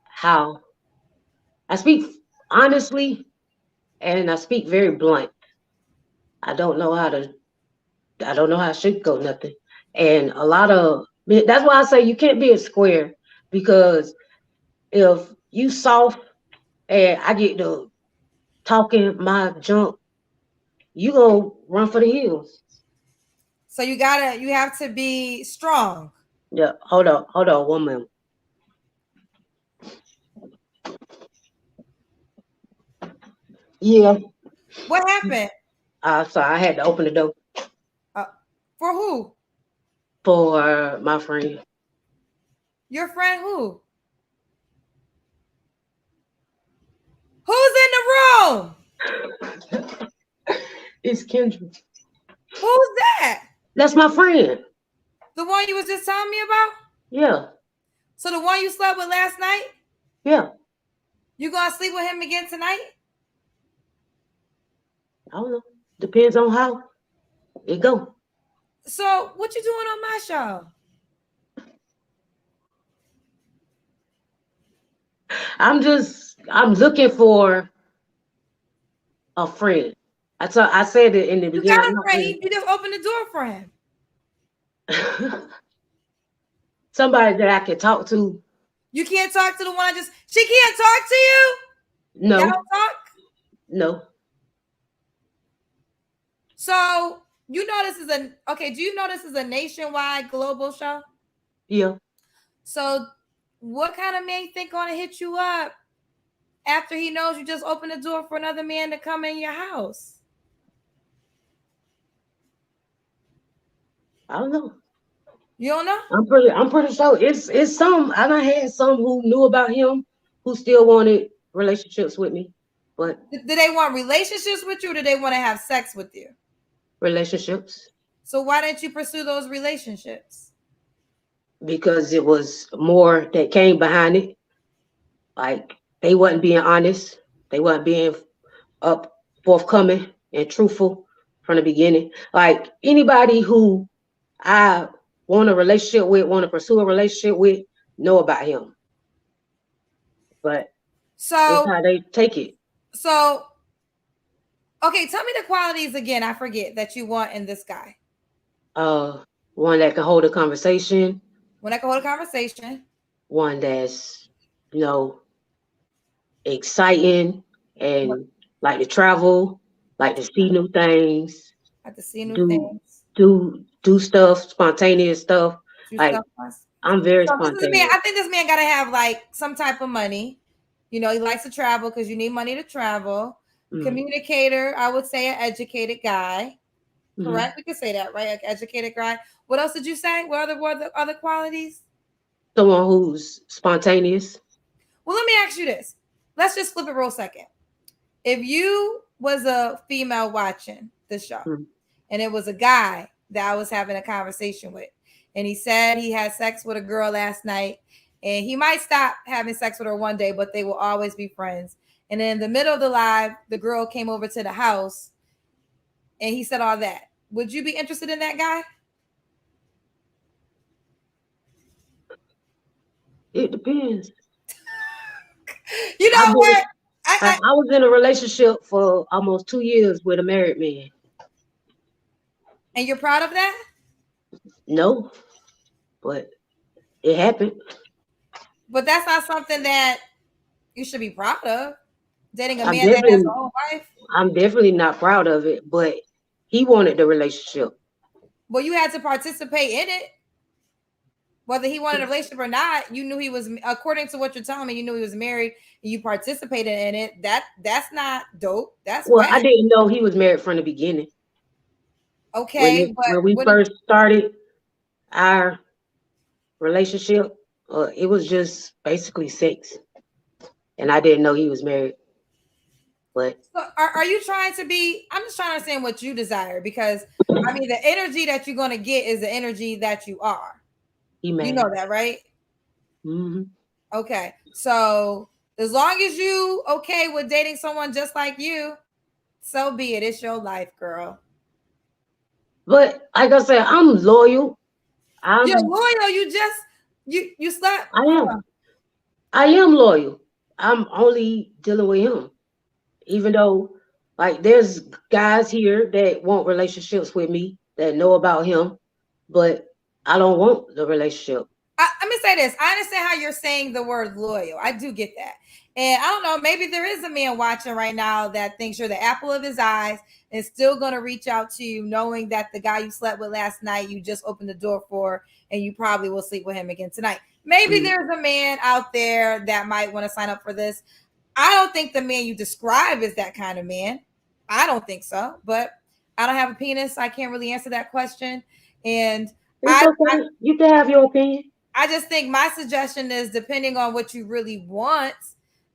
how I speak honestly, and I speak very blunt. I don't know how to. I don't know how to sugarcoat nothing. And a lot of that's why I say you can't be a square, because if you soft and I get to talking my junk, you gonna run for the hills. So you have to be strong. Yeah, hold on, 1 minute. Yeah. What happened? Sorry, I had to open the door For who? for my friend. Your friend who? Who's in the room? It's Kendra. Who's that? That's my friend. The one you was just telling me about? Yeah. So the one you slept with last night? Yeah. You gonna sleep with him again tonight? I don't know. Depends on how it go. So what you doing on my show? I'm looking for a friend. I said it in the beginning. You got a friend. You just opened the door for him. Somebody that I can talk to. You can't talk to the one she can't talk to you? No. Y'all don't talk? No. So do you know this is a nationwide global show? Yeah. So what kind of man you think gonna hit you up after he knows you just opened the door for another man to come in your house? I don't know. You don't know? I'm pretty sure it's some. I done had some who knew about him who still wanted relationships with me. But do they want relationships with you, or do they want to have sex with you? Relationships. So why didn't you pursue those relationships? Because it was more that came behind it. Like they wasn't being honest. They wasn't being forthcoming and truthful from the beginning. Like anybody who I want a relationship with, want to pursue a relationship with, know about him. But it's how they take it. So okay, tell me the qualities again. I forget that you want in this guy. One that can hold a conversation. One that can hold a conversation. One that's, exciting and like to travel, like to see new things. Like to see new things. Do stuff, spontaneous stuff. I'm very spontaneous. I think this man gotta have like some type of money. He likes to travel because you need money to travel. Communicator, I would say an educated guy. Correct? We could say that, right? Like educated guy. What else did you say? What other qualities? Someone who's spontaneous. Well, let me ask you this. Let's just flip it real second. If you was a female watching the show and it was a guy that I was having a conversation with, and he said he had sex with a girl last night, and he might stop having sex with her one day, but they will always be friends. And in the middle of the live, the girl came over to the house and he said all that. Would you be interested in that guy? It depends. You know what? I was in a relationship for almost 2 years with a married man. And you're proud of that? No, but it happened. But that's not something that you should be proud of. Dating a man that has a whole wife. I'm definitely not proud of it, but he wanted the relationship. Well, you had to participate in it. Whether he wanted a relationship or not, you knew he was, according to what you're telling me, you knew he was married and you participated in it. That's not dope. That's well, I didn't know he was married from the beginning. Okay, when we first started our relationship, it was just basically sex, and I didn't know he was married. But so are you trying to be? I'm just trying to understand what you desire, because I mean the energy that you're going to get is the energy that you are. You know that, right? Mm-hmm. Okay, so as long as you okay with dating someone just like you, so be it. It's your life, girl. But like I said, I'm loyal. You're loyal. You slept. I am loyal. I'm only dealing with him. Even though, like, there's guys here that want relationships with me that know about him, but I don't want the relationship. Let me say this. I understand how you're saying the word loyal. I do get that. And I don't know, maybe there is a man watching right now that thinks you're the apple of his eyes and still going to reach out to you, knowing that the guy you slept with last night, you just opened the door for, and you probably will sleep with him again tonight. Maybe there's a man out there that might want to sign up for this. I don't think the man you describe is that kind of man. I don't think so, but I don't have a penis. So I can't really answer that question. And Okay. You can have your opinion. I just think my suggestion is depending on what you really want.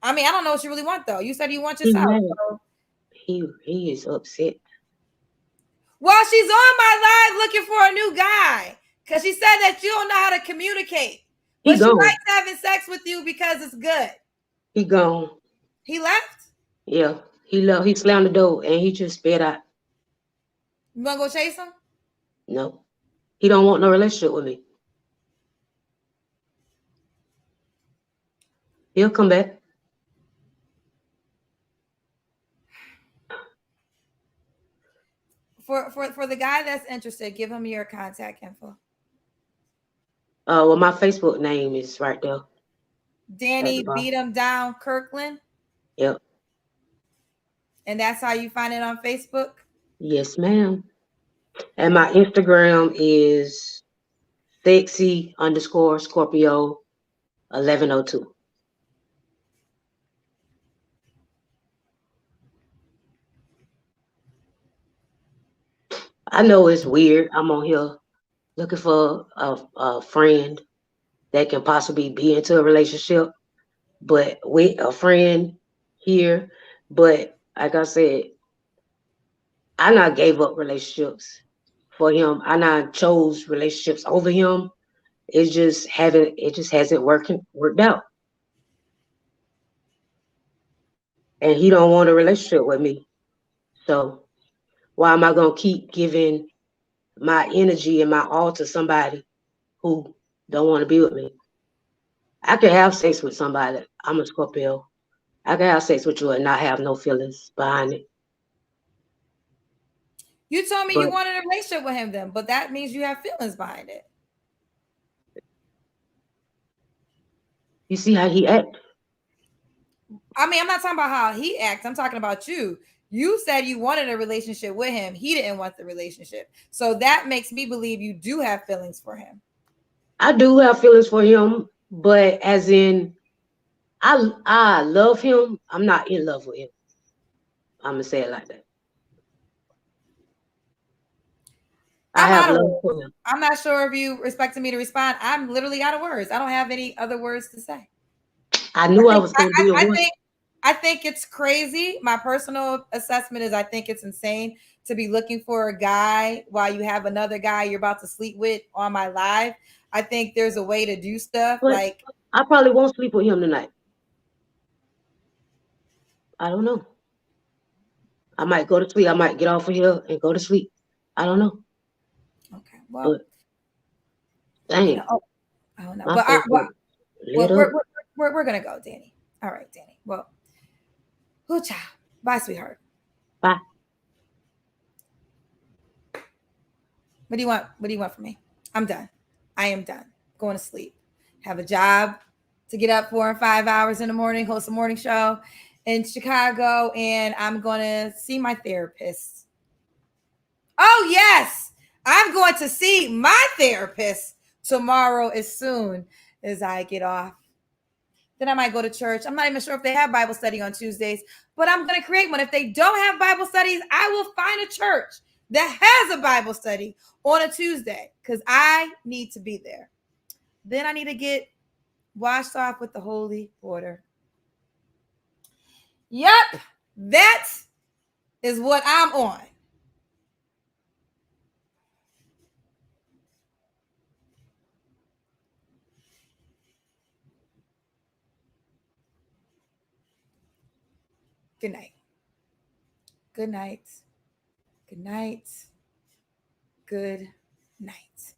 I mean, I don't know what you really want though. You said you want yourself. So. He is upset. Well, she's on my live looking for a new guy because she said that you don't know how to communicate. But she likes having sex with you because it's good. He gone. He left? Yeah, he left. He slammed the door and he just spit out. You want to go chase him? No, he don't want no relationship with me. He'll come back. For the guy that's interested, give him your contact info. Well, my Facebook name is right there. Danny Beat Him Down Kirkland. Yep. And that's how you find it on Facebook? Yes, ma'am. And my Instagram is sexy_Scorpio 1102. I know it's weird. I'm on here looking for a friend that can possibly be into a relationship, but with a friend here. But like I said, I not gave up relationships for him. I not chose relationships over him. It just hasn't worked out. And he don't want a relationship with me. So why am I gonna keep giving my energy and my all to somebody who don't want to be with me? I can have sex with somebody. I'm a Scorpio. I can have sex with you and not have no feelings behind it. You told me you wanted a relationship with him then, but that means you have feelings behind it. You see how he act? I mean, I'm not talking about how he acts. I'm talking about you. You said you wanted a relationship with him. He didn't want the relationship. So that makes me believe you do have feelings for him. I do have feelings for him, but as in, I love him. I'm not in love with him. I'm gonna say it like that. I'm not sure if you expected me to respond. I'm literally out of words. I don't have any other words to say. I knew I was going to be a one. I think it's crazy. My personal assessment is I think it's insane to be looking for a guy while you have another guy you're about to sleep with on my live. I think there's a way to do stuff. But like I probably won't sleep with him tonight. I don't know. I might go to sleep. I might get off of here and go to sleep. I don't know. Okay. Well, but, dang. I don't know. But we're gonna go, Danny. All right, Danny. Well, child. Bye, sweetheart. Bye. What do you want? What do you want from me? I'm done. I am done. Going to sleep. Have a job to get up 4 and 5 hours in the morning, host a morning show in Chicago, and I'm going to see my therapist. Oh, yes. I'm going to see my therapist tomorrow as soon as I get off. Then I might go to church. I'm not even sure if they have Bible study on Tuesdays, but I'm going to create one. If they don't have Bible studies, I will find a church that has a Bible study on a Tuesday because I need to be there. Then I need to get washed off with the holy water. Yep, that is what I'm on. Good night. Good night. Good night. good night.